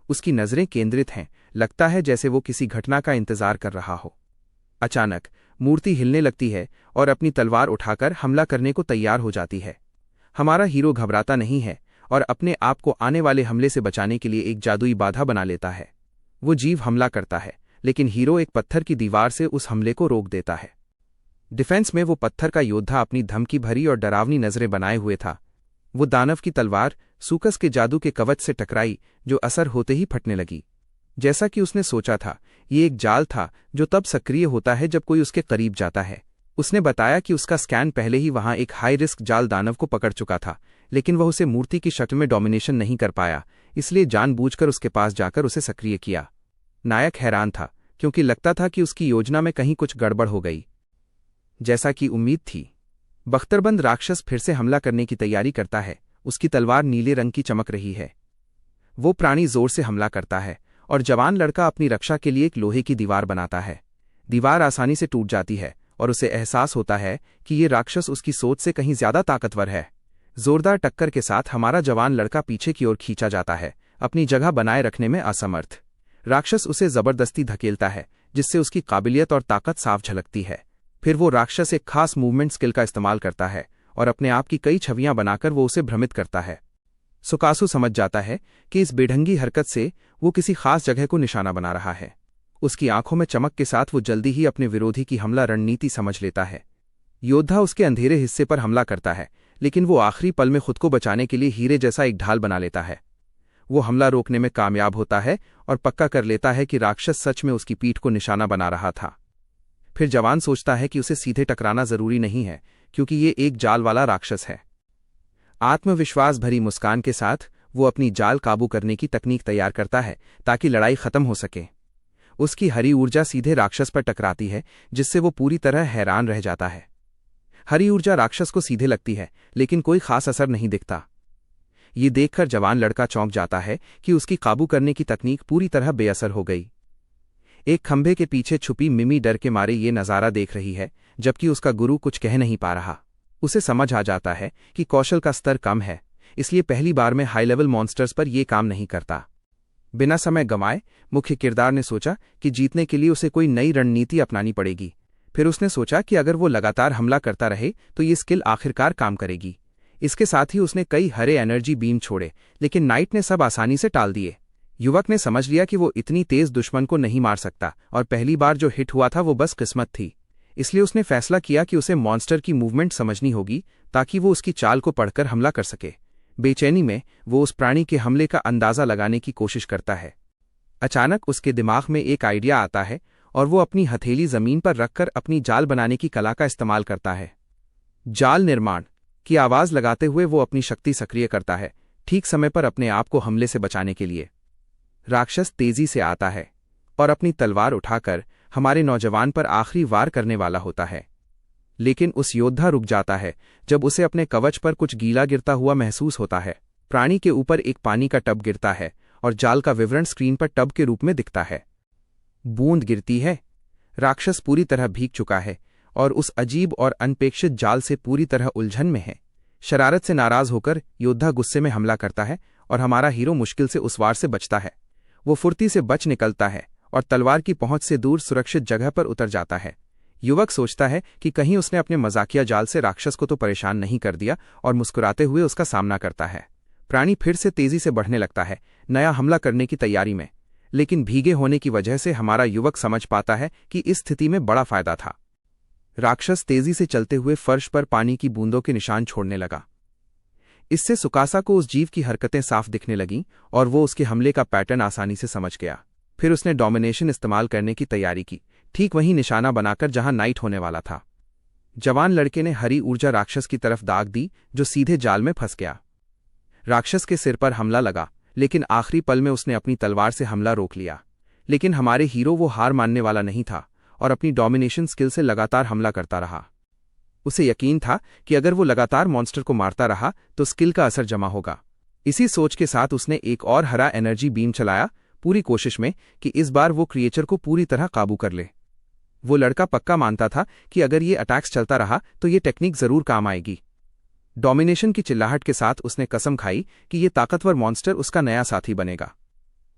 [SPEAKER 1] उसकी नजरें केंद्रित हैं, लगता है जैसे वो किसी घटना का इंतजार कर रहा हो। अचानक मूर्ति हिलने लगती है और अपनी तलवार उठाकर हमला करने को तैयार हो जाती है। हमारा हीरो घबराता नहीं है और अपने आप को आने वाले हमले से बचाने के लिए एक जादुई बाधा बना लेता है। वो जीव हमला करता है, लेकिन हीरो एक पत्थर की दीवार से उस हमले को रोक देता है। डिफेंस में वो पत्थर का योद्धा अपनी धमकी भरी और डरावनी नजरें बनाए हुए था। वो दानव की तलवार सूकस के जादू के कवच से टकराई, जो असर होते ही फटने लगी। जैसा कि उसने सोचा था, ये एक जाल था जो तब सक्रिय होता है जब कोई उसके करीब जाता है। उसने बताया कि उसका स्कैन पहले ही वहां एक हाई रिस्क जाल दानव को पकड़ चुका था, लेकिन वह उसे मूर्ति की शक्ल में डोमिनेशन नहीं कर पाया, इसलिए जानबूझकर उसके पास जाकर उसे सक्रिय किया। नायक हैरान था क्योंकि लगता था कि उसकी योजना में कहीं कुछ गड़बड़ हो गई। जैसा कि उम्मीद थी, बख्तरबंद राक्षस फिर से हमला करने की तैयारी करता है। उसकी तलवार नीले रंग की चमक रही है। वो प्राणी जोर से हमला करता है और जवान लड़का अपनी रक्षा के लिए एक लोहे की दीवार बनाता है। दीवार आसानी से टूट जाती है और उसे एहसास होता है कि ये राक्षस उसकी सोच से कहीं ज्यादा ताकतवर है। जोरदार टक्कर के साथ हमारा जवान लड़का पीछे की ओर खींचा जाता है, अपनी जगह बनाए रखने में असमर्थ। राक्षस उसे जबरदस्ती धकेलता है, जिससे उसकी काबिलियत और ताकत साफ झलकती है। फिर वो राक्षस एक खास मूवमेंट स्किल का इस्तेमाल करता है और अपने आप की कई छवियां बनाकर वो उसे भ्रमित करता है। सुकासु समझ जाता है कि इस बेढंगी हरकत से वो किसी खास जगह को निशाना बना रहा है। उसकी आंखों में चमक के साथ वो जल्दी ही अपने विरोधी की हमला रणनीति समझ लेता है। योद्धा उसके अंधेरे हिस्से पर हमला करता है, लेकिन वो आखिरी पल में खुद को बचाने के लिए हीरे जैसा एक ढाल बना लेता है। वो हमला रोकने में कामयाब होता है और पक्का कर लेता है कि राक्षस सच में उसकी पीठ को निशाना बना रहा था। फिर जवान सोचता है कि उसे सीधे टकराना जरूरी नहीं है, क्योंकि ये एक जाल वाला राक्षस है। आत्मविश्वास भरी मुस्कान के साथ वो अपनी जाल काबू करने की तकनीक तैयार करता है ताकि लड़ाई खत्म हो सके। उसकी हरी ऊर्जा सीधे राक्षस पर टकराती है, जिससे वो पूरी तरह हैरान रह जाता है। हरी ऊर्जा राक्षस को सीधे लगती है, लेकिन कोई खास असर नहीं दिखता। ये देखकर जवान लड़का चौंक जाता है कि उसकी काबू करने की तकनीक पूरी तरह बेअसर हो गई। एक खंभे के पीछे छुपी मिमी डर के मारे ये नज़ारा देख रही है, जबकि उसका गुरु कुछ कह नहीं पा रहा। उसे समझ आ जाता है कि कौशल का स्तर कम है, इसलिए पहली बार में हाई लेवल मॉन्स्टर्स पर यह काम नहीं करता। बिना समय गंवाए मुख्य किरदार ने सोचा कि जीतने के लिए उसे कोई नई रणनीति अपनानी पड़ेगी। फिर उसने सोचा कि अगर वो लगातार हमला करता रहे तो ये स्किल आखिरकार काम करेगी। इसके साथ ही उसने कई हरे एनर्जी बीम छोड़े, लेकिन नाइट ने सब आसानी से टाल दिए। युवक ने समझ लिया कि वो इतनी तेज दुश्मन को नहीं मार सकता, और पहली बार जो हिट हुआ था वो बस किस्मत थी। इसलिए उसने फैसला किया कि उसे मॉन्स्टर की मूवमेंट समझनी होगी ताकि वो उसकी चाल को पढ़कर हमला कर सके। बेचैनी में वो उस प्राणी के हमले का अंदाजा लगाने की कोशिश करता है। अचानक उसके दिमाग में एक आइडिया आता है और वो अपनी हथेली जमीन पर रखकर अपनी जाल बनाने की कला का इस्तेमाल करता है। जाल निर्माण की आवाज लगाते हुए वो अपनी शक्ति सक्रिय करता है, ठीक समय पर अपने आप को हमले से बचाने के लिए। राक्षस तेजी से आता है और अपनी तलवार उठाकर हमारे नौजवान पर आखिरी वार करने वाला होता है, लेकिन उस योद्धा रुक जाता है जब उसे अपने कवच पर कुछ गीला गिरता हुआ महसूस होता है। प्राणी के ऊपर एक पानी का टब गिरता है और जाल का विवरण स्क्रीन पर टब के रूप में दिखता है। बूंद गिरती है। राक्षस पूरी तरह भीग चुका है और उस अजीब और अनपेक्षित जाल से पूरी तरह उलझन में है। शरारत से नाराज होकर योद्धा गुस्से में हमला करता है और हमारा हीरो मुश्किल से उस वार से बचता है। वो फुर्ती से बच निकलता है और तलवार की पहुंच से दूर सुरक्षित जगह पर उतर जाता है। युवक सोचता है कि कहीं उसने अपने मजाकिया जाल से राक्षस को तो परेशान नहीं कर दिया, और मुस्कुराते हुए उसका सामना करता है। प्राणी फिर से तेजी से बढ़ने लगता है, नया हमला करने की तैयारी में, लेकिन भीगे होने की वजह से हमारा युवक समझ पाता है कि इस स्थिति में बड़ा फायदा था। राक्षस तेजी से चलते हुए फर्श पर पानी की बूंदों के निशान छोड़ने लगा। इससे सुकासा को उस जीव की हरकतें साफ दिखने लगीं और वो उसके हमले का पैटर्न आसानी से समझ गया। फिर उसने डोमिनेशन इस्तेमाल करने की तैयारी की, ठीक वहीं निशाना बनाकर जहां नाइट होने वाला था। जवान लड़के ने हरी ऊर्जा राक्षस की तरफ दाग दी, जो सीधे जाल में फंस गया। राक्षस के सिर पर हमला लगा, लेकिन आखिरी पल में उसने अपनी तलवार से हमला रोक लिया। लेकिन हमारे हीरो वो हार मानने वाला नहीं था और अपनी डोमिनेशन स्किल से लगातार हमला करता रहा। उसे यकीन था कि अगर वो लगातार मॉन्स्टर को मारता रहा तो स्किल का असर जमा होगा। इसी सोच के साथ उसने एक और हरा एनर्जी बीम चलाया, पूरी कोशिश में कि इस बार वो क्रिएचर को पूरी तरह काबू कर ले। वो लड़का पक्का मानता था कि अगर ये अटैक्स चलता रहा तो ये टेक्निक जरूर काम आएगी। डोमिनेशन की चिल्लाहट के साथ उसने कसम खाई कि ये ताकतवर मॉन्स्टर उसका नया साथी बनेगा।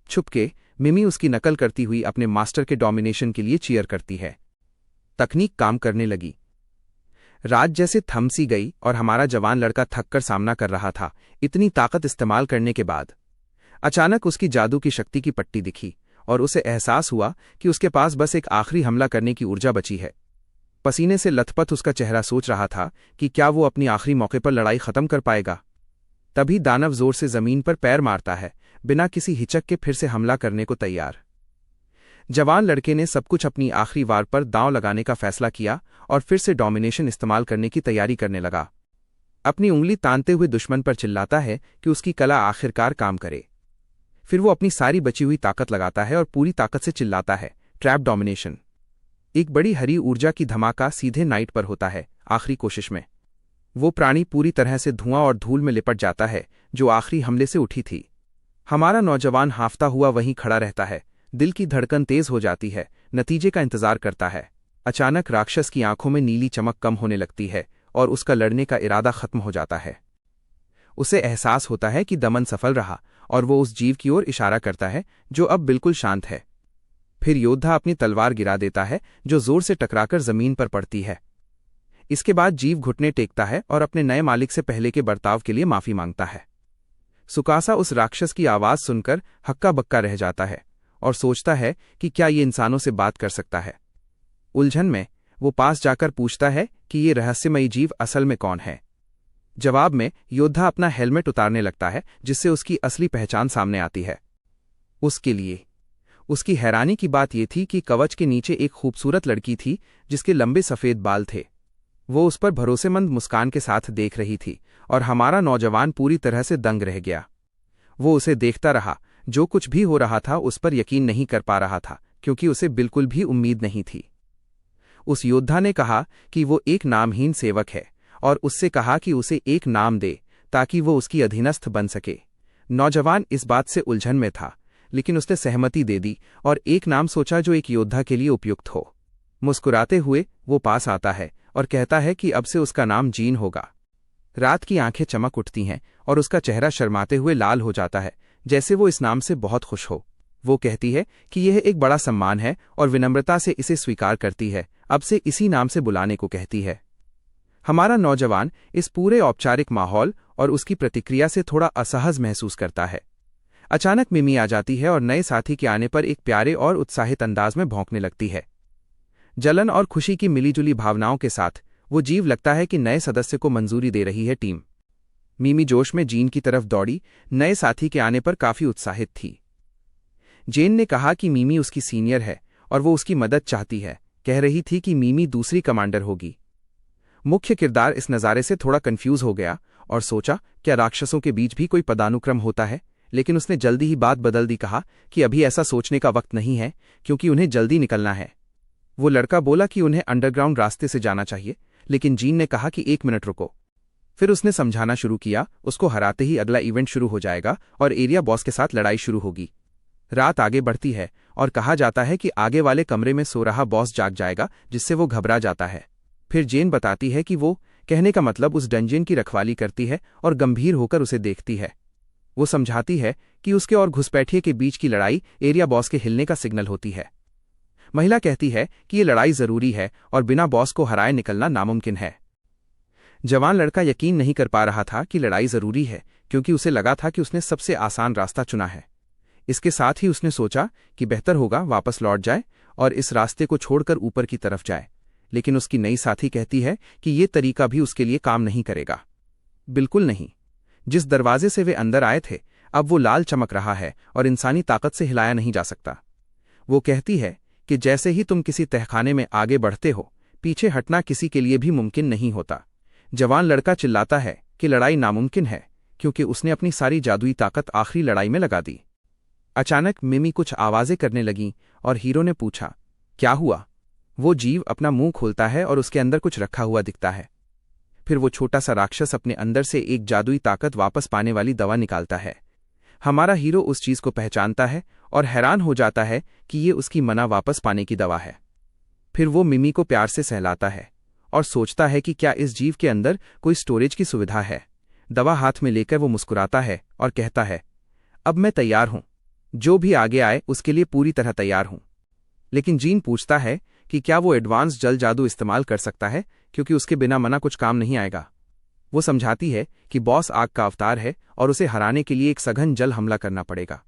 [SPEAKER 1] छुपके मिमी उसकी नकल करती हुई अपने मास्टर के डोमिनेशन के लिए चीयर करती है। तकनीक काम करने लगी। रात जैसे थम सी गई और हमारा जवान लड़का थककर सामना कर रहा था। इतनी ताकत इस्तेमाल करने के बाद अचानक उसकी जादू की शक्ति की पट्टी दिखी और उसे एहसास हुआ कि उसके पास बस एक आखिरी हमला करने की ऊर्जा बची है। पसीने से लथपथ उसका चेहरा सोच रहा था कि क्या वो अपनी आखिरी मौके पर लड़ाई खत्म कर पाएगा। तभी दानव जोर से जमीन पर पैर मारता है, बिना किसी हिचक के फिर से हमला करने को तैयार। जवान लड़के ने सब कुछ अपनी आखिरी वार पर दांव लगाने का फैसला किया और फिर से डोमिनेशन इस्तेमाल करने की तैयारी करने लगा। अपनी उंगली तानते हुए दुश्मन पर चिल्लाता है कि उसकी कला आखिरकार काम करे। फिर वो अपनी सारी बची हुई ताकत लगाता है और पूरी ताकत से चिल्लाता है, ट्रैप डोमिनेशन। एक बड़ी हरी ऊर्जा की धमाका सीधे नाइट पर होता है। आखिरी कोशिश में वो प्राणी पूरी तरह से धुआं और धूल में लिपट जाता है, जो आखिरी हमले से उठी थी। हमारा नौजवान हांफता हुआ वहीं खड़ा रहता है, दिल की धड़कन तेज हो जाती है, नतीजे का इंतजार करता है। अचानक राक्षस की आंखों में नीली चमक कम होने लगती है और उसका लड़ने का इरादा खत्म हो जाता है। उसे एहसास होता है कि दमन सफल रहा और वो उस जीव की ओर इशारा करता है जो अब बिल्कुल शांत है। फिर योद्धा अपनी तलवार गिरा देता है, जो जोर से टकराकर जमीन पर पड़ती है। इसके बाद जीव घुटने टेकता है और अपने नए मालिक से पहले के बर्ताव के लिए माफी मांगता है। सुकासा उस राक्षस की आवाज सुनकर हक्का बक्का रह जाता है और सोचता है कि क्या ये इंसानों से बात कर सकता है। उलझन में वो पास जाकर पूछता है कि ये रहस्यमयी जीव असल में कौन है। जवाब में योद्धा अपना हेलमेट उतारने लगता है, जिससे उसकी असली पहचान सामने आती है। उसके लिए उसकी हैरानी की बात यह थी कि कवच के नीचे एक खूबसूरत लड़की थी जिसके लंबे सफेद बाल थे। वो उस पर भरोसेमंद मुस्कान के साथ देख रही थी और हमारा नौजवान पूरी तरह से दंग रह गया। वो उसे देखता रहा, जो कुछ भी हो रहा था उस पर यकीन नहीं कर पा रहा था, क्योंकि उसे बिल्कुल भी उम्मीद नहीं थी। उस योद्धा ने कहा कि वो एक नामहीन सेवक है और उससे कहा कि उसे एक नाम दे ताकि वो उसकी अधीनस्थ बन सके। नौजवान इस बात से उलझन में था, लेकिन उसने सहमति दे दी और एक नाम सोचा जो एक योद्धा के लिए उपयुक्त हो। मुस्कुराते हुए वो पास आता है और कहता है कि अब से उसका नाम जीन होगा। रात की आंखें चमक उठती हैं और उसका चेहरा शर्माते हुए लाल हो जाता है, जैसे वो इस नाम से बहुत खुश हो। वो कहती है कि यह एक बड़ा सम्मान है और विनम्रता से इसे स्वीकार करती है, अब से इसी नाम से बुलाने को कहती है। हमारा नौजवान इस पूरे औपचारिक माहौल और उसकी प्रतिक्रिया से थोड़ा असहज महसूस करता है। अचानक मिमी आ जाती है और नए साथी के आने पर एक प्यारे और उत्साहित अंदाज में भौंकने लगती है। जलन और खुशी की मिलीजुली भावनाओं के साथ वो जीव लगता है कि नए सदस्य को मंजूरी दे रही है टीम। मिमी जोश में जीन की तरफ दौड़ी, नए साथी के आने पर काफी उत्साहित थी। जेन ने कहा कि मिमी उसकी सीनियर है और वो उसकी मदद चाहती है। कह रही थी कि मिमी दूसरी कमांडर होगी। मुख्य किरदार इस नज़ारे से थोड़ा कंफ्यूज हो गया और सोचा क्या राक्षसों के बीच भी कोई पदानुक्रम होता है, लेकिन उसने जल्दी ही बात बदल दी, कहा कि अभी ऐसा सोचने का वक्त नहीं है क्योंकि उन्हें जल्दी निकलना है। वो लड़का बोला कि उन्हें अंडरग्राउंड रास्ते से जाना चाहिए, लेकिन जीन ने कहा कि 1 मिनट रुको। फिर उसने समझाना शुरू किया, उसको हराते ही अगला इवेंट शुरू हो जाएगा और एरिया बॉस के साथ लड़ाई शुरू होगी। रात आगे बढ़ती है और कहा जाता है कि आगे वाले कमरे में सो रहा बॉस जाग जाएगा, जिससे वो घबरा जाता है। फिर जेन बताती है कि वो, कहने का मतलब, उस डंजन की रखवाली करती है और गंभीर होकर उसे देखती है। वो समझाती है कि उसके और घुसपैठिए के बीच की लड़ाई एरिया बॉस के हिलने का सिग्नल होती है। महिला कहती है कि ये लड़ाई जरूरी है और बिना बॉस को हराए निकलना नामुमकिन है। जवान लड़का यकीन नहीं कर पा रहा था कि लड़ाई जरूरी है, क्योंकि उसे लगा था कि उसने सबसे आसान रास्ता चुना है। इसके साथ ही उसने सोचा कि बेहतर होगा वापस लौट जाए और इस रास्ते को छोड़कर ऊपर की तरफ जाए, लेकिन उसकी नई साथी कहती है कि ये तरीका भी उसके लिए काम नहीं करेगा। बिल्कुल नहीं। जिस दरवाजे से वे अंदर आए थे अब वो लाल चमक रहा है और इंसानी ताकत से हिलाया नहीं जा सकता। वो कहती है कि जैसे ही तुम किसी तहखाने में आगे बढ़ते हो, पीछे हटना किसी के लिए भी मुमकिन नहीं होता। जवान लड़का चिल्लाता है कि लड़ाई नामुमकिन है क्योंकि उसने अपनी सारी जादुई ताकत आखिरी लड़ाई में लगा दी। अचानक मिमी कुछ आवाजें करने लगीं और हीरो ने पूछा, क्या हुआ? वो जीव अपना मुंह खोलता है और उसके अंदर कुछ रखा हुआ दिखता है। फिर वो छोटा सा राक्षस अपने अंदर से एक जादुई ताकत वापस पाने वाली दवा निकालता है। हमारा हीरो उस चीज को पहचानता है और हैरान हो जाता है कि ये उसकी मना वापस पाने की दवा है। फिर वो मिमी को प्यार से सहलाता है और सोचता है कि क्या इस जीव के अंदर कोई स्टोरेज की सुविधा है। दवा हाथ में लेकर वो मुस्कुराता है और कहता है, अब मैं तैयार हूं, जो भी आगे आए उसके लिए पूरी तरह तैयार हूं। लेकिन जीन पूछता है कि क्या वो एडवांस जल जादू इस्तेमाल कर सकता है, क्योंकि उसके बिना मना कुछ काम नहीं आएगा। वो समझाती है कि बॉस आग का अवतार है और उसे हराने के लिए एक सघन जल हमला करना पड़ेगा।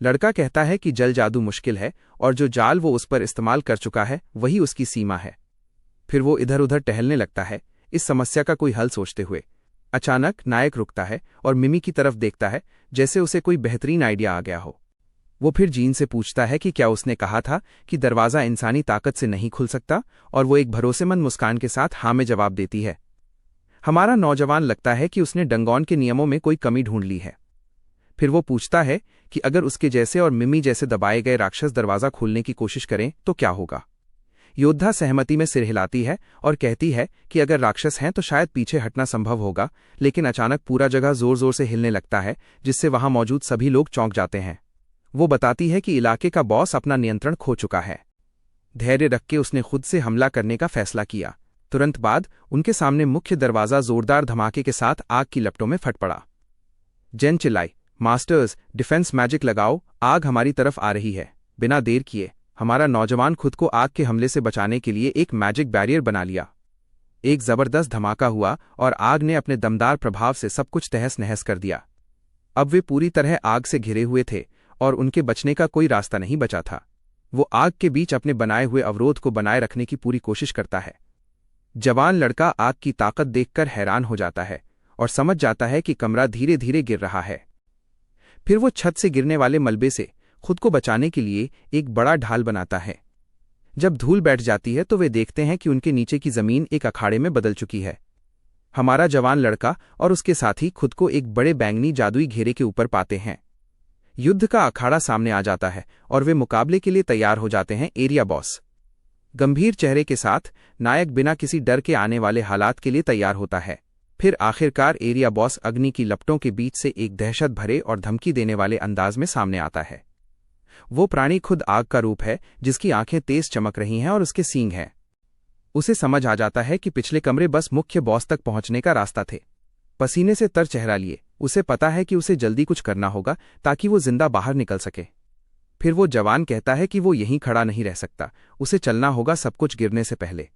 [SPEAKER 1] लड़का कहता है कि जल जादू मुश्किल है और जो जाल वो उस पर इस्तेमाल कर चुका है वही उसकी सीमा है। फिर वो इधर उधर टहलने लगता है, इस समस्या का कोई हल सोचते हुए। अचानक नायक रुकता है और मिमी की तरफ देखता है, जैसे उसे कोई बेहतरीन आइडिया आ गया हो। वो फिर जीन से पूछता है कि क्या उसने कहा था कि दरवाज़ा इंसानी ताकत से नहीं खुल सकता, और वो एक भरोसेमंद मुस्कान के साथ हाँ में जवाब देती है। हमारा नौजवान लगता है कि उसने डंगौन के नियमों में कोई कमी ढूंढ ली है। फिर वो पूछता है कि अगर उसके जैसे और मिमी जैसे दबाए गए राक्षस दरवाज़ा खोलने की कोशिश करें तो क्या होगा। योद्धा सहमति में सिर हिलाती है और कहती है कि अगर राक्षस हैं तो शायद पीछे हटना संभव होगा, लेकिन अचानक पूरा जगह जोर जोर से हिलने लगता है, जिससे वहां मौजूद सभी लोग चौंक जाते हैं। वो बताती है कि इलाके का बॉस अपना नियंत्रण खो चुका है। धैर्य रख के उसने खुद से हमला करने का फैसला किया। तुरंत बाद उनके सामने मुख्य दरवाज़ा जोरदार धमाके के साथ आग की लपटों में फट पड़ा। जेन चिल्लाई, मास्टर्स, डिफेंस मैजिक लगाओ, आग हमारी तरफ आ रही है। बिना देर किए हमारा नौजवान खुद को आग के हमले से बचाने के लिए एक मैजिक बैरियर बना लिया। एक जबरदस्त धमाका हुआ और आग ने अपने दमदार प्रभाव से सब कुछ तहस नहस कर दिया। अब वे पूरी तरह आग से घिरे हुए थे और उनके बचने का कोई रास्ता नहीं बचा था। वो आग के बीच अपने बनाए हुए अवरोध को बनाए रखने की पूरी कोशिश करता है। जवान लड़का आग की ताकत देखकर हैरान हो जाता है और समझ जाता है कि कमरा धीरे धीरे गिर रहा है। फिर वो छत से गिरने वाले मलबे से खुद को बचाने के लिए एक बड़ा ढाल बनाता है। जब धूल बैठ जाती है तो वे देखते हैं कि उनके नीचे की जमीन एक अखाड़े में बदल चुकी है। हमारा जवान लड़का और उसके साथी खुद को एक बड़े बैंगनी जादुई घेरे के ऊपर पाते हैं। युद्ध का अखाड़ा सामने आ जाता है और वे मुकाबले के लिए तैयार हो जाते हैं। एरिया बॉस गंभीर चेहरे के साथ नायक बिना किसी डर के आने वाले हालात के लिए तैयार होता है। फिर आखिरकार एरिया बॉस अग्नि की लपटों के बीच से एक दहशत भरे और धमकी देने वाले अंदाज में सामने आता है। वो प्राणी खुद आग का रूप है, जिसकी आंखें तेज चमक रही हैं और उसके सींग हैं। उसे समझ आ जाता है कि पिछले कमरे बस मुख्य बॉस तक पहुंचने का रास्ता थे। पसीने से तर चेहरा लिए उसे पता है कि उसे जल्दी कुछ करना होगा ताकि वो जिंदा बाहर निकल सके। फिर वो जवान कहता है कि वो यहीं खड़ा नहीं रह सकता, उसे चलना होगा सब कुछ गिरने से पहले।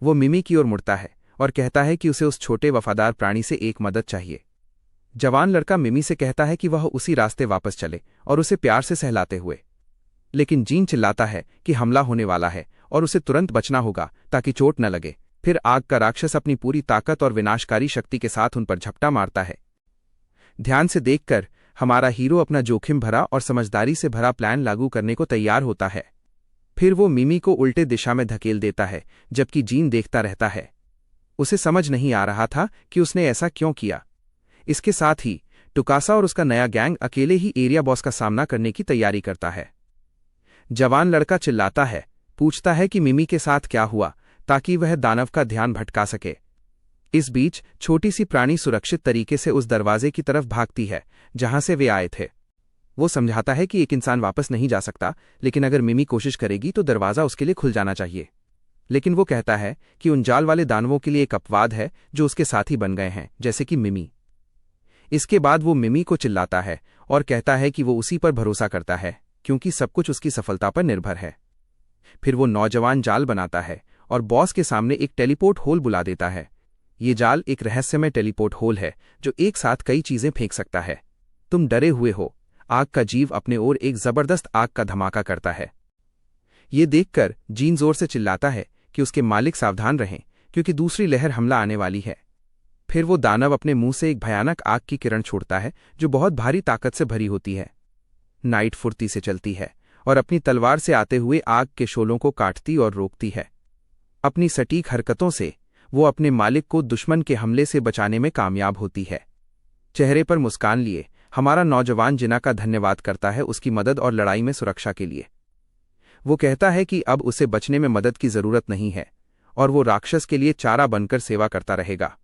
[SPEAKER 1] वो मिमी की ओर मुड़ता है और कहता है कि उसे उस छोटे वफादार प्राणी से एक मदद चाहिए। जवान लड़का मिमी से कहता है कि वह उसी रास्ते वापस चले और उसे प्यार से सहलाते हुए। लेकिन जीन चिल्लाता है कि हमला होने वाला है और उसे तुरंत बचना होगा ताकि चोट न लगे। फिर आग का राक्षस अपनी पूरी ताकत और विनाशकारी शक्ति के साथ उन पर झपटा मारता है। ध्यान से देखकर हमारा हीरो अपना जोखिम भरा और समझदारी से भरा प्लान लागू करने को तैयार होता है। फिर वो मिमी को उल्टे दिशा में धकेल देता है, जबकि जीन देखता रहता है। उसे समझ नहीं आ रहा था कि उसने ऐसा क्यों किया। इसके साथ ही टुकासा और उसका नया गैंग अकेले ही एरिया बॉस का सामना करने की तैयारी करता है। जवान लड़का चिल्लाता है, पूछता है कि मिमी के साथ क्या हुआ ताकि वह दानव का ध्यान भटका सके। इस बीच छोटी सी प्राणी सुरक्षित तरीके से उस दरवाजे की तरफ भागती है जहां से वे आए थे। वो समझाता है कि एक इंसान वापस नहीं जा सकता, लेकिन अगर मिमी कोशिश करेगी तो दरवाजा उसके लिए खुल जाना चाहिए। लेकिन वो कहता है कि उन जाल वाले दानवों के लिए एक अपवाद है जो उसके साथी बन गए हैं, जैसे कि मिमी। इसके बाद वो मिमी को चिल्लाता है और कहता है कि वो उसी पर भरोसा करता है क्योंकि सब कुछ उसकी सफलता पर निर्भर है। फिर वो नौजवान जाल बनाता है और बॉस के सामने एक टेलीपोर्ट होल बुला देता है। ये जाल एक रहस्यमय टेलीपोर्ट होल है जो एक साथ कई चीजें फेंक सकता है। तुम डरे हुए हो। आग का जीव अपने ओर एक जबरदस्त आग का धमाका करता है। ये देखकर जीन जोर से चिल्लाता है कि उसके मालिक सावधान रहें क्योंकि दूसरी लहर हमला आने वाली है। फिर वो दानव अपने मुंह से एक भयानक आग की किरण छोड़ता है जो बहुत भारी ताकत से भरी होती है। नाइट फुर्ती से चलती है और अपनी तलवार से आते हुए आग के शोलों को काटती और रोकती है। अपनी सटीक हरकतों से वो अपने मालिक को दुश्मन के हमले से बचाने में कामयाब होती है। चेहरे पर मुस्कान लिए हमारा नौजवान जिना का धन्यवाद करता है उसकी मदद और लड़ाई में सुरक्षा के लिए। वो कहता है कि अब उसे बचने में मदद की जरूरत नहीं है और वो राक्षस के लिए चारा बनकर सेवा करता रहेगा।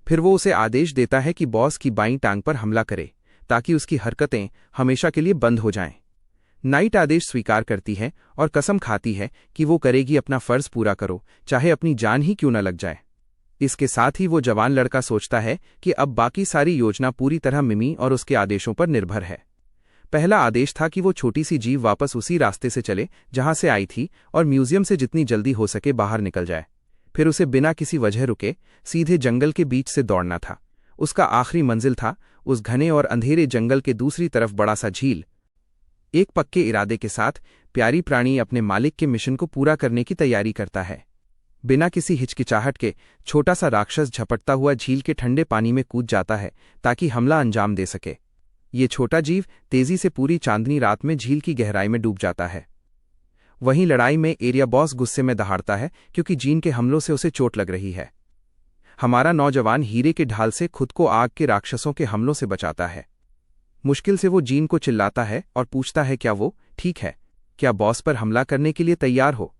[SPEAKER 1] फिर वो उसे आदेश देता है कि बॉस की बाईं टांग पर हमला करे ताकि उसकी हरकतें हमेशा के लिए बंद हो जाएं। नाइट आदेश स्वीकार करती है और कसम खाती है कि वो करेगी अपना फर्ज पूरा करो, चाहे अपनी जान ही क्यों न लग जाए। इसके साथ ही वो जवान लड़का सोचता है कि अब बाकी सारी योजना पूरी तरह मिमी और उसके आदेशों पर निर्भर है। पहला आदेश था कि वो छोटी सी जीव वापस उसी रास्ते से चले जहां से आई थी और म्यूजियम से जितनी जल्दी हो सके बाहर निकल जाए। फिर उसे बिना किसी वजह रुके सीधे जंगल के बीच से दौड़ना था। उसका आखिरी मंजिल था उस घने और अंधेरे जंगल के दूसरी तरफ बड़ा सा झील। एक पक्के इरादे के साथ प्यारी प्राणी अपने मालिक के मिशन को पूरा करने की तैयारी करता है। बिना किसी हिचकिचाहट के छोटा सा राक्षस झपटता हुआ झील के ठंडे पानी में कूद जाता है ताकि हमला अंजाम दे सके। ये छोटा जीव तेजी से पूरी चांदनी रात में झील की गहराई में डूब जाता है। वहीं लड़ाई में एरिया बॉस गुस्से में दहाड़ता है क्योंकि जीन के हमलों से उसे चोट लग रही है। हमारा नौजवान हीरे के ढाल से खुद को आग के राक्षसों के हमलों से बचाता है। मुश्किल से वो जीन को चिल्लाता है और पूछता है क्या वो ठीक है, क्या बॉस पर हमला करने के लिए तैयार हो।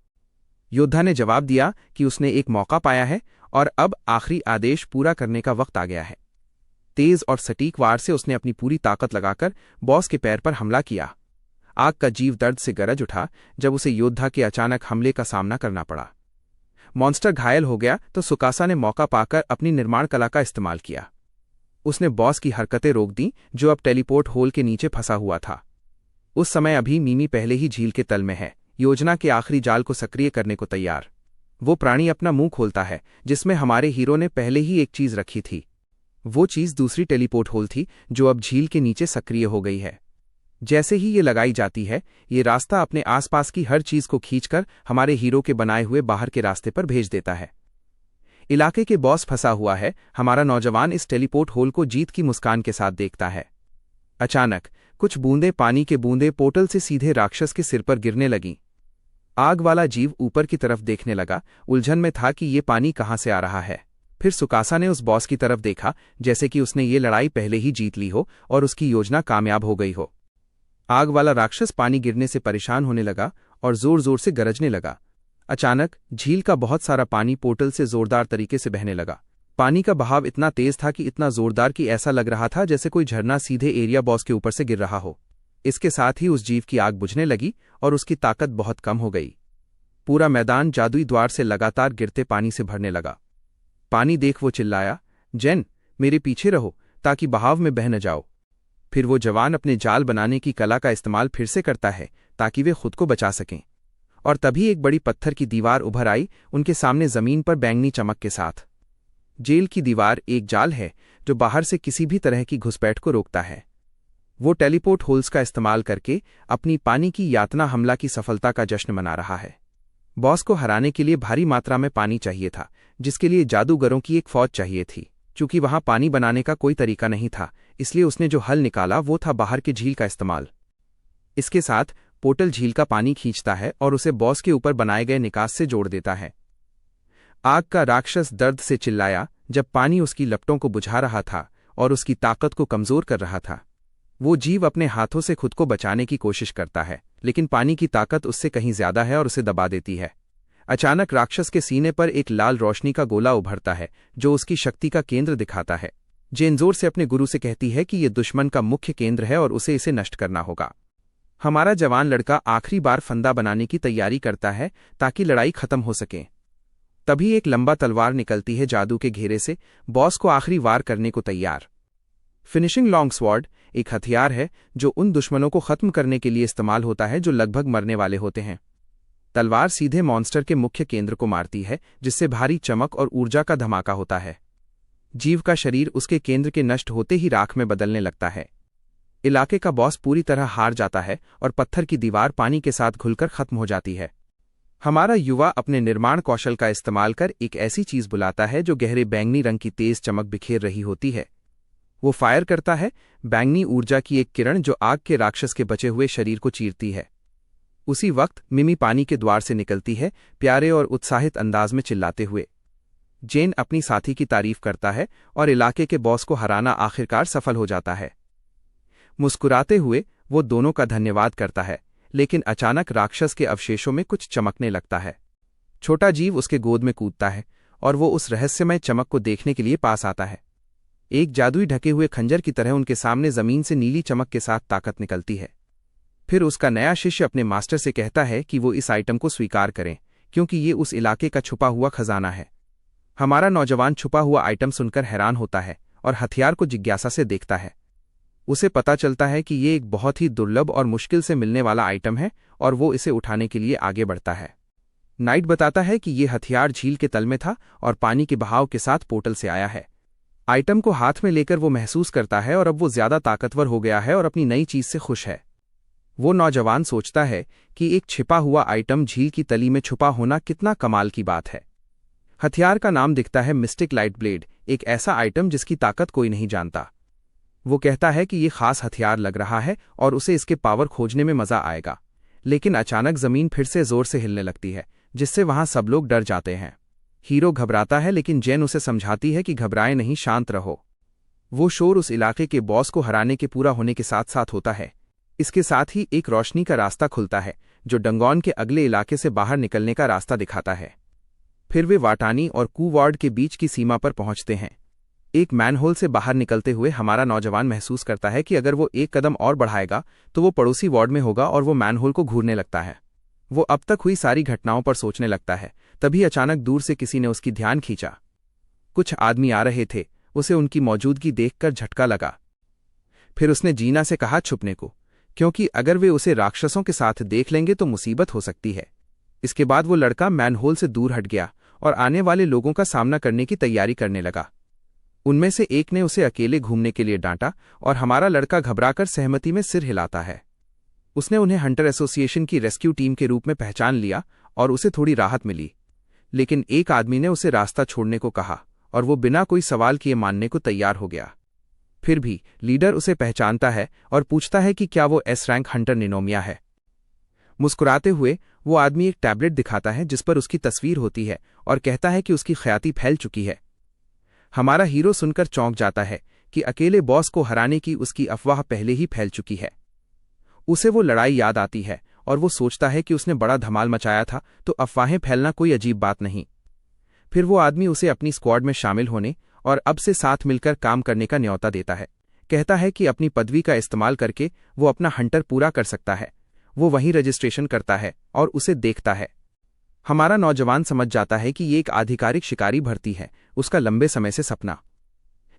[SPEAKER 1] योद्धा ने जवाब दिया कि उसने एक मौका पाया है और अब आखिरी आदेश पूरा करने का वक्त आ गया है। तेज और सटीक वार से उसने अपनी पूरी ताकत लगाकर बॉस के पैर पर हमला किया। आग का जीव दर्द से गरज उठा जब उसे योद्धा के अचानक हमले का सामना करना पड़ा। मॉन्स्टर घायल हो गया तो सुकासा ने मौका पाकर अपनी निर्माण कला का इस्तेमाल किया। उसने बॉस की हरकतें रोक दी जो अब टेलीपोर्ट होल के नीचे फंसा हुआ था। उस समय अभी मिमी पहले ही झील के तल में है, योजना के आखिरी जाल को सक्रिय करने को तैयार। वो प्राणी अपना मुंह खोलता है जिसमें हमारे हीरो ने पहले ही एक चीज रखी थी। वो चीज दूसरी टेलीपोर्ट होल थी जो अब झील के नीचे सक्रिय हो गई है। जैसे ही ये लगाई जाती है, ये रास्ता अपने आसपास की हर चीज को खींचकर हमारे हीरो के बनाए हुए बाहर के रास्ते पर भेज देता है। इलाके के बॉस फंसा हुआ है। हमारा नौजवान इस टेलीपोर्ट होल को जीत की मुस्कान के साथ देखता है। अचानक कुछ बूंदें पानी के बूंदें पोर्टल से सीधे राक्षस के सिर पर गिरने लगीं। आग वाला जीव ऊपर की तरफ देखने लगा, उलझन में था कि ये पानी कहाँ से आ रहा है। फिर सुकासा ने उस बॉस की तरफ देखा, जैसे कि उसने ये लड़ाई पहले ही जीत ली हो और उसकी योजना कामयाब हो गई हो। आग वाला राक्षस पानी गिरने से परेशान होने लगा और जोर जोर से गरजने लगा। अचानक झील का बहुत सारा पानी पोर्टल से जोरदार तरीके से बहने लगा। पानी का बहाव इतना तेज था कि इतना जोरदार कि ऐसा लग रहा था जैसे कोई झरना सीधे एरिया बॉस के ऊपर से गिर रहा हो। इसके साथ ही उस जीव की आग बुझने लगी और उसकी ताकत बहुत कम हो गई। पूरा मैदान जादुई द्वार से लगातार गिरते पानी से भरने लगा। पानी देख वो चिल्लाया, जेन, मेरे पीछे रहो ताकि बहाव में बह न जाओ। फिर वो जवान अपने जाल बनाने की कला का इस्तेमाल फिर से करता है ताकि वे खुद को बचा सकें। और तभी एक बड़ी पत्थर की दीवार उभर आई उनके सामने जमीन पर बैंगनी चमक के साथ। जेल की दीवार एक जाल है जो बाहर से किसी भी तरह की घुसपैठ को रोकता है। वो टेलीपोर्ट होल्स का इस्तेमाल करके अपनी पानी की यातना हमला की सफलता का जश्न मना रहा है। बॉस को हराने के लिए भारी मात्रा में पानी चाहिए था, जिसके लिए जादूगरों की एक फौज चाहिए थी। चूंकि वहां पानी बनाने का कोई तरीका नहीं था, इसलिए उसने जो हल निकाला वो था बाहर के झील का इस्तेमाल। इसके साथ पोर्टल झील का पानी खींचता है और उसे बॉस के ऊपर बनाए गए निकास से जोड़ देता है। आग का राक्षस दर्द से चिल्लाया जब पानी उसकी लपटों को बुझा रहा था और उसकी ताकत को कमजोर कर रहा था। वो जीव अपने हाथों से खुद को बचाने की कोशिश करता है, लेकिन पानी की ताकत उससे कहीं ज्यादा है और उसे दबा देती है। अचानक राक्षस के सीने पर एक लाल रोशनी का गोला उभरता है जो उसकी शक्ति का केंद्र दिखाता है। जेन जोर से अपने गुरु से कहती है कि यह दुश्मन का मुख्य केंद्र है और उसे इसे नष्ट करना होगा। हमारा जवान लड़का आखिरी बार फंदा बनाने की तैयारी करता है ताकि लड़ाई खत्म हो सके। तभी एक लंबा तलवार निकलती है जादू के घेरे से, बॉस को आखिरी वार करने को तैयार। फिनिशिंग लॉन्ग स्वॉर्ड एक हथियार है जो उन दुश्मनों को खत्म करने के लिए इस्तेमाल होता है जो लगभग मरने वाले होते हैं। तलवार सीधे मॉन्स्टर के मुख्य केंद्र को मारती है, जिससे भारी चमक और ऊर्जा का धमाका होता है। जीव का शरीर उसके केंद्र के नष्ट होते ही राख में बदलने लगता है। इलाके का बॉस पूरी तरह हार जाता है और पत्थर की दीवार पानी के साथ घुलकर खत्म हो जाती है। हमारा युवा अपने निर्माण कौशल का इस्तेमाल कर एक ऐसी चीज बुलाता है जो गहरे बैंगनी रंग की तेज चमक बिखेर रही होती है। वो फायर करता है, बैंगनी ऊर्जा की एक किरण जो आग के राक्षस के बचे हुए शरीर को चीरती है। उसी वक्त मिमी पानी के द्वार से निकलती है, प्यारे और उत्साहित अंदाज में चिल्लाते हुए। जेन अपनी साथी की तारीफ करता है और इलाके के बॉस को हराना आखिरकार सफल हो जाता है। मुस्कुराते हुए वो दोनों का धन्यवाद करता है, लेकिन अचानक राक्षस के अवशेषों में कुछ चमकने लगता है। छोटा जीव उसके गोद में कूदता है और वो उस रहस्यमय चमक को देखने के लिए पास आता है। एक जादुई ढके हुए खंजर की तरह उनके सामने जमीन से नीली चमक के साथ ताकत निकलती है। फिर उसका नया शिष्य अपने मास्टर से कहता है कि वो इस आइटम को स्वीकार करें, क्योंकि ये उस इलाके का छुपा हुआ खजाना है। हमारा नौजवान छुपा हुआ आइटम सुनकर हैरान होता है और हथियार को जिज्ञासा से देखता है। उसे पता चलता है कि ये एक बहुत ही दुर्लभ और मुश्किल से मिलने वाला आइटम है और वो इसे उठाने के लिए आगे बढ़ता है। नाइट बताता है कि ये हथियार झील के तल में था और पानी के बहाव के साथ पोर्टल से आया है। आइटम को हाथ में लेकर वो महसूस करता है और अब वो ज्यादा ताकतवर हो गया है और अपनी नई चीज से खुश है। वो नौजवान सोचता है कि एक छिपा हुआ आइटम झील की तली में छुपा होना कितना कमाल की बात है। हथियार का नाम दिखता है मिस्टिक लाइट ब्लेड, एक ऐसा आइटम जिसकी ताकत कोई नहीं जानता। वो कहता है कि ये खास हथियार लग रहा है और उसे इसके पावर खोजने में मजा आएगा। लेकिन अचानक जमीन फिर से जोर से हिलने लगती है, जिससे वहां सब लोग डर जाते हैं। हीरो घबराता है, लेकिन जेन उसे समझाती है कि घबराए नहीं, शांत रहो। वो शोर उस इलाके के बॉस को हराने के पूरा होने के साथ साथ होता है। इसके साथ ही एक रोशनी का रास्ता खुलता है जो डंगोन के अगले इलाके से बाहर निकलने का रास्ता दिखाता है। फिर वे वाटानी और कूवार्ड के बीच की सीमा पर पहुंचते हैं। एक मैनहोल से बाहर निकलते हुए हमारा नौजवान महसूस करता है कि अगर वो एक कदम और बढ़ाएगा तो वो पड़ोसी वार्ड में होगा और वो मैनहोल को घूरने लगता है। वो अब तक हुई सारी घटनाओं पर सोचने लगता है। तभी अचानक दूर से किसी ने उसकी ध्यान खींचा। कुछ आदमी आ रहे थे, उसे उनकी मौजूदगी देखकर झटका लगा। फिर उसने जीना से कहा छुपने को, क्योंकि अगर वे उसे राक्षसों के साथ देख लेंगे तो मुसीबत हो सकती है। इसके बाद वो लड़का मैनहोल से दूर हट गया और आने वाले लोगों का सामना करने की तैयारी करने लगा। उनमें से एक ने उसे अकेले घूमने के लिए डांटा और हमारा लड़का घबराकर सहमति में सिर हिलाता है। उसने उन्हें हंटर एसोसिएशन की रेस्क्यू टीम के रूप में पहचान लिया और उसे थोड़ी राहत मिली। लेकिन एक आदमी ने उसे रास्ता छोड़ने को कहा और वो बिना कोई सवाल किए मानने को तैयार हो गया। फिर भी लीडर उसे पहचानता है और पूछता है कि क्या वो एस रैंक हंटर निनोमिया है। मुस्कुराते हुए वो आदमी एक टैबलेट दिखाता है जिस पर उसकी तस्वीर होती है और कहता है कि उसकी ख्याति फैल चुकी है। हमारा हीरो सुनकर चौंक जाता है कि अकेले बॉस को हराने की उसकी अफवाह पहले ही फैल चुकी है। उसे वो लड़ाई याद आती है और वो सोचता है कि उसने बड़ा धमाल मचाया था, तो अफवाहें फैलना कोई अजीब बात नहीं। फिर वो आदमी उसे अपनी स्क्वाड में शामिल होने और अब से साथ मिलकर काम करने का न्योता देता है। कहता है कि अपनी पदवी का इस्तेमाल करके वो अपना हंटर पूरा कर सकता है। वो वहीं रजिस्ट्रेशन करता है और उसे देखता है। हमारा नौजवान समझ जाता है कि ये एक आधिकारिक शिकारी भर्ती है, उसका लंबे समय से सपना।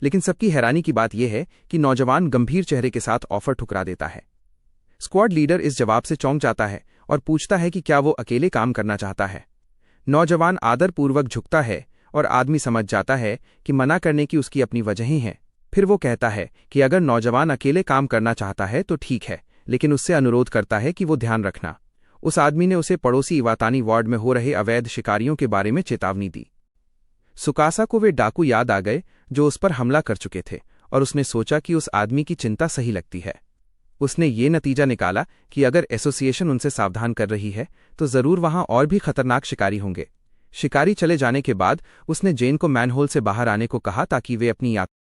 [SPEAKER 1] लेकिन सबकी हैरानी की बात यह है कि नौजवान गंभीर चेहरे के साथ ऑफर ठुकरा देता है। स्क्वाड लीडर इस जवाब से चौंक जाता है और पूछता है कि क्या वो अकेले काम करना चाहता है। नौजवान आदरपूर्वक झुकता है और आदमी समझ जाता है कि मना करने की उसकी अपनी वजहें हैं। फिर वो कहता है कि अगर नौजवान अकेले काम करना चाहता है तो ठीक है, लेकिन उससे अनुरोध करता है कि वो ध्यान रखना। उस आदमी ने उसे पड़ोसी इवातानी वार्ड में हो रहे अवैध शिकारियों के बारे में चेतावनी दी। सुकासा को वे डाकू याद आ गए जो उस पर हमला कर चुके थे और उसने सोचा कि उस आदमी की चिंता सही लगती है। उसने ये नतीजा निकाला कि अगर एसोसिएशन उनसे सावधान कर रही है तो जरूर वहां और भी खतरनाक शिकारी होंगे। शिकारी चले जाने के बाद उसने जेन को मैनहोल से बाहर आने को कहा ताकि वे अपनी यात्रा